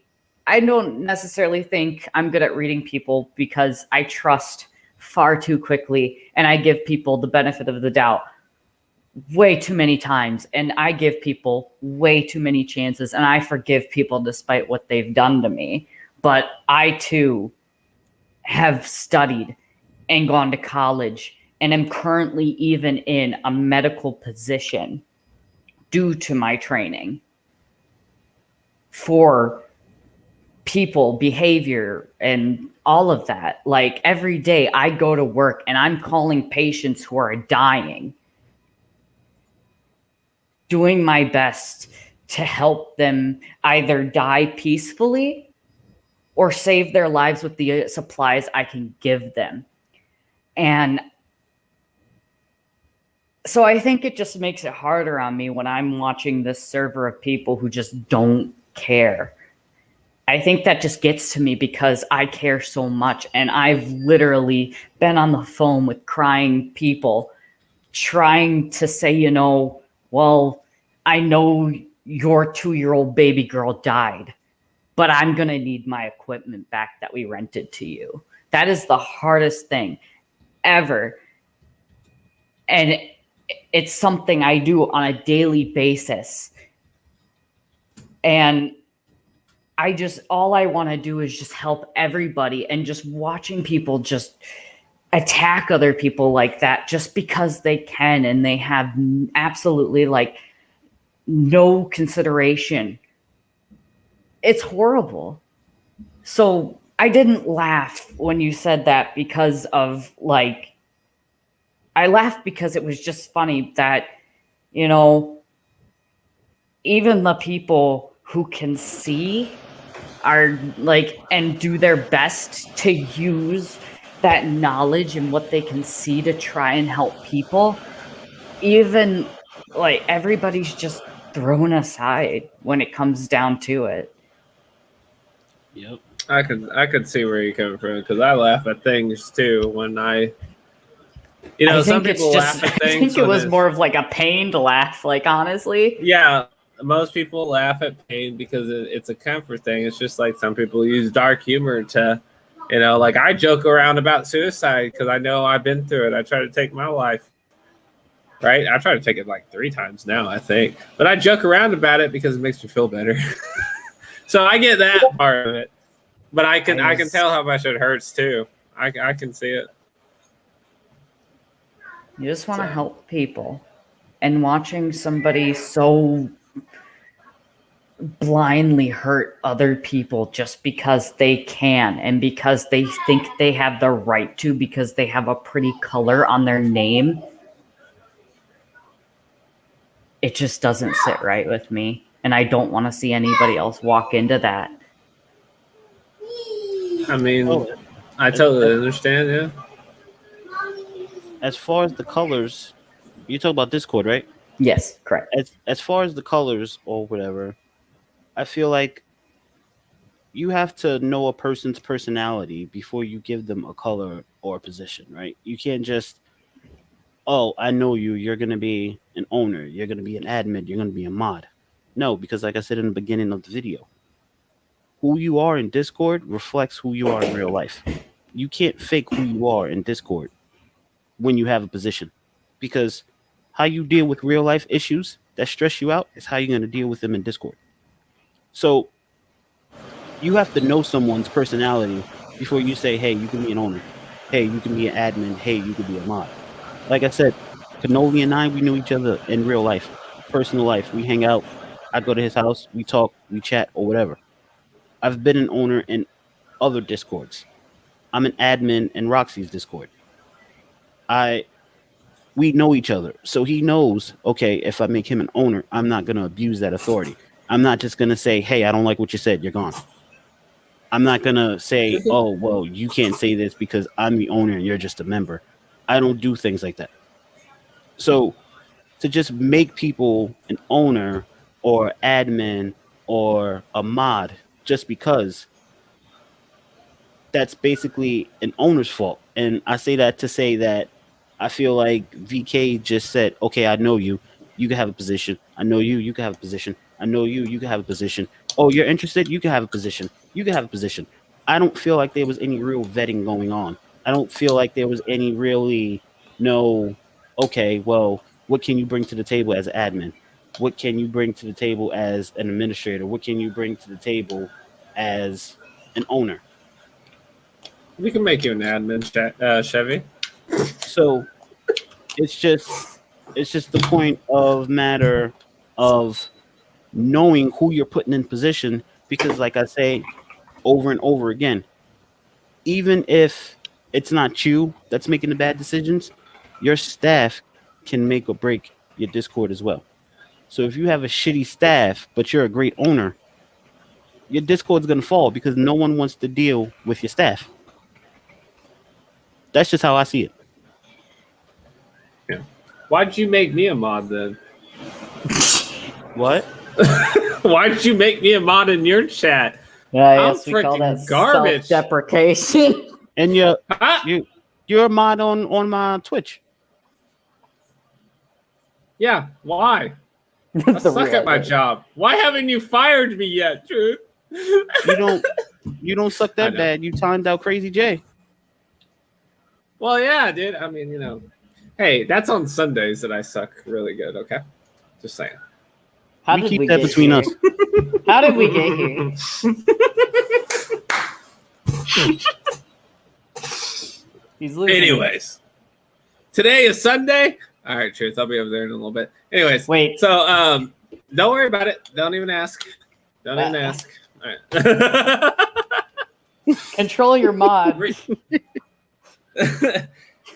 don't necessarily think I'm good at reading people because I trust far too quickly, and I give people the benefit of the doubt way too many times, and I give people way too many chances, and I forgive people despite what they've done to me. But I too have studied and gone to college and am currently even in a medical position due to my training for people, behavior, and all of that. Like, every day I go to work and I'm calling patients who are dying, doing my best to help them either die peacefully or save their lives with the supplies I can give them. And so I think it just makes it harder on me when I'm watching this server of people who just don't care. I think that just gets to me because I care so much. And I've literally been on the phone with crying people trying to say, well, I know your 2-year-old baby girl died, but I'm going to need my equipment back that we rented to you. That is the hardest thing ever. And it's something I do on a daily basis. And all I want to do is just help everybody, and just watching people just attack other people like that just because they can, and they have absolutely no consideration. It's horrible. So I didn't laugh when you said that because of I laughed because it was just funny that, even the people who can see are and do their best to use that knowledge and what they can see to try and help people. Even everybody's just thrown aside when it comes down to it. Yep. I could see where you're coming from, because I laugh at things too when I some people laugh at things. I think it was more of a pained laugh, honestly. Yeah, most people laugh at pain because it's a comfort thing. It's just like some people use dark humor to, I joke around about suicide because I know I've been through it. I try to take my life. Right? I try to take it 3 times now, I think. But I joke around about it because it makes me feel better. So I get that part of it. But I can tell how much it hurts too. I can see it. You just want to help people. And watching somebody so blindly hurt other people just because they can, and because they think they have the right to, because they have a pretty color on their name, it just doesn't sit right with me. And I don't want to see anybody else walk into that. I mean, I totally understand, yeah. As far as the colors, you talk about Discord, right? Yes, correct. As far as the colors or whatever, I feel like you have to know a person's personality before you give them a color or a position, right? You can't just, oh, I know you. You're going to be an owner. You're going to be an admin. You're going to be a mod. No, because like I said in the beginning of the video, who you are in Discord reflects who you are in real life. You can't fake who you are in Discord when you have a position, because how you deal with real life issues that stress you out is how you're going to deal with them in Discord. So you have to know someone's personality before you say, hey, you can be an owner. hey, you can be an admin. Hey, you could be a mod. Like I said, Cannoli and I, we knew each other in real life, personal life. We hang out. I go to his house. We talk. We chat or whatever. I've been an owner in other discords. I'm an admin in Roxy's Discord. I We know each other, so he knows. Okay, if I make him an owner, I'm not gonna abuse that authority. I'm not just gonna say, "Hey, I don't like what you said. You're gone." I'm not gonna say, "Oh, well, you can't say this because I'm the owner and you're just a member." I don't do things like that. So to just make people an owner or admin or a mod just because, that's basically an owner's fault. And I say that to say that I feel like VK just said, okay, I know you. You can have a position. I know you. You can have a position. I know you. You can have a position. Oh, you're interested? You can have a position. You can have a position. I don't feel like there was any real vetting going on. I don't feel like there was any really no, okay, well, what can you bring to the table as an admin? What can you bring to the table as an administrator? What can you bring to the table as an owner? We can make you an admin, Chevy. So it's just the point of matter of knowing who you're putting in position, because like I say over and over again, even if it's not you that's making the bad decisions, your staff can make or break your Discord as well. So if you have a shitty staff but you're a great owner, your Discord's gonna fall because no one wants to deal with your staff. That's just how I see it. Yeah. Why'd you make me a mod then? What? Why'd you make me a mod in your chat? Yeah, I I'm guess we call that freaking garbage. self-deprecation. And you're a mod on my Twitch. Yeah, why? I The suck at my real- job. Why haven't you fired me yet, Truth? You don't suck I that know. bad. You timed out Crazy J. Well, yeah, dude. I mean, you know. Hey, that's on Sundays that I suck really good, okay? Just saying. How We did keep we that get between here? us. How did we get here? He's losing. Anyways, today is Sunday. All right, Truth. I'll be over there in a little bit. Anyways, Wait. so don't worry about it. Don't even ask. Don't even ask. All right. Control your mod.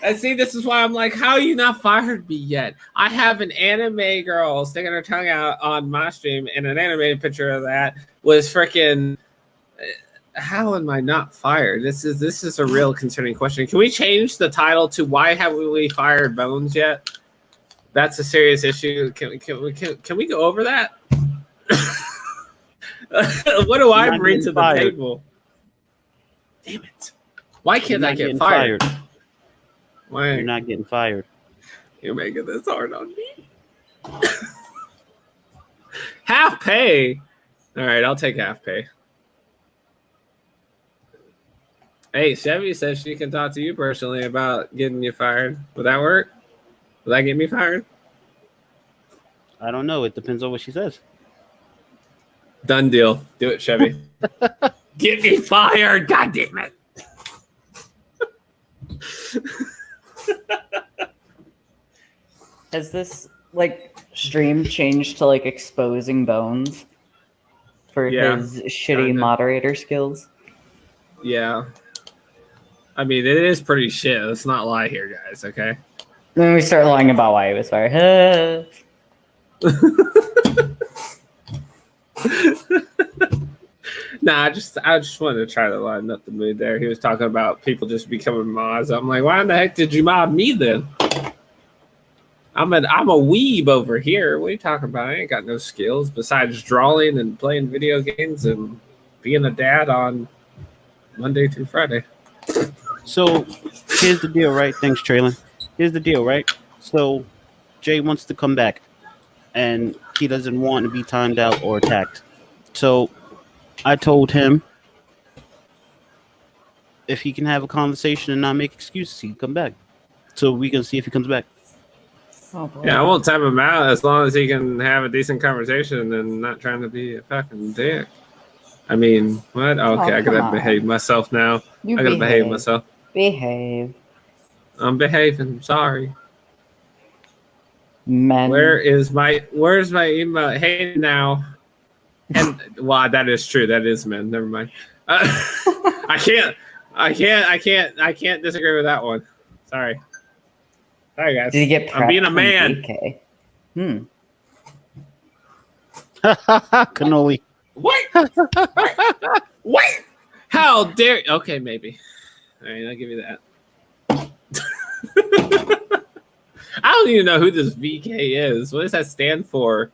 And see, this is why I'm like, how you not fired me yet? I have an anime girl sticking her tongue out on my stream, and an animated picture of that was freaking. How am I not fired? This is a real concerning question. Can we change the title to "Why haven't we fired Bones yet?" That's a serious issue. Can we go over that? What do I not bring getting to the fired. table? Damn it! Why You're can't I not get getting fired? fired. Why You're not getting fired. you're making this hard on me? Half pay. All right, I'll take half pay. Hey, Chevy says she can talk to you personally about getting you fired. Would that work? Would that get me fired? I don't know. It depends on what she says. Done deal. Do it, Chevy. Get me fired. God damn it. Has this stream changed to exposing Bones for Yeah, his shitty kinda. moderator skills? Yeah. I mean, it is pretty shit. Let's not lie here, guys, okay? Then we start lying about why he was fired. Nah, I just wanted to try to lighten up the mood there. He was talking about people just becoming mods. I'm like, why in the heck did you mod me then? I'm a weeb over here. What are you talking about? I ain't got no skills besides drawing and playing video games and being a dad on Monday through Friday. So here's the deal, right? Thanks, Traylon. Here's the deal, right? So Jay wants to come back, and he doesn't want to be timed out or attacked. So I told him if he can have a conversation and not make excuses, he can come back. So we can see if he comes back. Oh boy. Yeah, I won't time him out as long as he can have a decent conversation and not trying to be a fucking dick. I mean, what? Okay, I come gotta on. behave myself now. You I gotta behave myself. Behave. I'm behaving. Sorry. Men. Where's my email? Hey now. And wow, that is true. That is men. Never mind. I can't disagree with that one. Sorry. Sorry guys. Did you get I'm being a prepped from man. VK? Cannoli. Wait. Wait. How dare? Okay, maybe. All right, I'll give you that. I don't even know who this VK is. What does that stand for?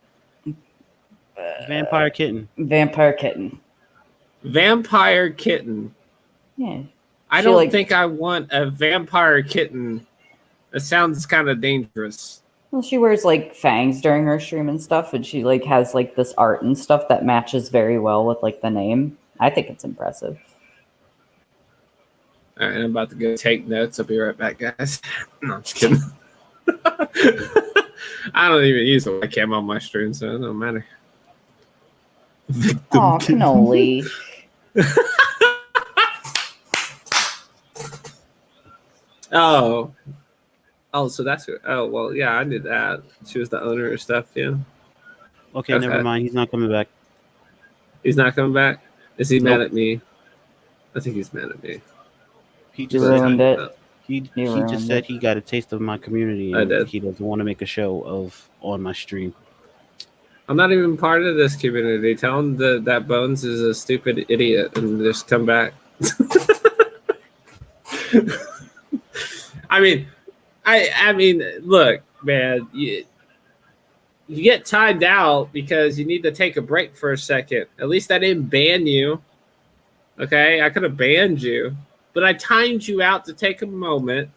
Vampire kitten. Vampire kitten. Vampire kitten. Yeah. I She, don't like- think I want a vampire kitten. It sounds kind of dangerous. Well, she wears like fangs during her stream and stuff, and she like has like this art and stuff that matches very well with like the name. I think it's impressive. All right, I'm about to go take notes. I'll be right back, guys. No, I'm just kidding. I don't even use a webcam on my stream, so it don't matter. Oh, cannoli. Oh, so that's her. Oh, well, yeah, I knew that. She was the owner of stuff, yeah. Okay, never mind. He's not coming back. He's not coming back? Is he mad Nope. at me? I think he's mad at me. He You just ruined said, it. he You just ruined said it. he got a taste of my community I and did. he doesn't want to make a show of on my stream. I'm not even part of this community. Tell him that Bones is a stupid idiot and just come back. I mean, look, man, you get timed out because you need to take a break for a second. At least I didn't ban you. Okay, I could have banned you, but I timed you out to take a moment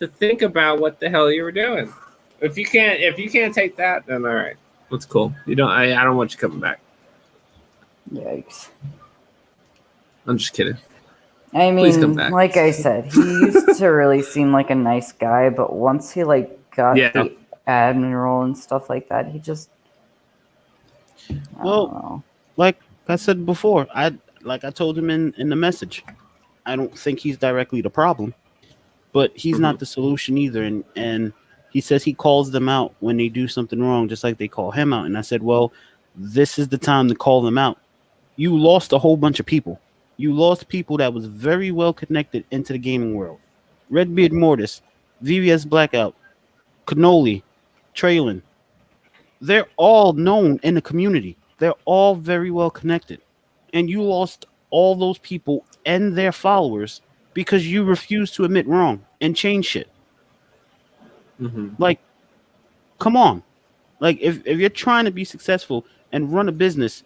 to think about what the hell you were doing. If you can't take that, then all right, that's cool. I don't want you coming back. Yikes. I'm just kidding. I Please come mean, back. like I said, he used to really seem like a nice guy, but once he like got Yeah. the admin role and stuff like that, he just I Well, don't know. Like I said before, I told him in the message, I don't think he's directly the problem, but he's not the solution either. And he says he calls them out when they do something wrong, just like they call him out. And I said, well, this is the time to call them out. You lost a whole bunch of people. You lost people that was very well connected into the gaming world. Redbeard Mortis, VVS Blackout, Cannoli, Traylon. They're all known in the community. They're all very well connected. And you lost all those people and their followers because you refused to admit wrong and change shit. Like, come on. Like, if you're trying to be successful and run a business,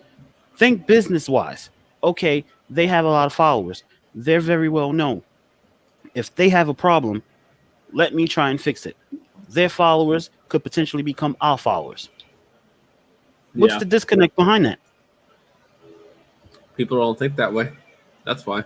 think business wise. Okay, they have a lot of followers. They're very well known. If they have a problem, let me try and fix it. Their followers could potentially become our followers. What's Yeah. the disconnect behind that? People don't think that way. That's why.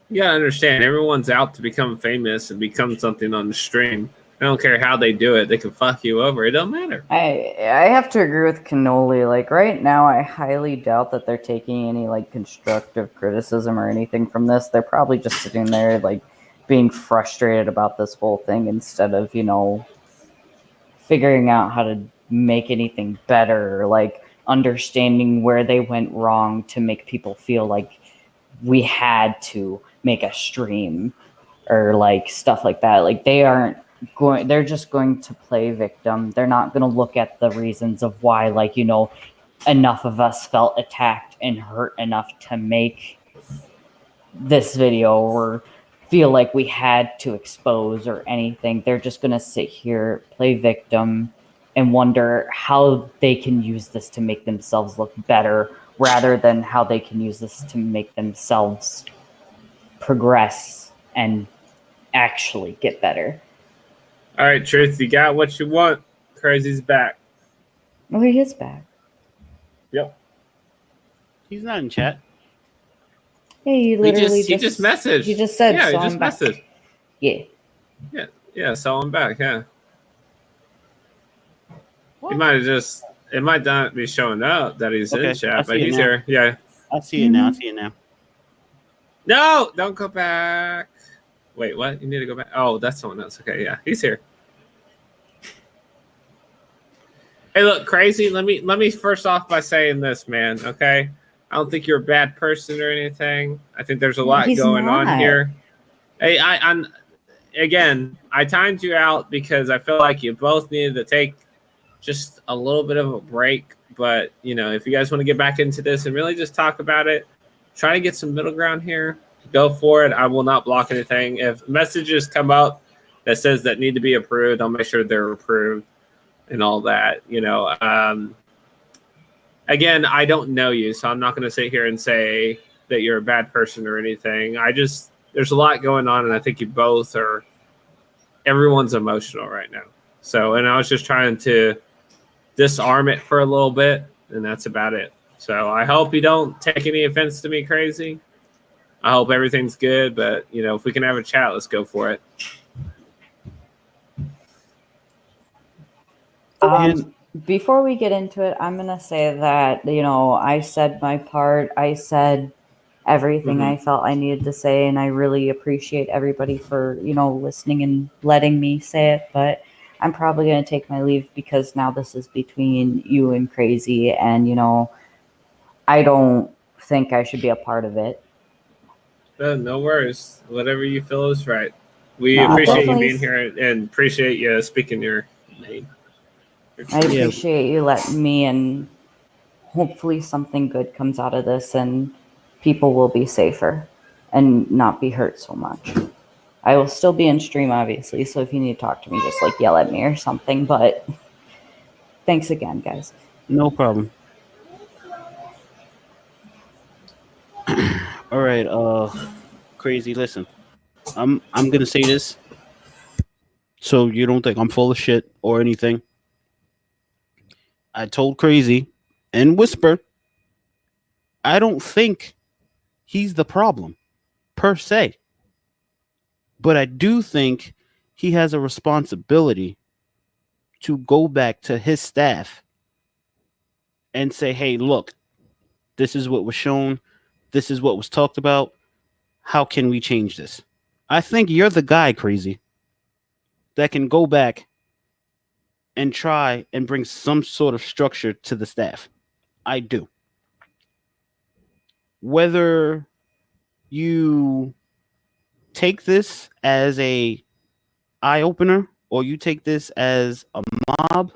You gotta understand, everyone's out to become famous and become something on the stream. I don't care how they do it. They can fuck you over. It don't matter. I have to agree with Cannoli. Like right now, I highly doubt that they're taking any like constructive criticism or anything from this. They're probably just sitting there like being frustrated about this whole thing instead of figuring out how to make anything better or like understanding where they went wrong to make people feel like we had to make a stream or like stuff like that. Like they're just going to play victim. They're not going to look at the reasons of why enough of us felt attacked and hurt enough to make this video or feel like we had to expose or anything. They're just going to sit here, play victim, and wonder how they can use this to make themselves look better rather than how they can use this to make themselves progress and actually get better. All right, Truth, you got what you want. Crazy's back. Oh, he is back. Yep. He's not in chat. Hey, he literally He just messaged. He just said, Yeah, so he just I'm back. messaged. Yeah. Yeah, so I'm back, yeah. What? He might have just, it might not be showing up that he's Okay, in chat, I but see it he's now. here. Yeah. I see it now. I see it now. No, don't go back. Wait, what? You need to go back. Oh, that's someone else. Okay, yeah, he's here. Hey, look, crazy. Let me first off by saying this, man. Okay, I don't think you're a bad person or anything. I think there's a lot He's going on not. here. Hey, I'm again. I timed you out because I feel like you both needed to take just a little bit of a break. But if you guys want to get back into this and really just talk about it, try to get some middle ground here. Go for it. I will not block anything. If messages come up that says that need to be approved, I'll make sure they're approved and all that. Again, I don't know you, so I'm not going to sit here and say that you're a bad person or anything. There's a lot going on, and I think you both are. Everyone's emotional right now. So, and I was just trying to disarm it for a little bit, and that's about it. So I hope you don't take any offense to me, crazy. I hope everything's good, but if we can have a chat, let's go for it. Before we get into it, I'm gonna say that I said my part. I said everything I felt I needed to say, and I really appreciate everybody for listening and letting me say it. But I'm probably gonna take my leave because now this is between you and Crazy, and I don't think I should be a part of it. No worries. Whatever you feel is right. We No, appreciate you definitely. being here and appreciate you speaking your name. I Yeah. appreciate you letting me, and hopefully something good comes out of this, and people will be safer and not be hurt so much. I will still be in stream, obviously, so if you need to talk to me, just yell at me or something. But thanks again, guys. No problem. All right, crazy. Listen, I'm gonna say this so you don't think I'm full of shit or anything. I told Crazy and Whisper, I don't think he's the problem per se, but I do think he has a responsibility to go back to his staff and say, "Hey, look, this is what was shown. This is what was talked about. How can we change this?" I think you're the guy, Crazy, that can go back and try and bring some sort of structure to the staff. I do. Whether you take this as a eye opener or you take this as a mob,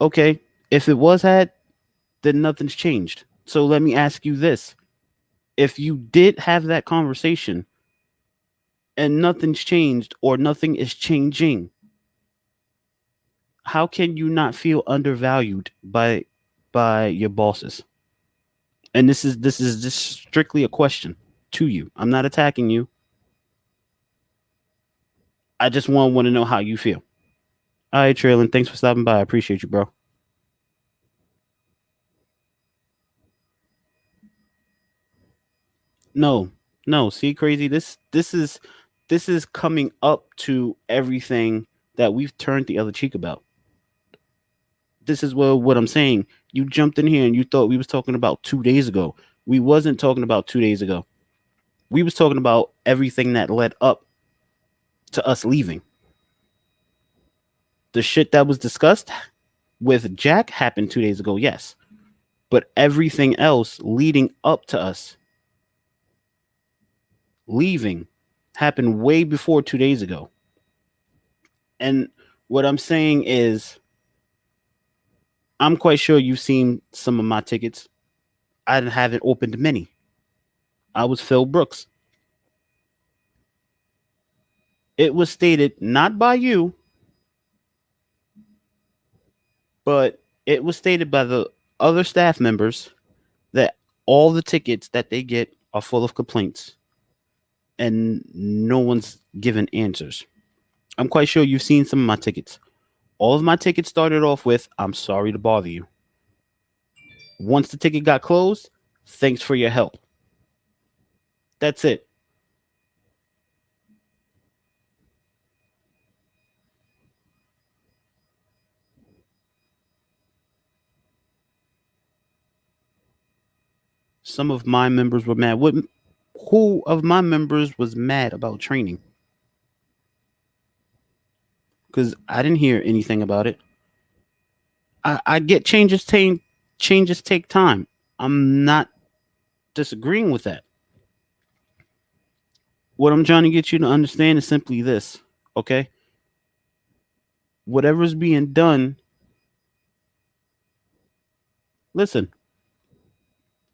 okay. If it was had, then nothing's changed. So let me ask you this. If you did have that conversation and nothing's changed or nothing is changing, how can you not feel undervalued by your bosses? And this is just strictly a question to you. I'm not attacking you. I just want to know how you feel. All right, Traylon, thanks for stopping by. I appreciate you, bro. No, no, see, crazy. This is coming up to everything that we've turned the other cheek about. This is what I'm saying. You jumped in here and you thought we was talking about 2 days ago. We wasn't talking about 2 days ago. We was talking about everything that led up to us leaving. The shit that was discussed with Jack happened 2 days ago, yes. But everything else leading up to us leaving happened way before 2 days ago. And what I'm saying is, I'm quite sure you've seen some of my tickets. I haven't opened many. I was Phil Brooks. It was stated not by you, but it was stated by the other staff members that all the tickets that they get are full of complaints and no one's given answers. I'm quite sure you've seen some of my tickets. All of my tickets started off with, "I'm sorry to bother you." Once the ticket got closed, "Thanks for your help." That's it. some of my members were mad. Who of my members was mad about training? Because I didn't hear anything about it. I get changes take time. I'm not disagreeing with that. What I'm trying to get you to understand is simply this, okay? Whatever's being done, listen,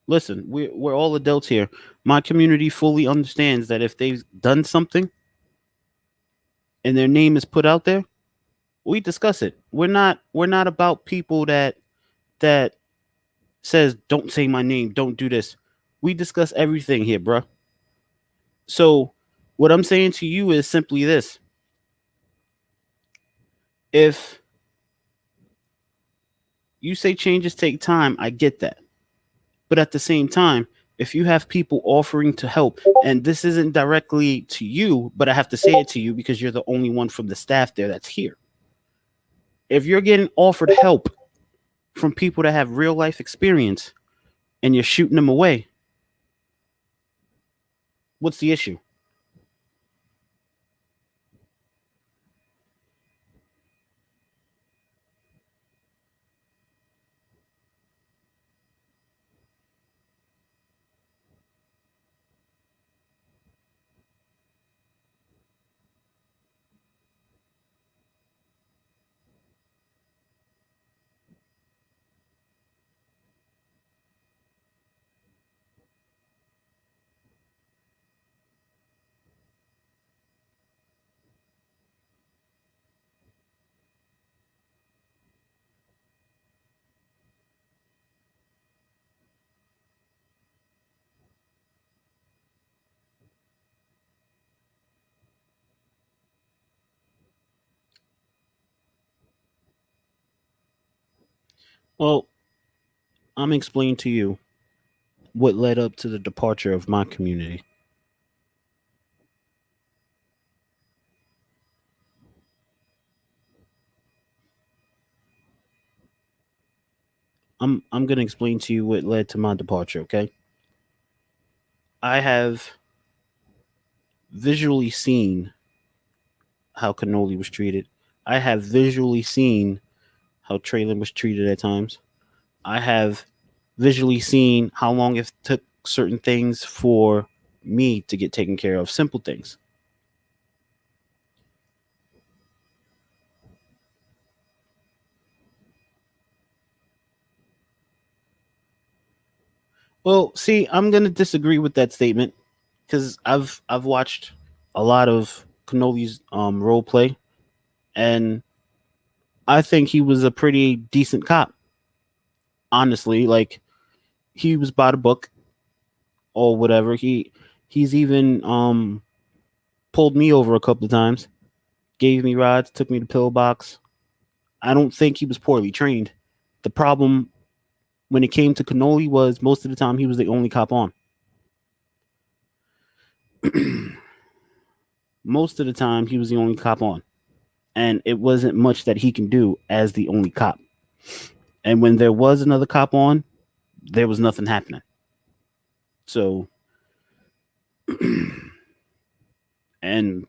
listen, we're all adults here. My community fully understands that if they've done something and their name is put out there, we discuss it. We're not about people that says don't say my name, don't do this. We discuss everything here, bruh. So what I'm saying to you is simply this. If you say changes take time, I get that. But at the same time, if you have people offering to help, and this isn't directly to you, but I have to say it to you because you're the only one from the staff there that's here. If you're getting offered help from people that have real life experience and you're shooting them away, what's the issue? Well, I'm explaining to you what led up to the departure of my community. I'm gonna explain to you what led to my departure, okay? I have visually seen how cannoli was treated. I have visually seen how Traylon was treated at times. I have visually seen how long it took certain things for me to get taken care of, simple things. Well, see, I'm gonna disagree with that statement because I've watched a lot of Cannoli's role play, and I think he was a pretty decent cop. Honestly, like he was by the book or whatever. He's even pulled me over a couple of times, gave me rides, took me to pillbox. I don't think he was poorly trained. The problem when it came to Cannoli was most of the time he was the only cop on. Most of the time he was the only cop on. And it wasn't much that he can do as the only cop. And when there was another cop on, there was nothing happening. So, and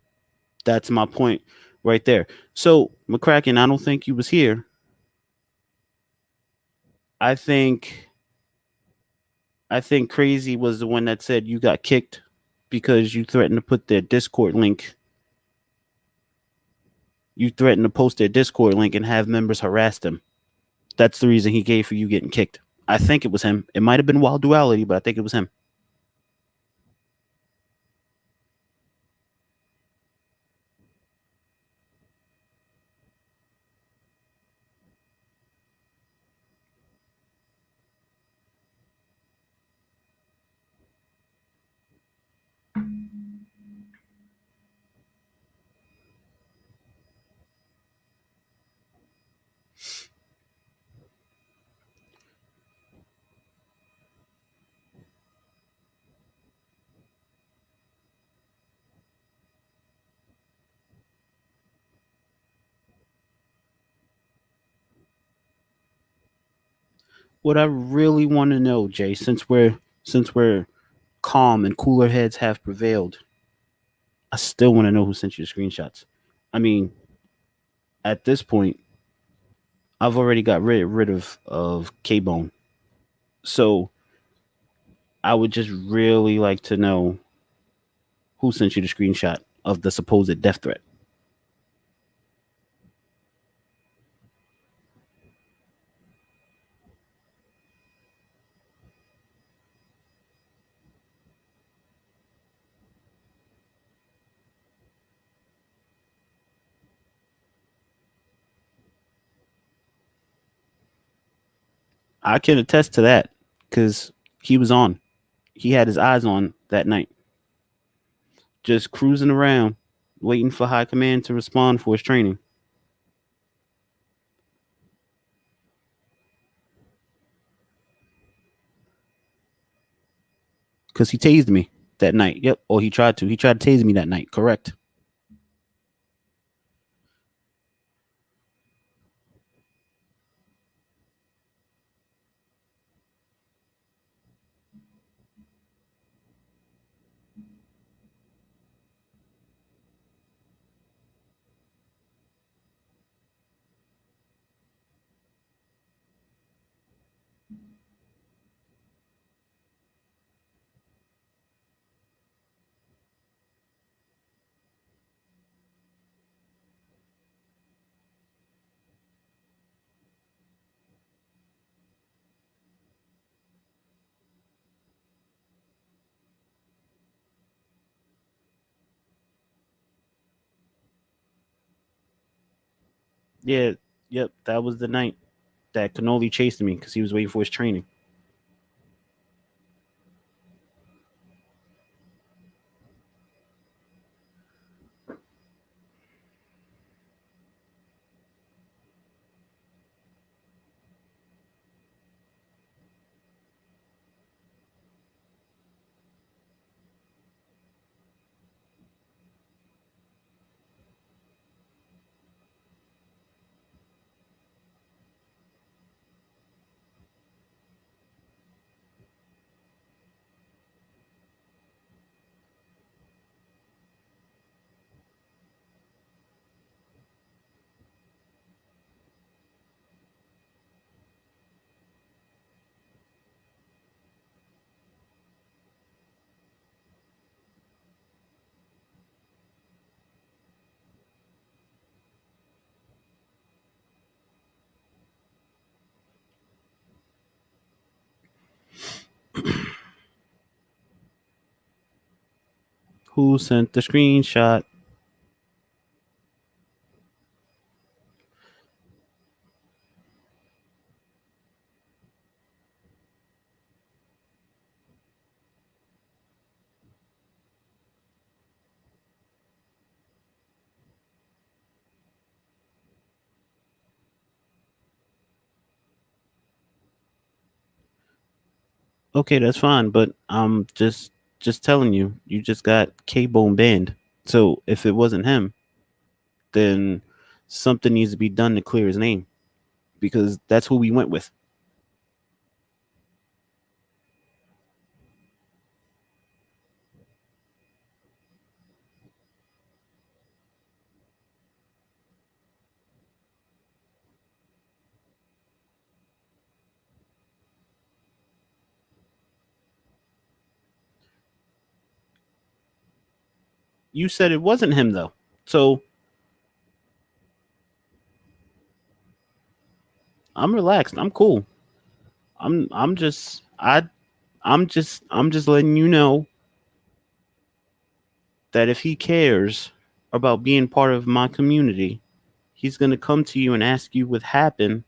that's my point right there. So, McCracken, I don't think you was here. I think Crazy was the one that said you got kicked because you threatened to put their Discord link. You threatened to post their Discord link and have members harass them. That's the reason he gave for you getting kicked. I think it was him. It might have been Wild Duality, but I think it was him. What I really want to know, Jay, since we're Since we're calm and cooler heads have prevailed, I still want to know who sent you the screenshots. I mean, at this point, I've already got rid of K Bone. So I would just really like to know who sent you the screenshot of the supposed death threat. I can attest to that because he was on. He had his eyes on that night, just cruising around, waiting for high command to respond for his training. Because he tased me that night. Yep. Or he tried to. He tried to tase me that night. Correct. Yeah. Yep. That was the night that Cannoli chased me because he was waiting for his training. Who sent the screenshot? Okay, that's fine, but I'm just telling you, you just got K Bone banned. So if it wasn't him, then something needs to be done to clear his name because that's who we went with. You said it wasn't him though. So I'm relaxed. I'm cool. I'm just I'm just letting you know that if he cares about being part of my community, he's going to come to you and ask you what happened.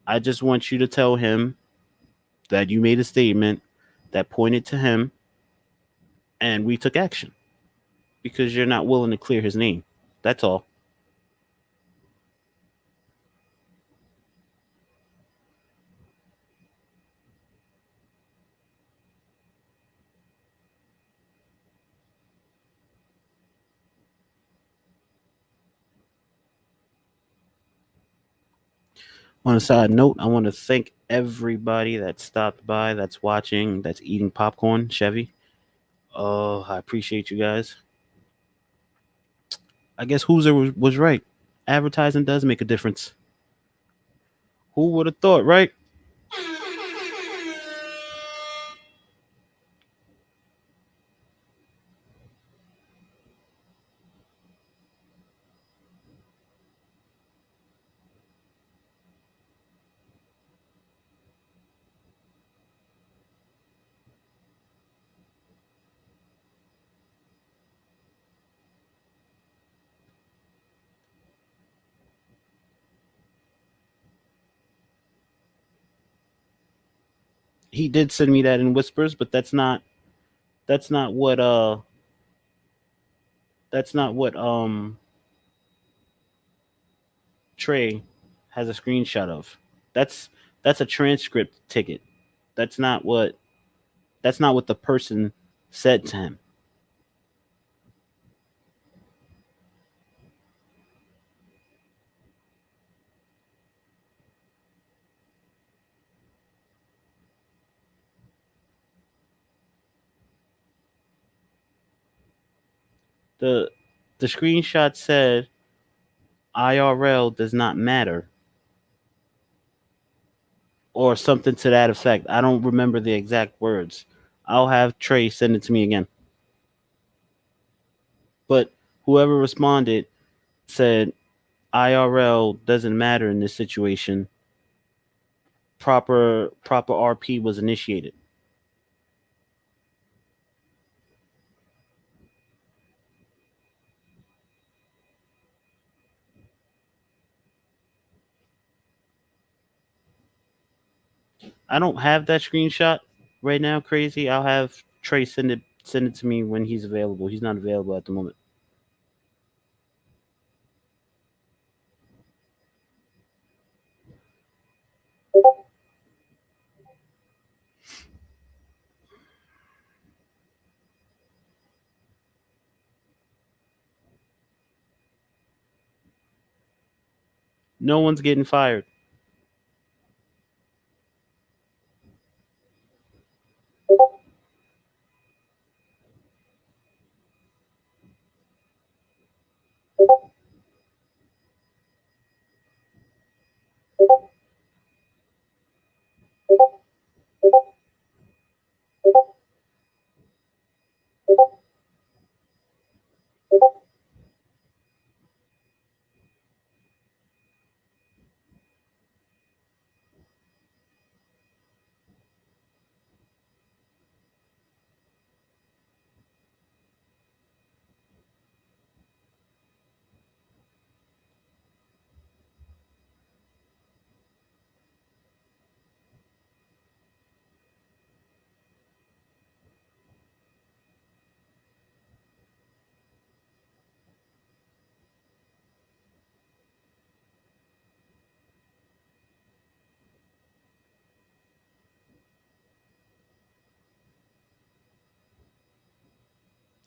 I just want you to tell him that you made a statement that pointed to him and we took action because you're not willing to clear his name. That's all. On a side note, I want to thank everybody that stopped by, that's watching, that's eating popcorn. Chevy. Oh, I appreciate you guys. I guess Hooser was right. Advertising does make a difference. Who would have thought, right? He did send me that in whispers, but that's not what that's not what Trey has a screenshot of. That's that's a transcript ticket. That's not what that's not what the person said to him. The the screenshot said IRL does not matter or something to that effect. I don't remember the exact words. I'll have Trey send it to me again. But whoever responded said IRL doesn't matter in this situation. Proper RP was initiated. I don't have that screenshot right now, crazy. I'll have Trey send it to me when he's available. He's not available at the moment. No one's getting fired.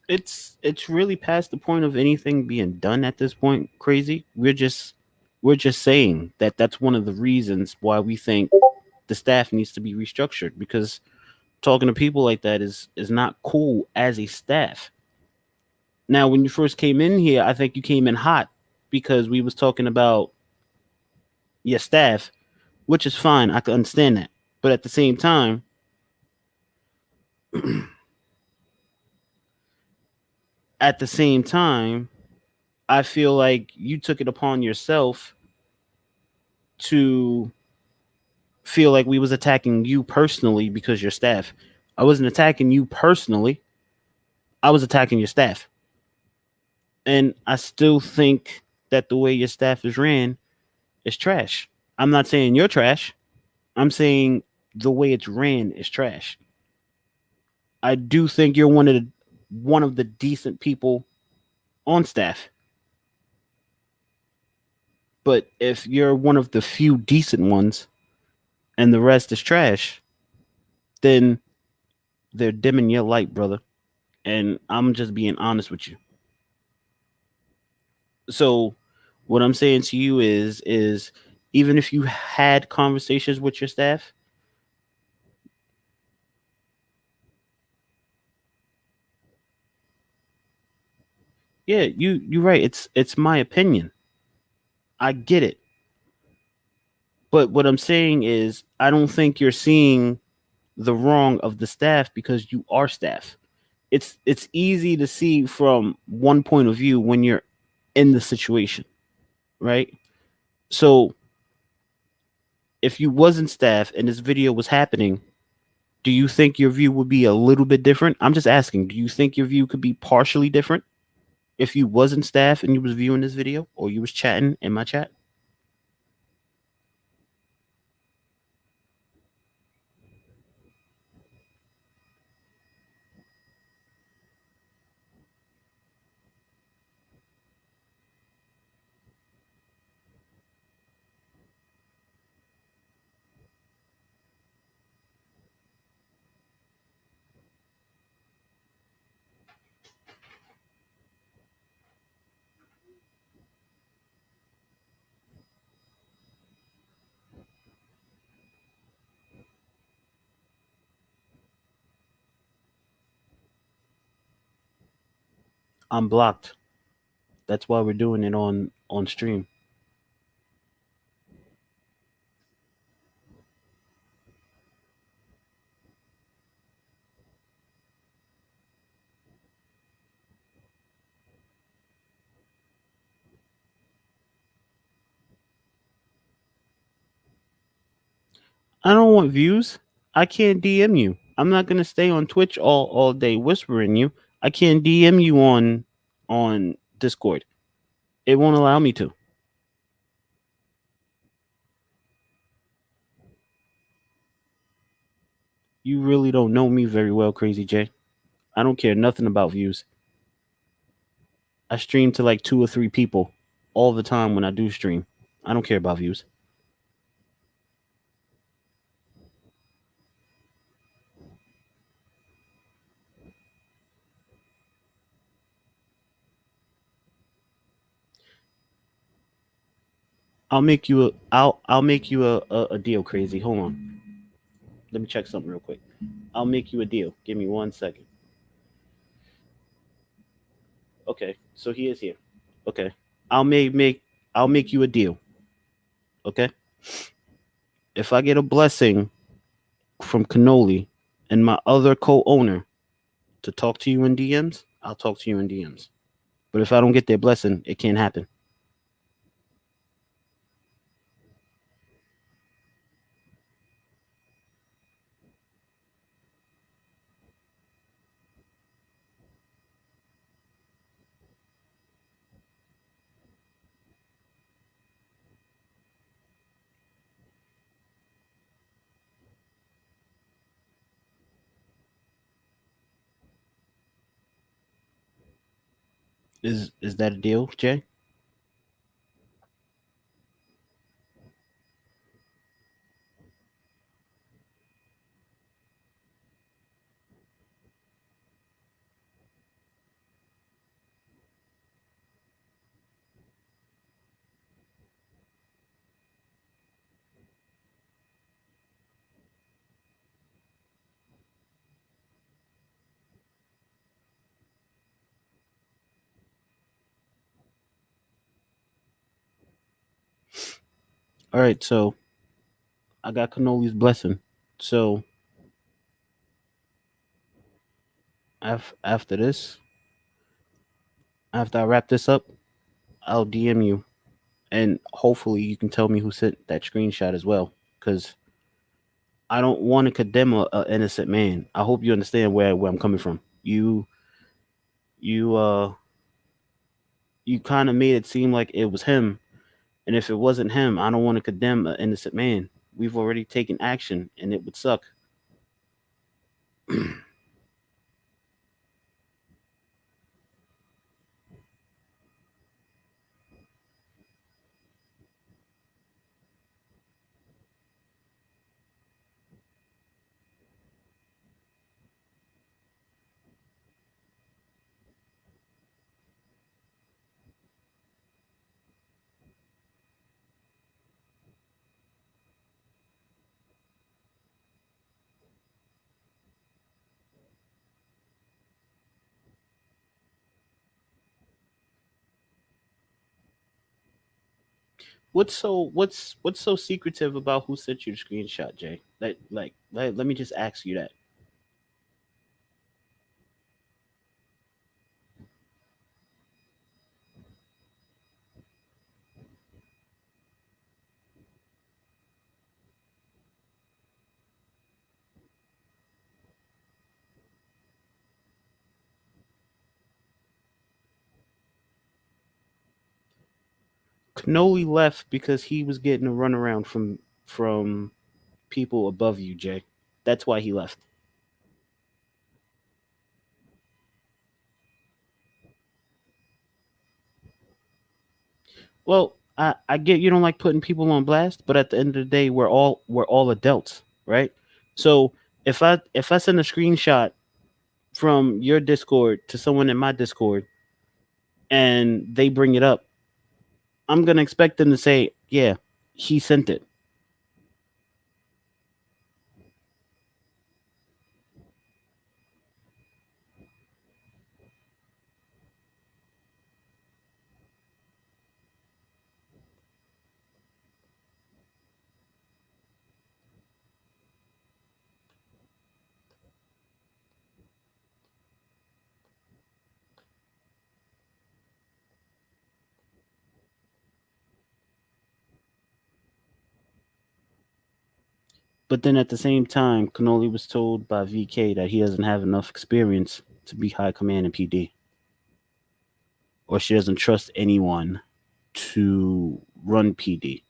It's really past the point of anything being done at this point, crazy. We're just saying that that's one of the reasons why we think the staff needs to be restructured because talking to people like that is not cool as a staff. Now, when you first came in here, I think you came in hot because we was talking about your staff, which is fine. I can understand that. But at the same time, at the same time, I feel like you took it upon yourself to feel like we was attacking you personally because your staff. I wasn't attacking you personally. I was attacking your staff. And I still think that the way your staff is ran is trash. I'm not saying you're trash. I'm saying the way it's ran is trash. I do think you're one of the decent people on staff. But if you're one of the few decent ones and the rest is trash, then they're dimming your light, brother. And I'm just being honest with you. So what I'm saying to you is even if you had conversations with your staff? Yeah, you're right. It's my opinion. I get it. But what I'm saying is I don't think you're seeing the wrong of the staff because you are staff. It's easy to see from one point of view when you're in the situation, right? So if you wasn't staff and this video was happening, do you think your view would be a little bit different? I'm just asking, do you think your view could be partially different if you wasn't staff and you was viewing this video or you was chatting in my chat? I'm blocked. That's why we're doing it on stream. I don't want views. I can't DM you. I'm not gonna stay on Twitch all day whispering you. I can't DM you on Discord. It won't allow me to. You really don't know me very well, Crazy J. I don't care nothing about views. I stream to like 2 or 3 people all the time when I do stream. I don't care about views. I'll make you a deal, Crazy. Hold on. Let me check something real quick. I'll make you a deal. Give me 1 second. Okay, so he is here. Okay. I'll make you a deal. Okay? If I get a blessing from Cannoli and my other co-owner to talk to you in DMs, I'll talk to you in DMs. But if I don't get their blessing, it can't happen. Is that a deal, Jay? All right, so I got Cannoli's blessing. So after this, after I wrap this up, I'll DM you, and hopefully you can tell me who sent that screenshot as well, because I don't want to condemn a innocent man. I hope you understand where I'm coming from. You you kind of made it seem like it was him, and if it wasn't him, I don't want to condemn an innocent man. We've already taken action, and it would suck. what's so secretive about who sent you the screenshot, Jay? Let me just ask you that. Canoli left because he was getting a runaround from people above you, Jay. That's why he left. Well, I get you don't like putting people on blast, but at the end of the day, we're all adults, right? So if I send a screenshot from your Discord to someone in my Discord and they bring it up, I'm gonna expect them to say, "Yeah, he sent it." But then at the same time, Canoli was told by VK that he doesn't have enough experience to be high command in PD, or she doesn't trust anyone to run PD.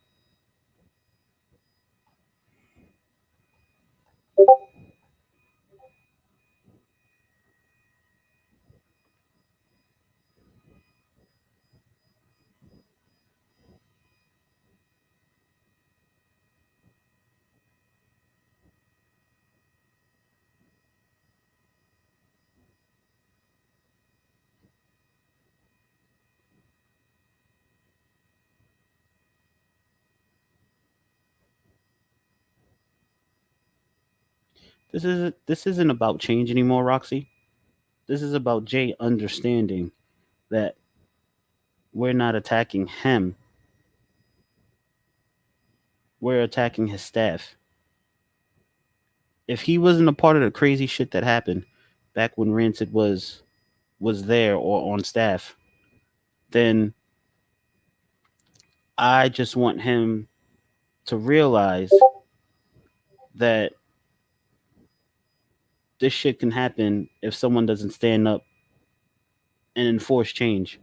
This isn't about change anymore, Roxy. This is about Jay understanding that we're not attacking him. We're attacking his staff. If he wasn't a part of the crazy shit that happened back when Rancid was there or on staff, then I just want him to realize that this shit can happen if someone doesn't stand up and enforce change.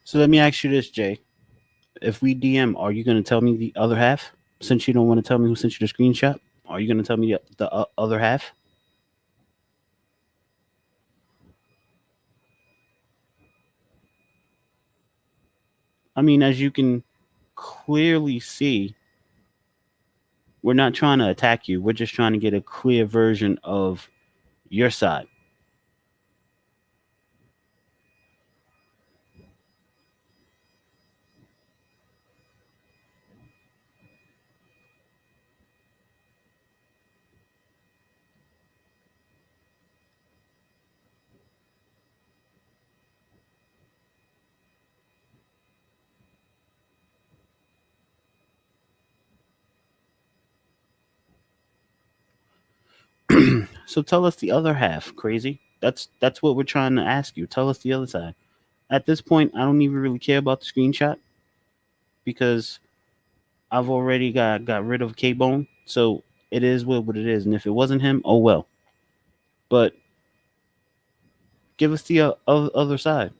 So let me ask you this, Jay. If we DM, are you going to tell me the other half? Since you don't want to tell me who sent you the screenshot, are you going to tell me the other half? I mean, as you can clearly see, we're not trying to attack you. We're just trying to get a clear version of your side. So tell us the other half, crazy. That's what we're trying to ask you. Tell us the other side. At this point, I don't even really care about the screenshot because I've already got rid of K Bone. So it is what it is. And if it wasn't him, oh well. But give us the other side.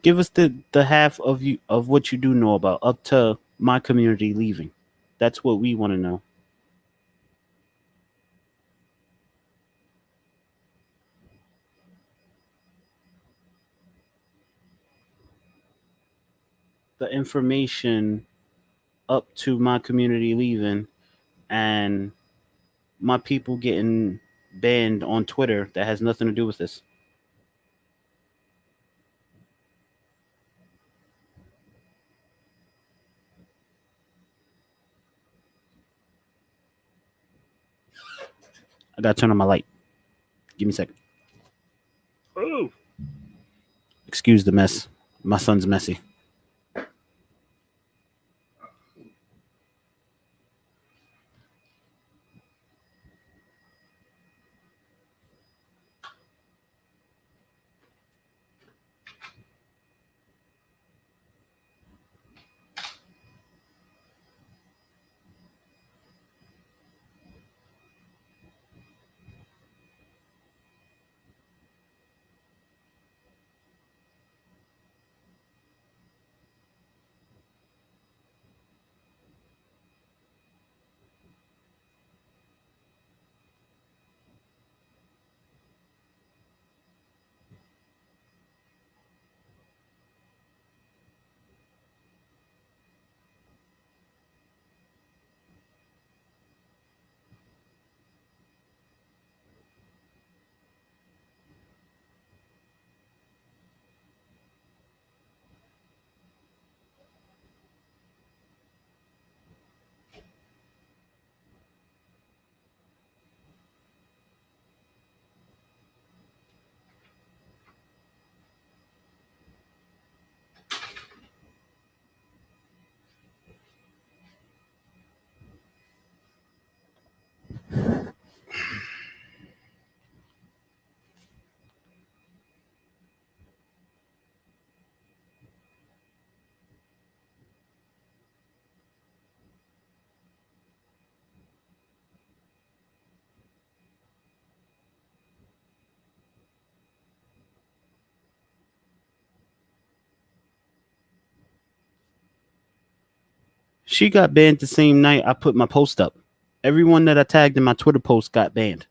Give us the half of you of what you do know about up to my community leaving. That's what we want to know. The information up to my community leaving and my people getting banned on Twitter that has nothing to do with this. I gotta turn on my light. Give me a second. Oh. Excuse the mess. My son's messy. She got banned the same night I put my post up. Everyone that I tagged in my Twitter post got banned.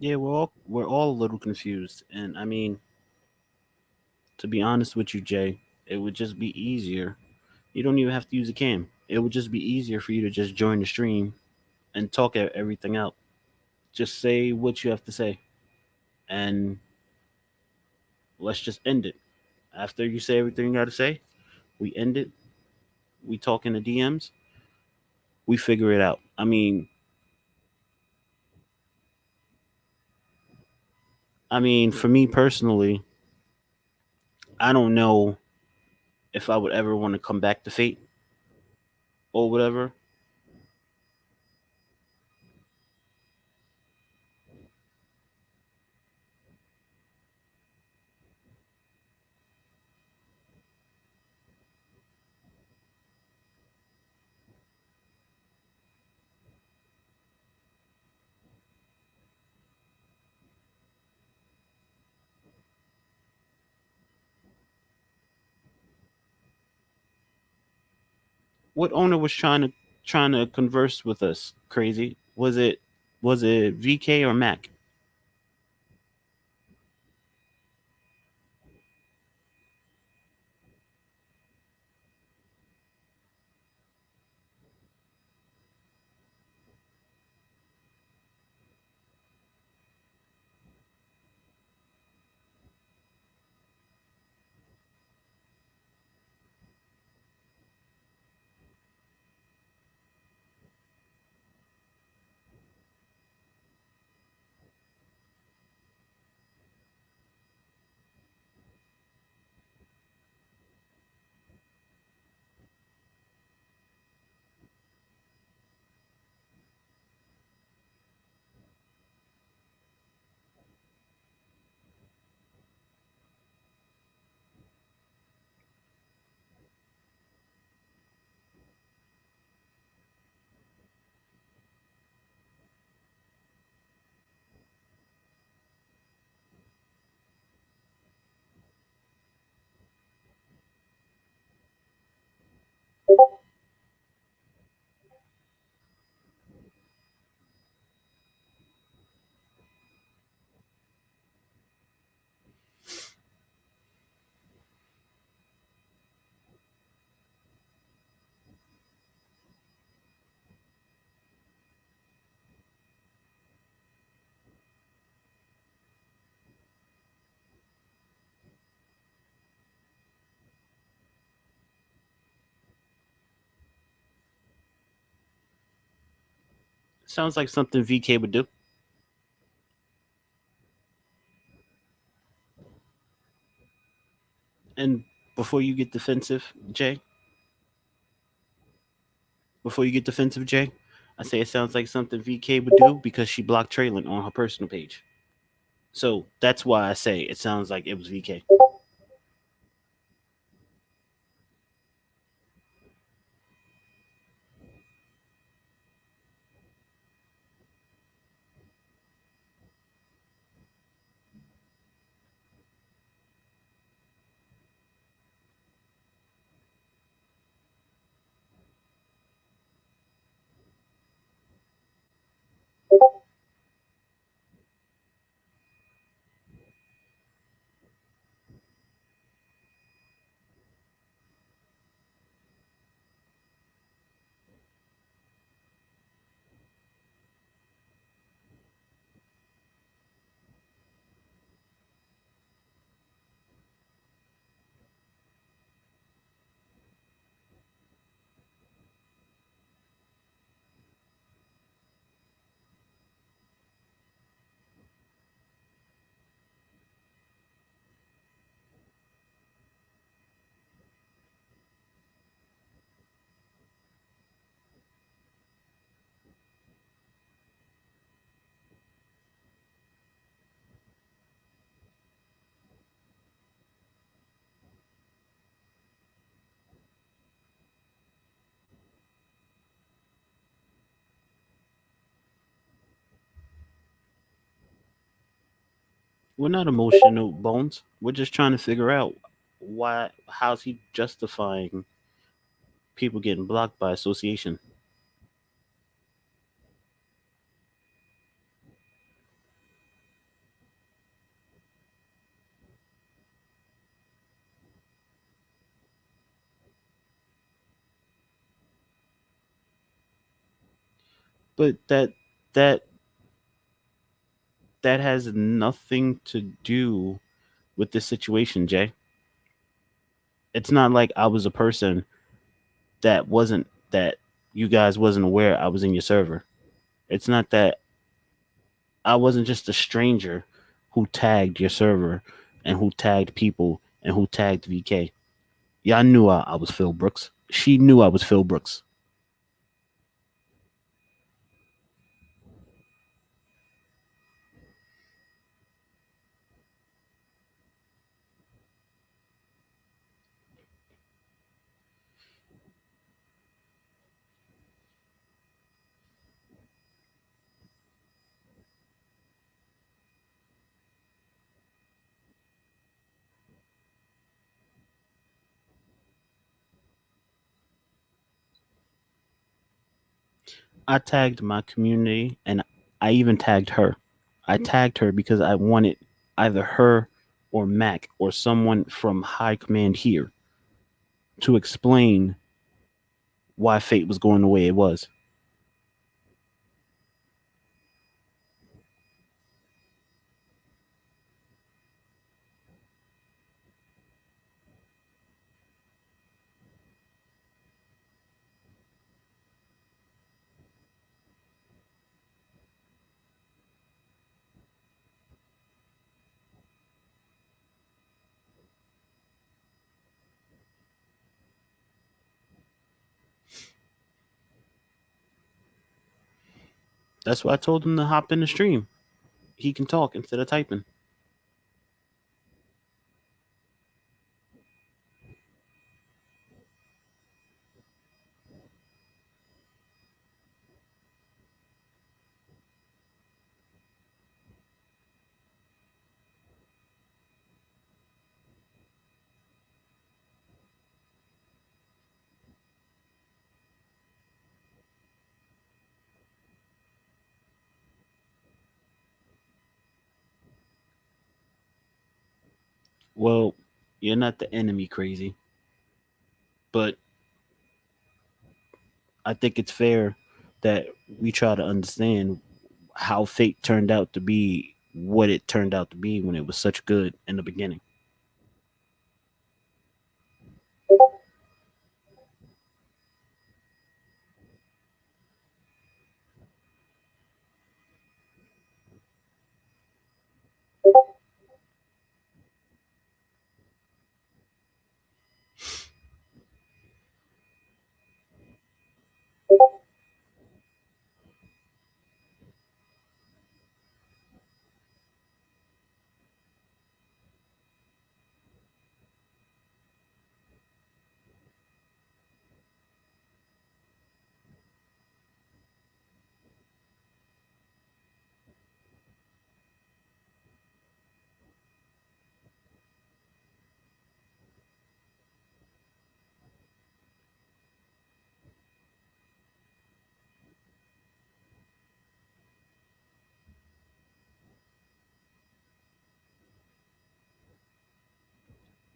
Yeah, we're all a little confused, and I mean, to be honest with you, Jay, it would just be easier. You don't even have to use a cam. It would just be easier for you to just join the stream and talk everything out. Just say what you have to say, and let's just end it. After you say everything you got to say, we end it. We talk in the DMs. We figure it out. I mean, for me personally, I don't know if I would ever want to come back to Fate or whatever. What owner was trying to converse with us? Crazy. Was it VK or Mac? Sounds like something VK would do. And before you get defensive, Jay, before you get defensive, Jay, I say it sounds like something VK would do because she blocked Traylon on her personal page. So that's why I say it sounds like it was VK. We're not emotional bones. We're just trying to figure out how's he justifying people getting blocked by association. But that that has nothing to do with the situation, Jay. It's not like I was a person that you guys wasn't aware I was in your server. It's not that I wasn't just a stranger who tagged your server and who tagged people and who tagged VK. Y'all knew I was Phil Brooks. She knew I was Phil Brooks. I tagged my community and I even tagged her. I tagged her because I wanted either her or Mac or someone from high command here to explain why fate was going the way it was. That's why I told him to hop in the stream. He can talk instead of typing. Well, you're not the enemy, crazy. But I think it's fair that we try to understand how fate turned out to be what it turned out to be when it was such good in the beginning.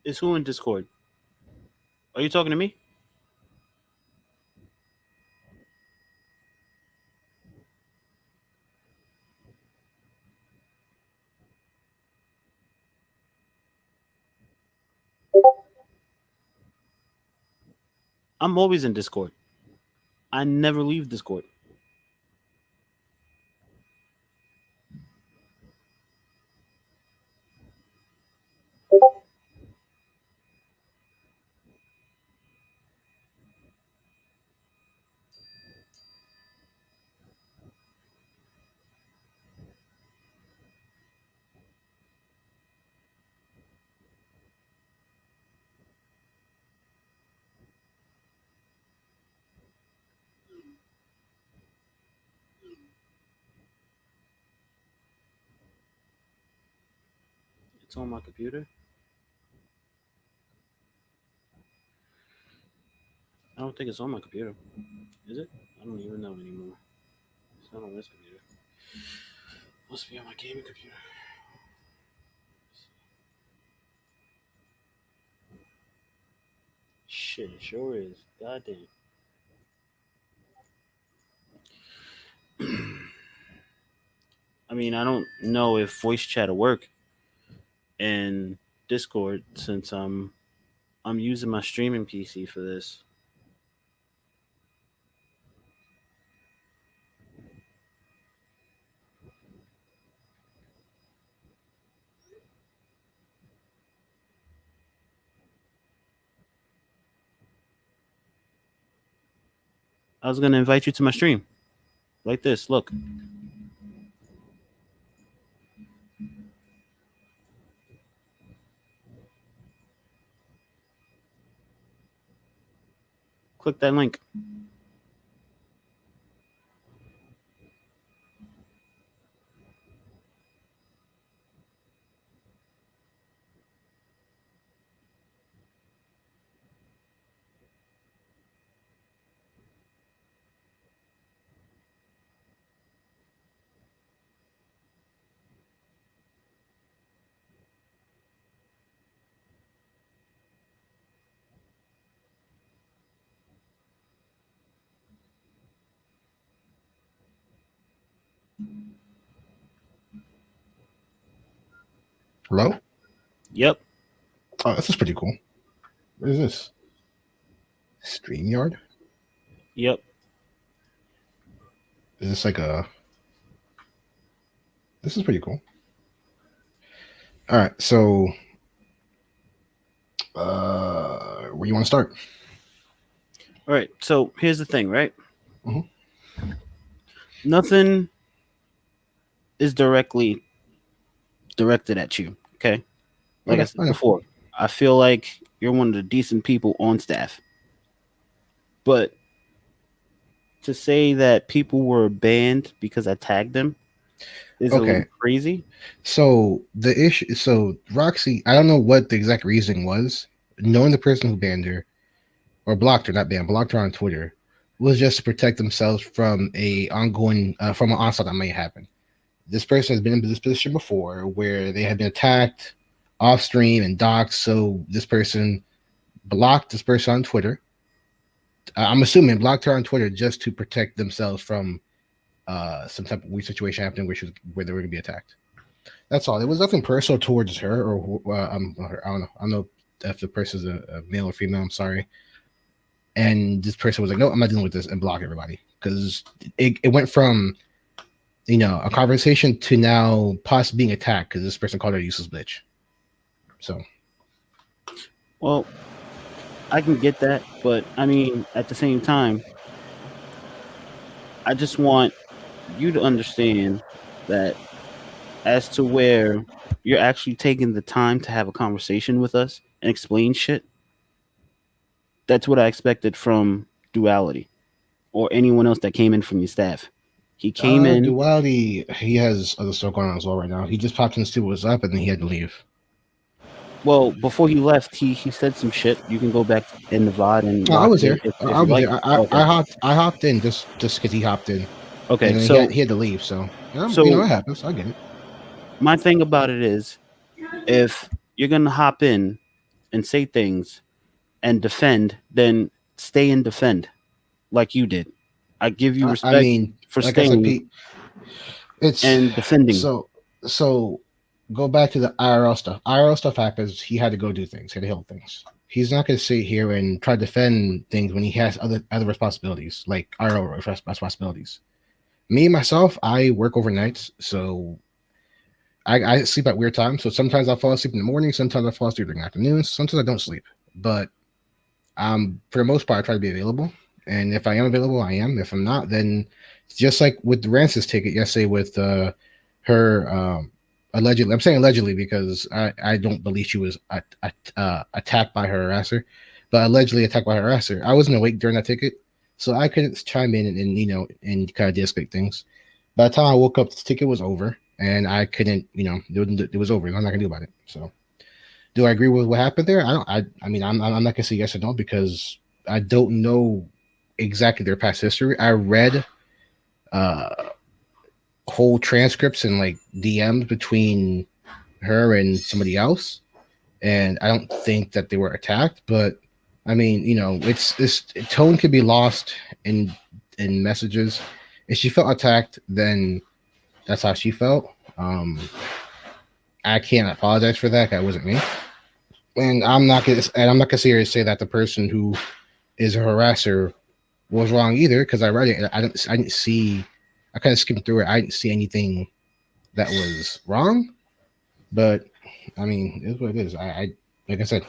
Is who in Discord? Are you talking to me? I'm always in Discord. I never leave Discord. It's on my computer. I don't think it's on my computer. Is it? I don't even know anymore. It's not on this computer. Must be on my gaming computer. Shit, it sure is. God damn. I mean, I don't know if voice chat will work in Discord since I'm using my streaming PC for this. I was gonna invite you to my stream, like this. Look, click that link. Hello? Yep, Oh, this is pretty cool. What is this? StreamYard? yep. Is this like a... This is pretty cool. All right, so... where you want to start? All right. So here's the thing, right? Mhm. Nothing is directly directed at you. Okay. Like I Okay, said I know. before, I feel like you're one of the decent people on staff. But to say that people were banned because I tagged them is a Okay. little crazy. So the issue... So Roxy, I don't know what the exact reasoning was. Knowing the person who banned her, or blocked her, not banned, blocked her on Twitter, was just to protect themselves from a ongoing... from an onslaught that might happen. This person has been in this position before where they have been attacked off stream and doxxed. So this person blocked this person on Twitter. I'm assuming blocked her on Twitter just to protect themselves from some type of weird situation happening where they were going to be attacked. That's all. It was nothing personal towards her or her. I don't know. I don't know if the person's a male or female. I'm sorry. And this person was like, "No, I'm not dealing with this," and block everybody because it went from a conversation to now possibly being attacked because this person called her a useless bitch. So, Well, I can get that, but I mean, at the same time, I just want you to understand that as to where you're actually taking the time to have a conversation with us and explain shit. That's what I expected from Duality or anyone else that came in from your staff. He came in. Duality, he has other stuff going on as well right now. He just popped in to see what was up, and then he had to leave. Well, before he left, he said some shit. You can go back in the VOD and I watch was it here. if I you was like. here. Okay. I hopped in just because he hopped in. Okay, And then so he had to leave. So, So- it happens. I get it. my thing about it is, if you're gonna hop in and say things and defend, then stay and defend, like you did. I give you respect I mean, for like I said, staying Pete, it's and defending. So go back to the IRL stuff. IRL stuff happens. He had to go do things. He had to heal things. He's not going to sit here and try to defend things when he has other responsibilities, like IRL responsibilities. Me, myself, I work overnights, so I sleep at weird times. So sometimes I fall asleep in the morning, sometimes I fall asleep during the afternoon, sometimes I don't sleep. But for the most part, I try to be available. And if I am available, I am. If I'm not, then just like with the Rances ticket yesterday with her allegedly, I'm saying allegedly because I don't believe she was attacked by her harasser, but allegedly attacked by her harasser. I wasn't awake during that ticket, so I couldn't chime in and kind of de-escalate things. By the time I woke up, the ticket was over, and I couldn't, it was over. I'm not gonna do about it. So, do I agree with what happened there? I don't. I mean, I'm not gonna say yes or no because I don't know exactly their past history. I read whole transcripts and like DMs between her and somebody else, and I don't think that they were attacked. But I mean, it's this tone could be lost in messages. If she felt attacked, then that's how she felt. I can't apologize for that. That wasn't me, and I'm not gonna sit here and say that the person who is a harasser was wrong either, because I read it. I didn't see. I kind of skimmed through it. I didn't see anything that was wrong. But I mean, it's what it is. I like I said,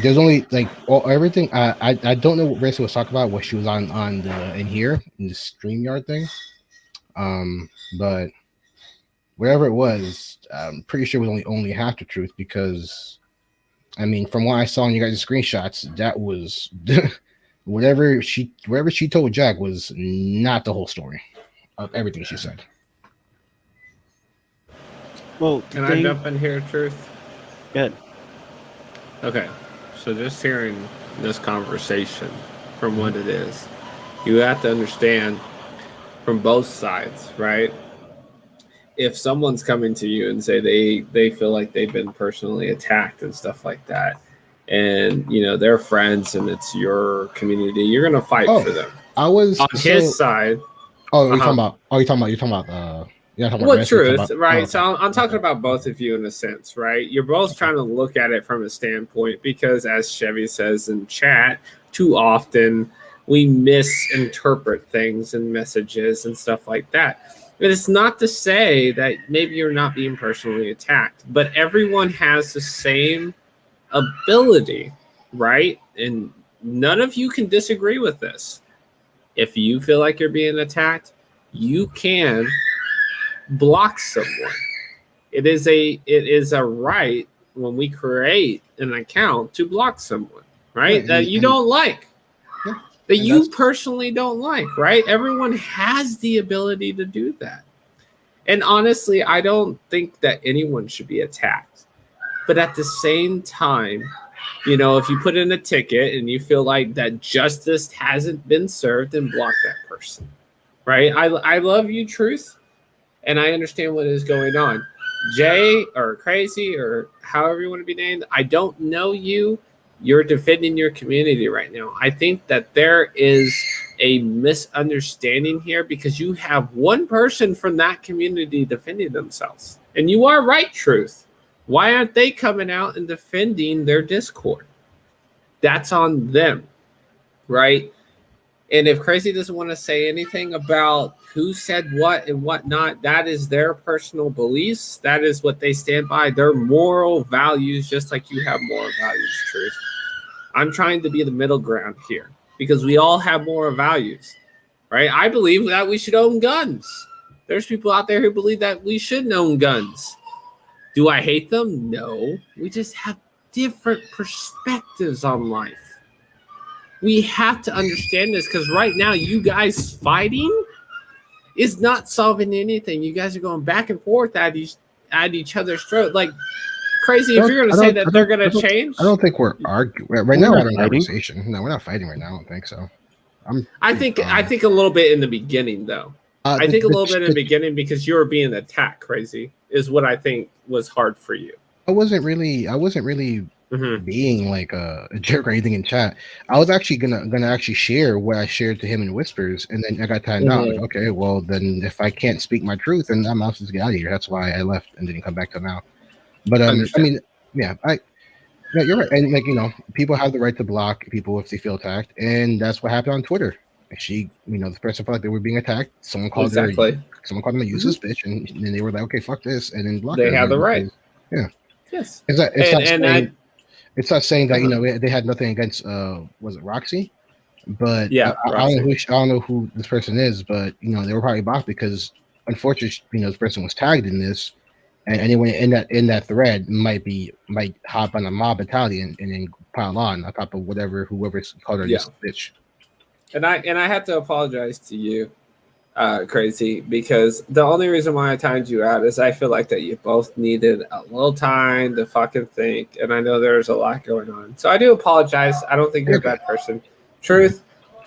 there's only like everything. I don't know what Rachel was talking about. What she was on the in here in the StreamYard thing. But whatever it was, I'm pretty sure it was only half the truth, because I mean, from what I saw in you guys' screenshots, that was whatever she told Jack was not the whole story of everything she said. Well, Can I jump in here, Truth? Good. Okay, so just hearing this conversation from what it is, you have to understand from both sides, right? If someone's coming to you and say they feel like they've been personally attacked and stuff like that, and you know they're friends and it's your community, you're gonna fight for them. I was on his side. Oh, you're talking about. You're talking about. What truth, right? So I'm talking about both of you in a sense, right? You're both trying to look at it from a standpoint, because as Chevy says in chat, too often we misinterpret things and messages and stuff like that. And it's not to say that maybe you're not being personally attacked, but everyone has the same ability, right? And none of you can disagree with this. If you feel like you're being attacked, you can block someone. It is a right when we create an account to block someone, right? That you don't like, that you personally don't like, right? Everyone has the ability to do that. And honestly, I don't think that anyone should be attacked. But at the same time, you know, if you put in a ticket and you feel like that justice hasn't been served, then block that person, right? I love you, Truth. And I understand what is going on. Jay or Crazy or however you want to be named, I don't know you. You're defending your community right now. I think that there is a misunderstanding here, because you have one person from that community defending themselves. And you are right, Truth. Why aren't they coming out and defending their Discord? That's on them, right? And if Crazy doesn't want to say anything about who said what and whatnot, that is their personal beliefs. That is what they stand by, their moral values, just like you have moral values, Truth. I'm trying to be the middle ground here, because we all have moral values, right? I believe that we should own guns. There's people out there who believe that we shouldn't own guns. Do I hate them? No. We just have different perspectives on life. We have to understand this, because right now you guys fighting is not solving anything. You guys are going back and forth at each other's throat. Like, Crazy, if you're going to say that they're going to change. I don't think we're arguing. Right now, we're having a conversation. No, we're not fighting right now. I don't think so. I think a little bit in the beginning, though. I think a little bit in the beginning, because you were being attacked, Crazy, is what I think was hard for you. I wasn't really being like a jerk or anything in chat. I was actually gonna actually share what I shared to him in whispers, and then I got timed out. Like, okay, well then if I can't speak my truth, then I'm out to get out of here. That's why I left and didn't come back till now. But I mean, yeah, you're right. And like, you know, people have the right to block people if they feel attacked, and that's what happened on Twitter. She, you know, the person felt like they were being attacked. Someone called them a useless bitch, and then they were like, okay, fuck this, and then blocked her. They have the right. Yeah. Yes. It's not saying that, you know, they had nothing against was it Roxy? But yeah, I don't know who this person is, but you know, they were probably blocked because unfortunately, you know, this person was tagged in this, and anyone in that thread might hop on a mob mentality and then pile on top of whoever's called her this bitch. And I have to apologize to you, Crazy, because the only reason why I timed you out is I feel like that you both needed a little time to fucking think, and I know there's a lot going on. So I do apologize. I don't think you're a bad person. Truth,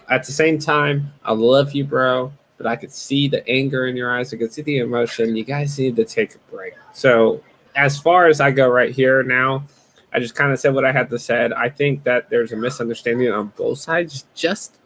at the same time, I love you, bro, but I could see the anger in your eyes. I could see the emotion. You guys need to take a break. So as far as I go right here now, I just kind of said what I had to say. I think that there's a misunderstanding on both sides, just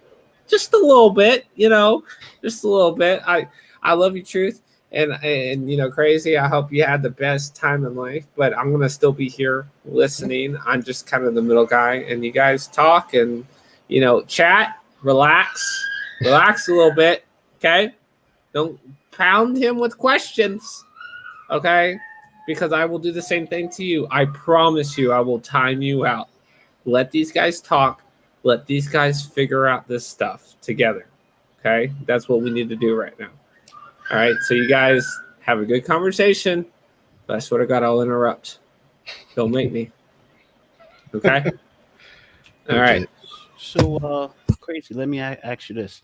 a little bit, you know, just a little bit. I love you, Truth. And you know, crazy. I hope you had the best time in life. But I'm gonna still be here listening. I'm just kind of the middle guy, and you guys talk and you know chat, relax a little bit. Okay, don't pound him with questions. Okay, because I will do the same thing to you. I promise you, I will time you out. Let these guys talk. Let these guys figure out this stuff together. Okay, that's what we need to do right now. All right, so you guys have a good conversation, but I swear to God, I'll interrupt. Don't make me. Okay? All right. So, crazy. Let me ask you this: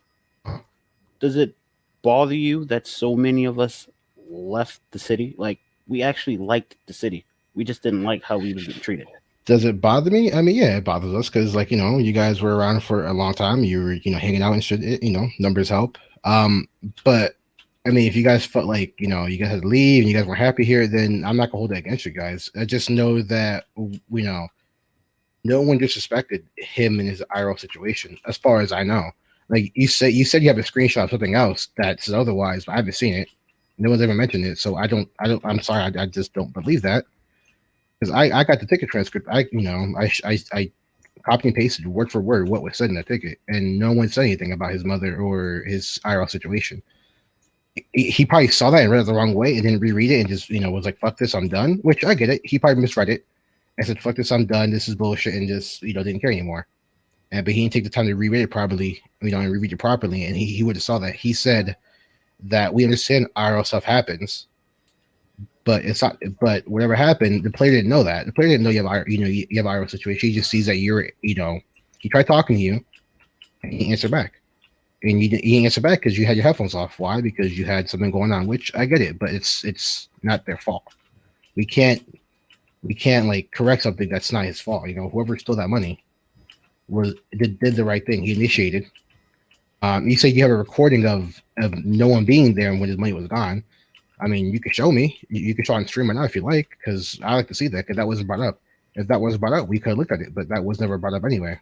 does it bother you that so many of us left the city? Like, we actually liked the city. We just didn't like how we was getting treated. Does it bother me? I mean, yeah, it bothers us because, like, you guys were around for a long time. You were, hanging out and shit. Numbers help. But I mean, if you guys felt like, you guys had to leave and you guys weren't happy here, then I'm not gonna hold that against you guys. I just know that, no one disrespected him in his IRL situation, as far as I know. Like you said you have a screenshot of something else that says otherwise, but I haven't seen it. No one's ever mentioned it, so I don't. I'm sorry, I just don't believe that because I got the ticket transcript. I copied and pasted word for word what was said in that ticket, and no one said anything about his mother or his IRL situation. He probably saw that and read it the wrong way and didn't reread it and just was like, "Fuck this, I'm done." Which I get it. He probably misread it and said, "Fuck this, I'm done. This is bullshit," and just didn't care anymore. But he didn't take the time to reread it properly, and reread it properly, and he would have saw that. He said that we understand IRL stuff happens, but it's not. But whatever happened, the player didn't know that. The player didn't know you have you have IRL situation. He just sees that you're He tried talking to you, and he answered back, and you didn't answer back because you had your headphones off. Why? Because you had something going on, which I get it, but it's not their fault. We can't like correct something that's not his fault. Whoever stole that money did the right thing. He initiated. You said you have a recording of no one being there when his money was gone. I mean, you could show me. You could show on stream right now if you like, because I like to see that. Because that wasn't brought up. If that was brought up, we could have looked at it, but that was never brought up anyway.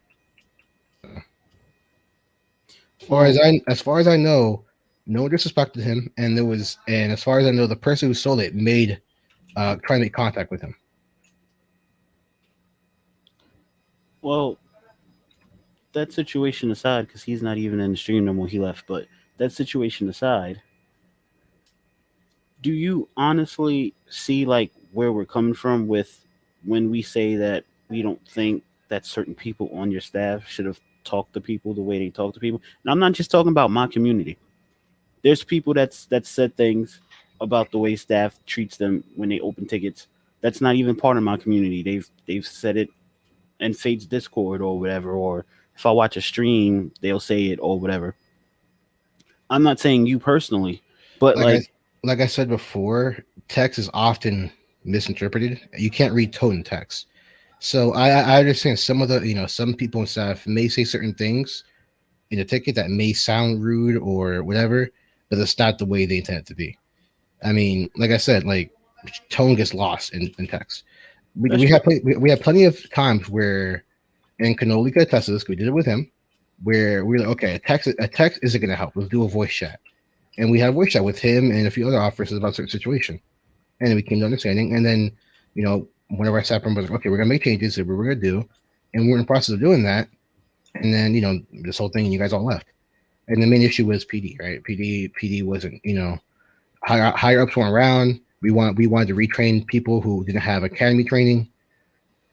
As far as I know, no one disrespected him, and as far as I know, the person who sold it made trying to make contact with him. Well, that situation aside, because he's not even in the stream no more, he left. But that situation aside, do you honestly see like where we're coming from with when we say that we don't think that certain people on your staff should have talked to people the way they talk to people? And I'm not just talking about my community. There's people that said things about the way staff treats them when they open tickets. That's not even part of my community. They've said it in Fate's Discord or whatever, or if I watch a stream, they'll say it or whatever. I'm not saying you personally, but like I said before, text is often misinterpreted. You can't read tone in text. So I understand some of the some people and staff may say certain things in a ticket that may sound rude or whatever, but it's not the way they intend it to be. I mean, like I said, like tone gets lost in text. We have plenty of times where, and Canoli could attest to this, we did it with him, where we're like, okay, a text isn't going to help. Let's do a voice chat. And we had a voice chat with him and a few other officers about a certain situation. And then we came to understanding. And then, whenever I sat from, was like, okay, we're going to make changes. So we're going to do. And we're in the process of doing that. And then, this whole thing, and you guys all left. And the main issue was PD, right? PD wasn't, higher ups weren't around. We wanted to retrain people who didn't have academy training.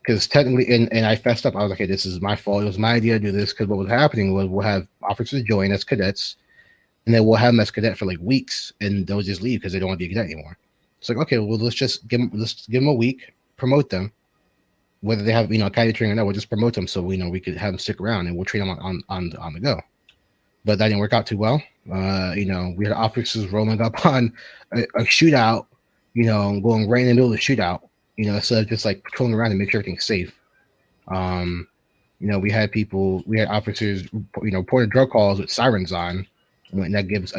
Because technically, and I fessed up. I was like, okay, this is my fault. It was my idea to do this. Because what was happening was we'll have officers join as cadets, and then we'll have them as cadet for like weeks, and they'll just leave because they don't want to be a cadet anymore. It's like, okay, well, let's give them a week, promote them, whether they have academy training or not. We'll just promote them so we could have them stick around, and we'll train them on the go. But that didn't work out too well. We had officers rolling up on a shootout, going right in the middle of the shootout. Instead of just like patrolling around and make sure everything's safe. We had officers, reported drug calls with sirens on, and that gives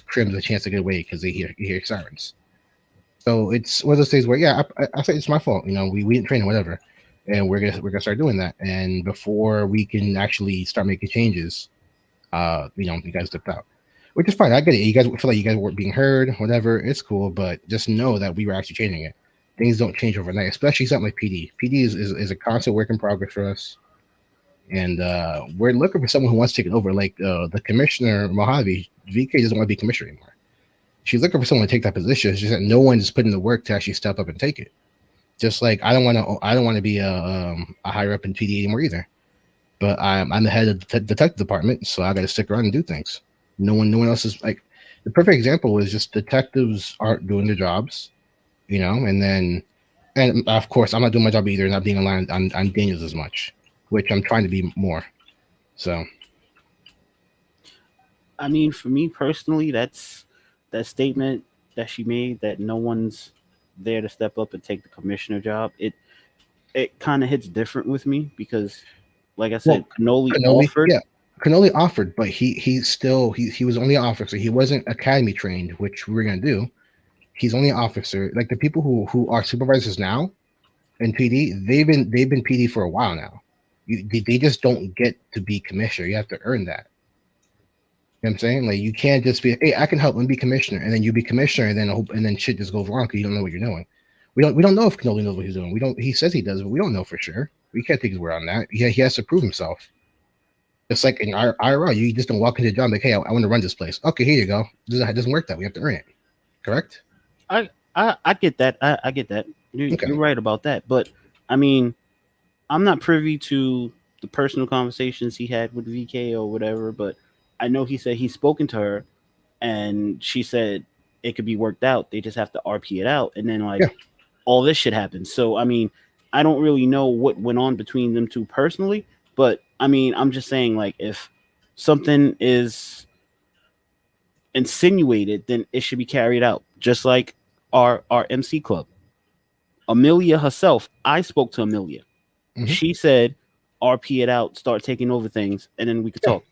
crims a chance to get away because they hear sirens. So it's one of those things where, yeah, I say it's my fault. We didn't train whatever, and we're gonna start doing that. And before we can actually start making changes, you guys dipped out. which is fine. I get it. You guys feel like you guys weren't being heard, whatever. It's cool, but just know that we were actually changing it. Things don't change overnight, especially something like PD. PD is a constant work in progress for us, and we're looking for someone who wants to take it over. Like the commissioner Mojave, VK doesn't want to be commissioner anymore. She's looking for someone to take that position. It's just that no one is putting the work to actually step up and take it. Just like I don't want to be a higher up in PD anymore either. But I'm the head of the detective department, so I got to stick around and do things. No one else is like the perfect example is just detectives aren't doing their jobs, and of course I'm not doing my job either, not being aligned on Daniels as much, which I'm trying to be more. So I mean, for me personally, that's that statement that she made that no one's there to step up and take the commissioner job. It kind of hits different with me because, like I said, Cannoli offered. Yeah, Cannoli offered, but he was only an officer. He wasn't academy trained, which we were gonna do. He's only an officer. Like the people who are supervisors now in PD, they've been PD for a while now. They just don't get to be commissioner. You have to earn that. You know what I'm saying? Like you can't just be, hey, I can help and be commissioner, and then you be commissioner, and then shit just goes wrong because you don't know what you're doing. We don't know if Cannoli knows what he's doing. We don't. He says he does, but we don't know for sure. We can't take his word on that. Yeah, he has to prove himself. Just like in our IRL, you just don't walk into the job like, hey, I want to run this place. Okay, here you go. It doesn't work that way. You have to earn it. Correct? I get that. I get that. Okay. You're right about that. But I mean, I'm not privy to the personal conversations he had with VK or whatever. But I know he said he's spoken to her, and she said it could be worked out. They just have to RP it out, and then Yeah. all this shit happens. So I mean, I don't really know what went on between them two personally. But I mean, I'm just saying, like, if something is insinuated, then it should be carried out. Just like our MC club. Amelia herself, I spoke to Amelia. Mhm. She said, RP it out, start taking over things, and then we could Yeah. talk.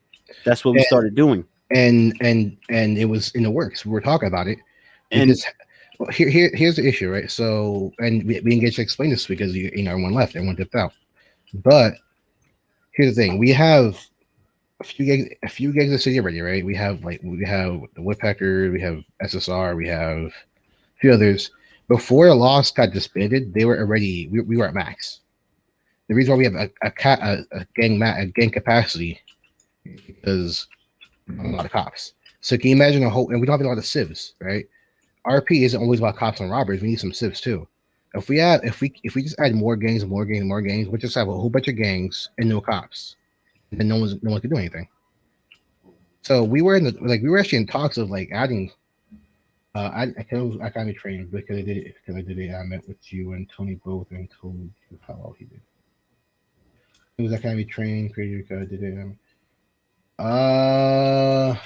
That's what we And- started doing. And it was in the works. We were talking about it. And Because here's the issue, right? So, and we didn't get to explain this because everyone left, everyone dipped out. But here's the thing: we have a few gigs in the city already, right? We have the Woodpecker, we have SSR, we have a few others. Before the Lost got disbanded, they were already we were at max. The reason why we have a gang capacity because a lot of cops. So can you imagine a whole? And we don't have a lot of civs, right? RP isn't always about cops and robbers. We need some civs too. If we just add more gangs, we just have a whole bunch of gangs and no cops, and no one can do anything. So we were we were actually in talks of like adding. I can't be trained because I did it. I met with you and Tony both and told you how well he did. It was Academy trained, creator because I did it. I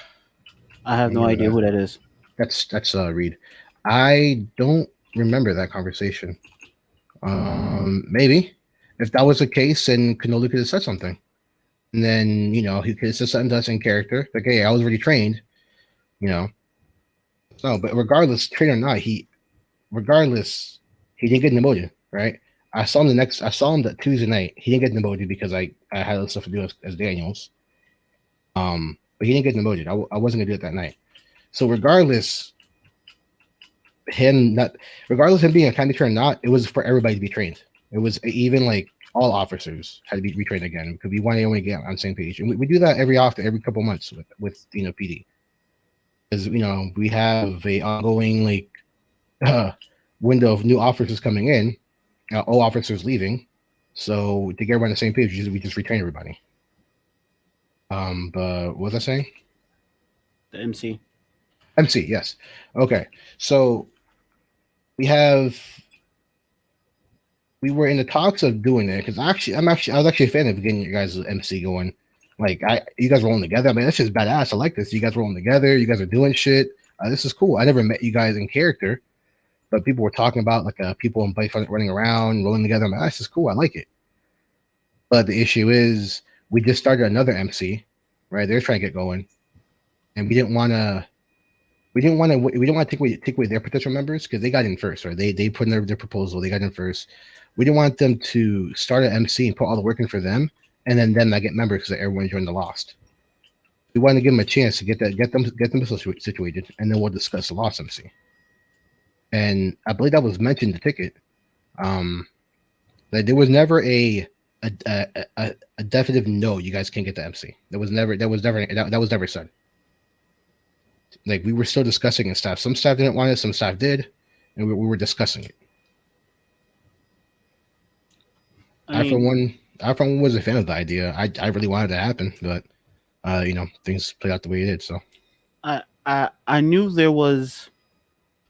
have no idea who that is. That's Reed. I don't remember that conversation. Maybe if that was the case, then Cannoli could have said something, and then he could have said something to us in character, like, "Hey, I was already trained," No, but regardless, trained or not, he didn't get demoted, right? I saw him that Tuesday night. He didn't get demoted because I had other stuff to do as Daniels. But he didn't get demoted. I wasn't gonna do it that night. So regardless him being a county trainer or not, it was for everybody to be trained. It was even like all officers had to be retrained again because we wanted everyone to get on the same page. And we do that every couple months with PD. Because we have a ongoing window of new officers coming in, old officers leaving. So to get everyone on the same page, we just retrain everybody. But what was I saying? The MC. MC, yes. Okay. So we were in the talks of doing it because I was actually a fan of getting you guys' MC going. Like you guys rolling together. I mean, that's just badass. I like this. You guys rolling together. You guys are doing shit. This is cool. I never met you guys in character, but people were talking about people in bikes running around, rolling together. I'm like, this is cool. I like it. But the issue is, we just started another MC, right? They're trying to get going, and we didn't want to take away their potential members because they got in first, right? They put in their proposal. They got in first. We didn't want them to start an MC and put all the work in for them, and then not get members because everyone joined the Lost. We want to give them a chance to get them situated, and then we'll discuss the loss MC. And I believe that was mentioned in the ticket. That there was never a definitive no. You guys can't get the MC. That was never said. Like we were still discussing and stuff. Some staff didn't want it, some staff did, and we were discussing it. I for one was a fan of the idea. I really wanted it to happen, but things played out the way it did. So I knew there was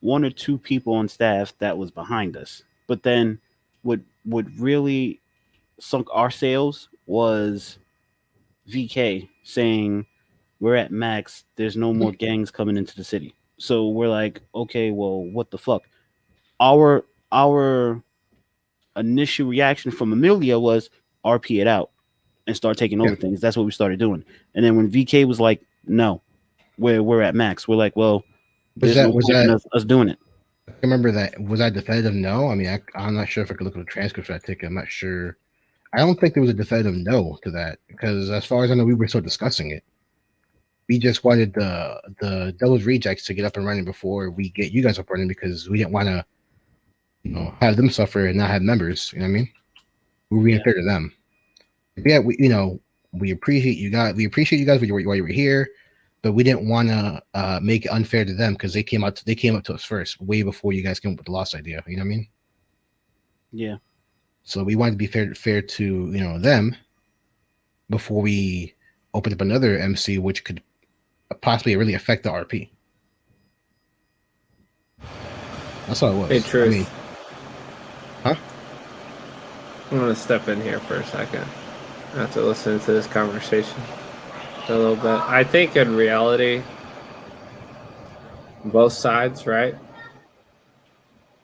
one or two people on staff that was behind us, but then what really sunk our sails was VK saying we're at max. There's no more gangs coming into the city. So we're like, okay, well, what the fuck? Our initial reaction from Amelia was RP it out and start taking over things. That's what we started doing. And then when VK was like, no, we're at max, we're like, well, there's no point in us doing it. I remember that. Was that definitive no? I mean, I'm not sure if I could look at the transcript for that ticket. I'm not sure. I don't think there was a definitive no to that because, as far as I know, we were still discussing it. We just wanted the Devil's Rejects to get up and running before we get you guys up running because we didn't want to, have them suffer and not have members. You know what I mean? We're being fair to them. Yeah, we appreciate you guys. We appreciate you guys while you were here, but we didn't want to make it unfair to them because they came up to us first, way before you guys came up with the lost idea. You know what I mean? Yeah. So we wanted to be fair to them before we opened up another MC, which could possibly really affect the RP. That's all it was. Hey, Truth. I mean, huh? I'm going to step in here for a second after listening to this conversation a little bit. I think in reality, both sides, right?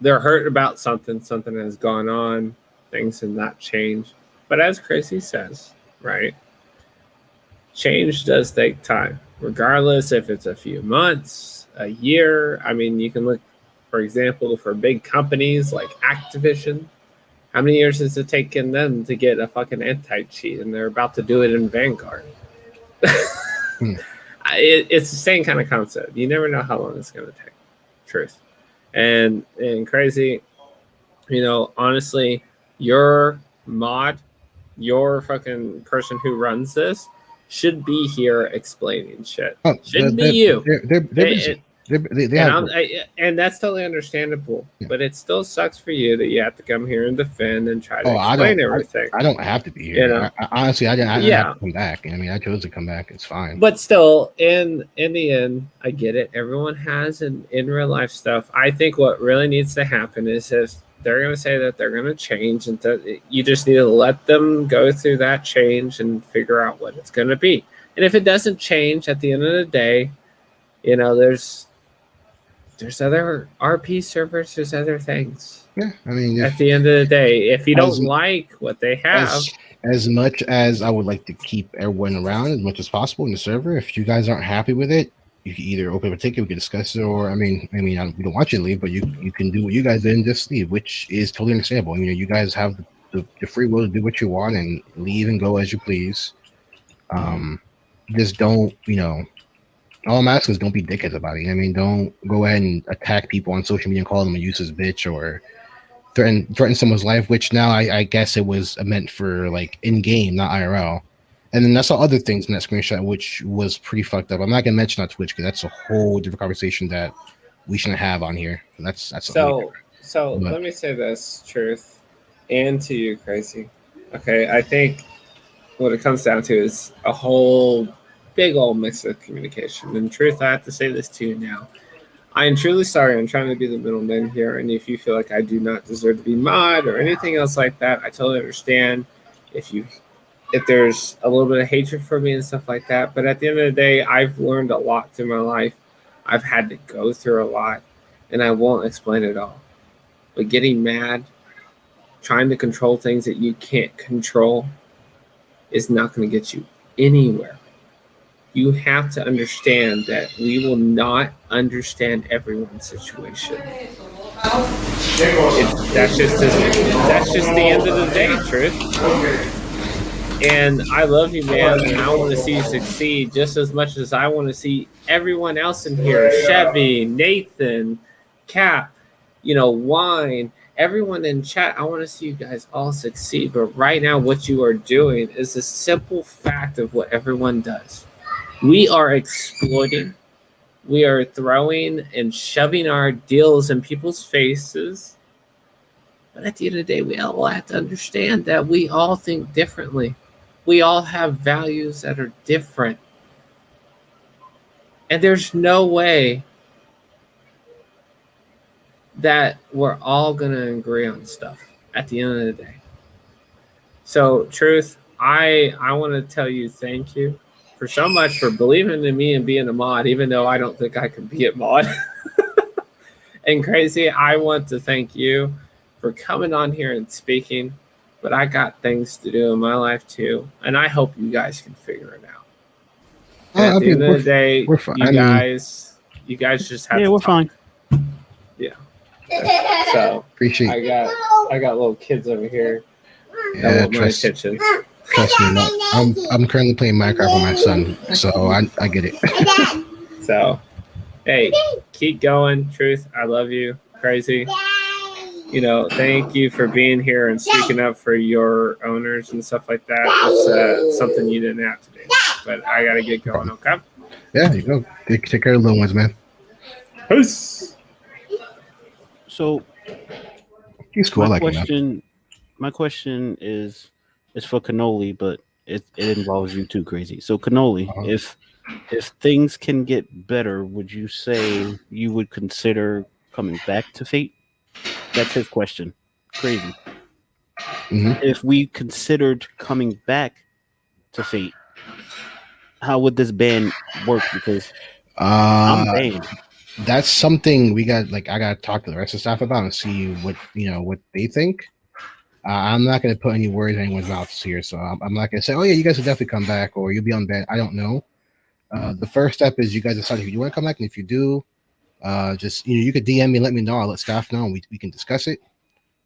They're hurt about something has gone on, things have not changed. But as Crazy says, right? Change does take time, regardless if it's a few months, a year. I mean, you can look, for example, for big companies like Activision. How many years has it taken them to get a fucking anti-cheat, and they're about to do it in Vanguard? It's the same kind of concept. You never know how long it's going to take. Truth. And Crazy, honestly, your mod, your fucking person who runs this should be here explaining shit. Shouldn't be you. They're busy. And that's totally understandable, but it still sucks for you that you have to come here and defend and try to explain everything. I don't have to be here. Honestly, I didn't have to come back. I mean, I chose to come back. It's fine. But still, in the end, I get it. Everyone has in real life stuff. I think what really needs to happen is if they're going to say that they're going to change, and you just need to let them go through that change and figure out what it's going to be. And if it doesn't change at the end of the day, there's other RP servers, there's other things. Yeah, I mean, at the end of the day, if you don't like what they have, as much as I would like to keep everyone around as much as possible in the server, if you guys aren't happy with it, you can either open up a ticket, we can discuss it, or we don't want you to leave, but you can do what you guys did and just leave, which is totally understandable. You guys have the free will to do what you want and leave and go as you please. Just don't, all I'm asking is don't be dickheads about it. Don't go ahead and attack people on social media and call them a useless bitch or threaten someone's life, which now I guess it was meant for like in-game, not IRL. And then I saw other things in that screenshot, which was pretty fucked up. I'm not going to mention on Twitch because that's a whole different conversation that we shouldn't have on here. That's so let me say this, Truth, and to you, Crazy. Okay, I think what it comes down to is a whole big old mix of communication. And Truth, I have to say this to you now. I am truly sorry. I'm trying to be the middleman here. And if you feel like I do not deserve to be mod or anything else like that, I totally understand if there's a little bit of hatred for me and stuff like that. But at the end of the day, I've learned a lot through my life. I've had to go through a lot, and I won't explain it all. But getting mad, trying to control things that you can't control is not going to get you anywhere. You have to understand that we will not understand everyone's situation. That's just the end of the day, Truth. And I love you, man, and I want to see you succeed just as much as I want to see everyone else in here. Chevy, Nathan, Cap, Wine, everyone in chat. I want to see you guys all succeed. But right now, what you are doing is a simple fact of what everyone does. We are exploiting. We are throwing and shoving our deals in people's faces. But at the end of the day, we all have to understand that we all think differently. We all have values that are different. And there's no way that we're all going to agree on stuff at the end of the day. So, Truth, I want to tell you thank you for so much for believing in me and being a mod, even though I don't think I can be a mod. And Crazy, I want to thank you for coming on here and speaking. But I got things to do in my life too, and I hope you guys can figure it out. And at the end of the day, we're fine. you guys just have to we're talk. fine. Yeah. So Appreciate. I got little kids over here that want my attention. Trust me, I'm currently playing Minecraft with my son, so I get it. So, hey, keep going, Truth. I love you, Crazy. Thank you for being here and speaking up for your owners and stuff like that. It's something you didn't have to do, but I gotta get going. Okay. Yeah, you go. Take care of the little ones, man. Peace. So He's cool. I like him. My question is for Cannoli, but it involves you too, Crazy. So Cannoli, if things can get better, would you say you would consider coming back to Fate? That's his question. Crazy. Mm-hmm. If we considered coming back to Fate, how would this ban work? Because I'm banned. That's something we got. I got to talk to the rest of the staff about and see what they think. I'm not going to put any words in anyone's mouths here, so I'm not going to say, "Oh yeah, you guys will definitely come back," or "You'll be on ban." I don't know. The first step is you guys decide if you want to come back, and if you do, just you could DM me and let me know. I'll let staff know, and we can discuss it.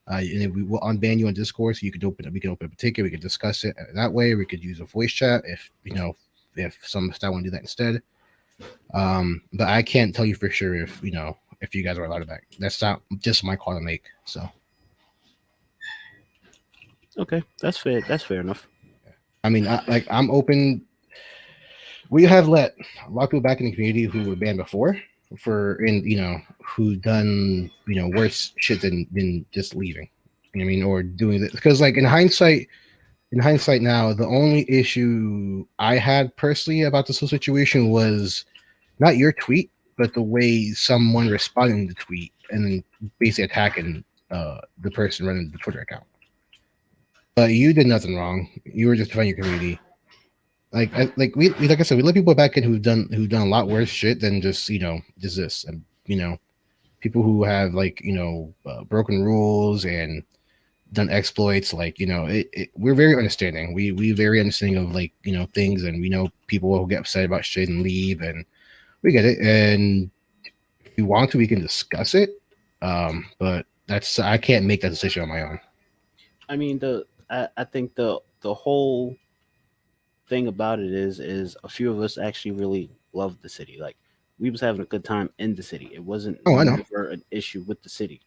And we will unban you on Discord, so we can open up a ticket. We can discuss it that way. We could use a voice chat if some staff want to do that instead. But I can't tell you for sure if you guys are allowed to back. That's not just my call to make. So okay, that's fair. That's fair enough. I mean, I'm open. We have let a lot of people back in the community who were banned before who done worse shit than just leaving. You know what I mean, or doing this because in hindsight now, the only issue I had personally about this whole situation was not your tweet, but the way someone responded to the tweet and then basically attacking the person running the Twitter account. But you did nothing wrong. You were just defending your community. Like I said, we let people back in who've done a lot worse shit than just this, and people who have broken rules and done exploits. We're very understanding. We very understanding of things, and we know people will get upset about shit and leave, and we get it. And if we want to, we can discuss it. But I can't make that decision on my own. I mean, I think the whole thing about it is a few of us actually really loved the city. Like we was having a good time in the city. It wasn't never an issue with the city.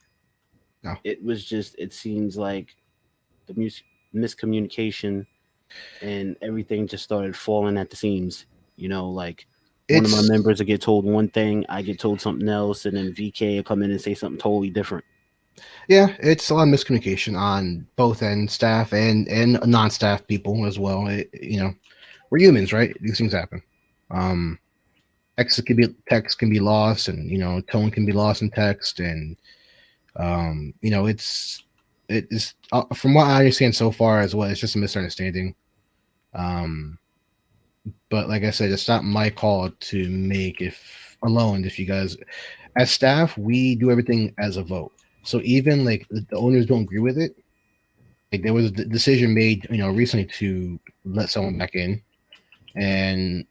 No. It was just, it seems like the miscommunication and everything just started falling at the seams. One of my members will get told one thing, I get told something else, and then VK will come in and say something totally different. Yeah, it's a lot of miscommunication on both ends, staff and non-staff people as well. We're humans, right? These things happen. Text can be lost, and tone can be lost in text, and it's from what I understand so far as well, it's just a misunderstanding. But like I said, it's not my call to make if you guys, as staff, we do everything as a vote. So even the owners don't agree with it. There was a decision made, recently to let someone back in, and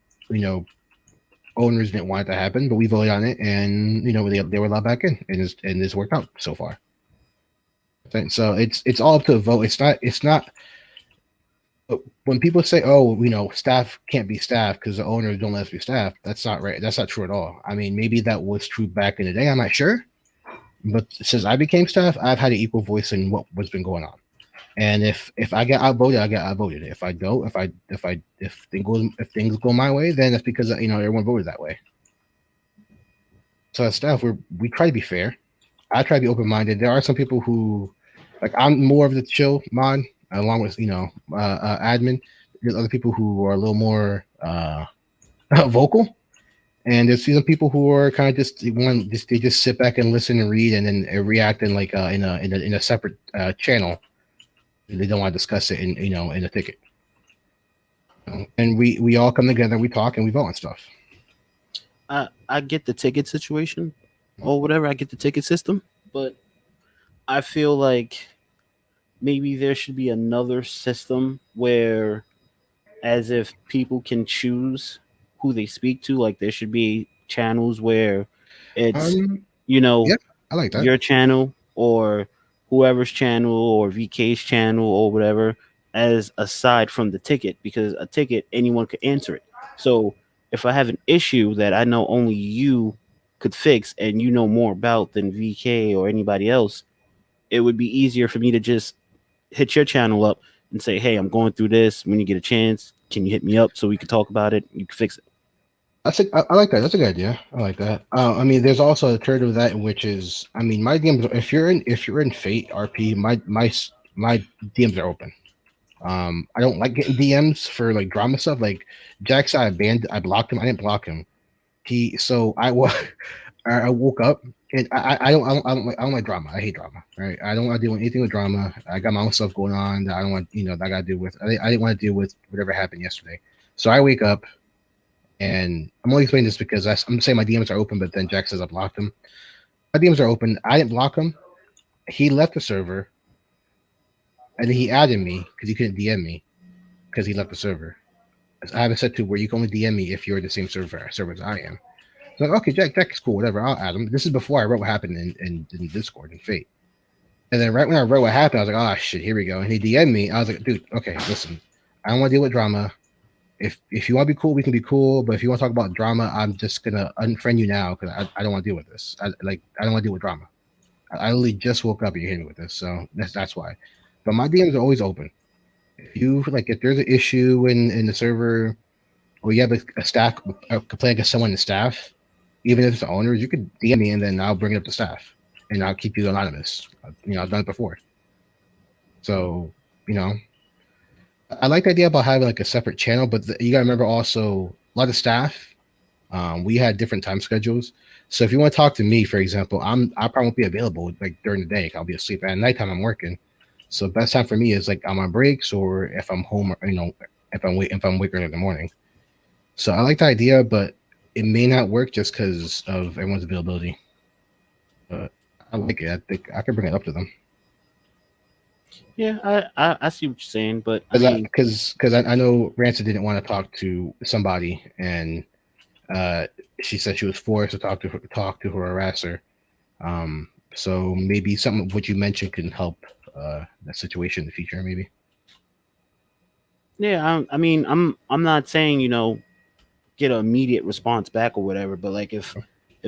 owners didn't want it to happen, but we voted on it, and they were allowed back in, and it's worked out so far. So it's all up to a vote. It's not But when people say, "Oh, staff can't be staff because the owners don't let us be staff," that's not right. That's not true at all. I mean, maybe that was true back in the day. I'm not sure, but since I became staff, I've had an equal voice in what's been going on. And if I get outvoted, I get outvoted. If I don't, if things go my way, then that's because everyone voted that way. So as staff, we try to be fair. I try to be open minded. There are some people who, like, I'm more of the chill mod, along with admin. There's other people who are a little more vocal, and there's some people who are kind of they just sit back and listen and read, and then react in like in a separate channel. They don't want to discuss it in a ticket. And we all come together, we talk, and we vote on stuff. I get the ticket situation or whatever. I get the ticket system, but I feel like maybe there should be another system where, as if people can choose who they speak to, like there should be channels where it's you know Yeah, I like that. your channel or whoever's channel or VK's channel or whatever, as aside from the ticket, because a ticket anyone could answer it. So if I have an issue that I know only you could fix and you know more about than VK or anybody else, it would be easier for me to just hit your channel up and say, "Hey, I'm going through this. When you get a chance, can you hit me up so we can talk about it? You can fix it." I like that. That's a good idea. I like that. I mean, there's also a third of that, which is, I mean, my DMs. If you're in Fate RP, my DMs are open. I don't like getting DMs for like drama stuff. Like Jax, I blocked him. I didn't block him. I woke up and I don't like drama. I hate drama. Right. I don't want to deal with anything with drama. I got my own stuff going on that I don't want. That I got to deal with. I didn't want to deal with whatever happened yesterday. So I wake up. And I'm only explaining this because I'm saying my DMs are open, but then Jack says I blocked him. My DMs are open. I didn't block him. He left the server, and then he added me because he couldn't DM me because he left the server. I have it set to where you can only DM me if you're in the same server as I am. So like, okay, Jack is cool, whatever. I'll add him. This is before I wrote what happened in Discord and Fate. And then right when I wrote what happened, I was like, oh shit, here we go. And he DM'd me. I was like, dude, okay, listen, I don't want to deal with drama. If you want to be cool, we can be cool. But if you want to talk about drama, I'm just gonna unfriend you now because I don't want to deal with this. I don't want to deal with drama. I literally just woke up and you're hitting me with this, so that's why. But my DMs are always open. If there's an issue in the server, or you have a staff complaint against someone in the staff, even if it's the owners, you could DM me and then I'll bring it up to staff and I'll keep you anonymous. I've done it before. So I like the idea about having like a separate channel, but you gotta remember also a lot of staff. We had different time schedules, so if you want to talk to me, for example, I probably won't be available like during the day. I'll be asleep at nighttime. I'm working, so best time for me is like on my breaks or if I'm home, if I'm waking in the morning. So I like the idea, but it may not work just because of everyone's availability. But I like it. I think I can bring it up to them. Yeah, I see what you're saying, but I mean, Because I know Rancid didn't want to talk to somebody, and she said she was forced to talk to her harasser. So maybe something of what you mentioned can help that situation in the future. Maybe. yeah, I mean, I'm not saying get an immediate response back or whatever, but like if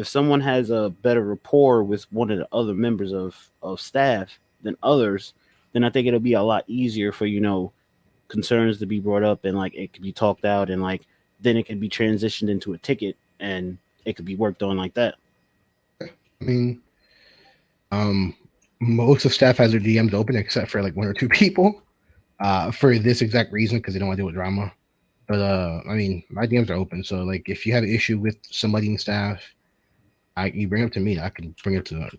someone has a better rapport with one of the other members of staff than others, then I think it'll be a lot easier for concerns to be brought up and like it could be talked out and like then it could be transitioned into a ticket and it could be worked on like that. I mean, most of staff has their DMs open except for like one or two people, for this exact reason because they don't want to deal with drama. But I mean, my DMs are open, so like if you have an issue with somebody in staff, you bring it up to me. I can bring it to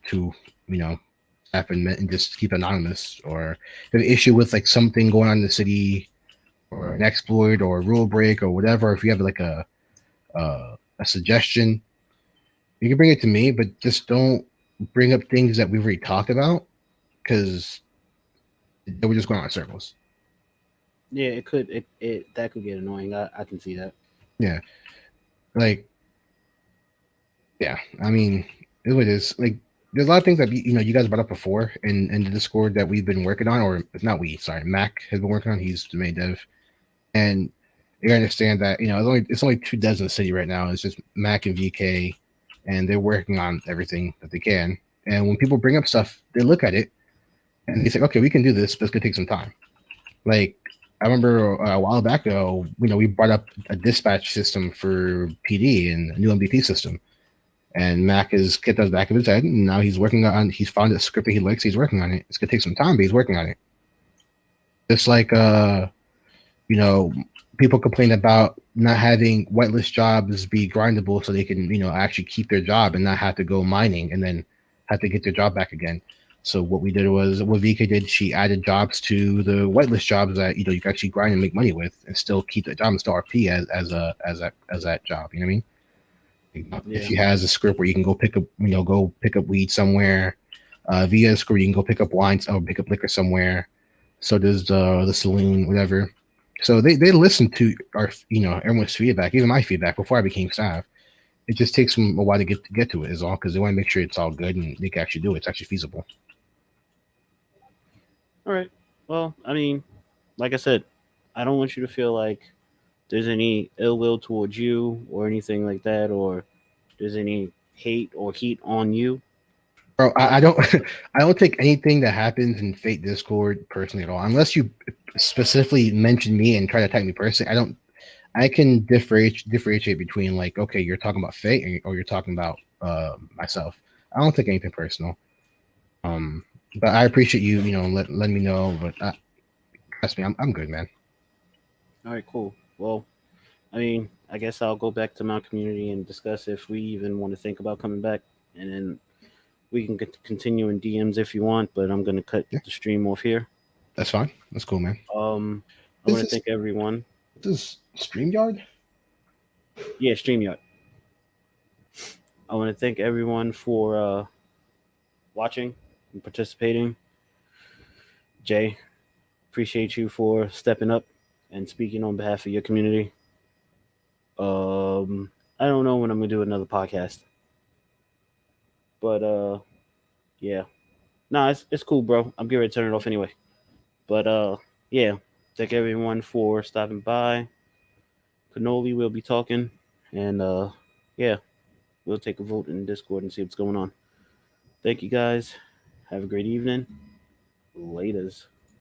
staff and just keep it anonymous. Or if you have an issue with like something going on in the city, or an exploit, or a rule break, or whatever. If you have like a suggestion, you can bring it to me, but just don't bring up things that we've already talked about because they were just going on in circles. Yeah, it that could get annoying. I can see that. Yeah, like yeah. I mean, it is like there's a lot of things that you guys brought up before in the Discord that we've been working on, or not we, sorry, Mac has been working on. He's the main dev, and you understand that it's only two devs in the city right now. It's just Mac and VK, and they're working on everything that they can. And when people bring up stuff, they look at it and they say, "Okay, we can do this, but it's gonna take some time." Like I remember a while back ago, we brought up a dispatch system for PD and a new MVP system, and Mac has kept that back of his head, and now he's found a script that he likes. He's working on it. It's gonna take some time, but he's working on it. It's like you know, people complain about not having whitelist jobs be grindable so they can, actually keep their job and not have to go mining and then have to get their job back again. So what we did was what Vika did, she added jobs to the whitelist jobs that you can actually grind and make money with and still keep that job and still RP as that job. You know what I mean? If she has a script where you can go pick up weed somewhere, via a script you can go pick up wines or pick up liquor somewhere. So does the saloon, whatever. So they listen to our everyone's feedback, even my feedback before I became staff. It just takes them a while to get to it, is all, because they want to make sure it's all good and they can actually do it. It's actually feasible. All right. Well, I mean, like I said, I don't want you to feel like there's any ill will towards you or anything like that, or there's any hate or heat on you. Bro, I don't I don't take anything that happens in Fate Discord personally at all, unless you specifically mention me and try to attack me personally. I can differentiate between, like, okay, you're talking about Fate or you're talking about myself. I don't take anything personal. But I appreciate you, letting me know. But trust me, I'm good, man. All right, cool. Well, I mean, I guess I'll go back to my community and discuss if we even want to think about coming back, and then we can continue in DMs if you want. But I'm gonna cut Yeah. the stream off here. That's fine. That's cool, man. I want This to is thank everyone. this is StreamYard. Yeah, StreamYard. I want to thank everyone for watching and participating. Jay, appreciate you for stepping up and speaking on behalf of your community. I don't know when I'm gonna do another podcast, but yeah, nah, it's cool, bro. I'm getting ready to turn it off anyway. But yeah, thank everyone for stopping by. Cannoli will be talking, and yeah, we'll take a vote in Discord and see what's going on. Thank you guys. Have a great evening. Laters.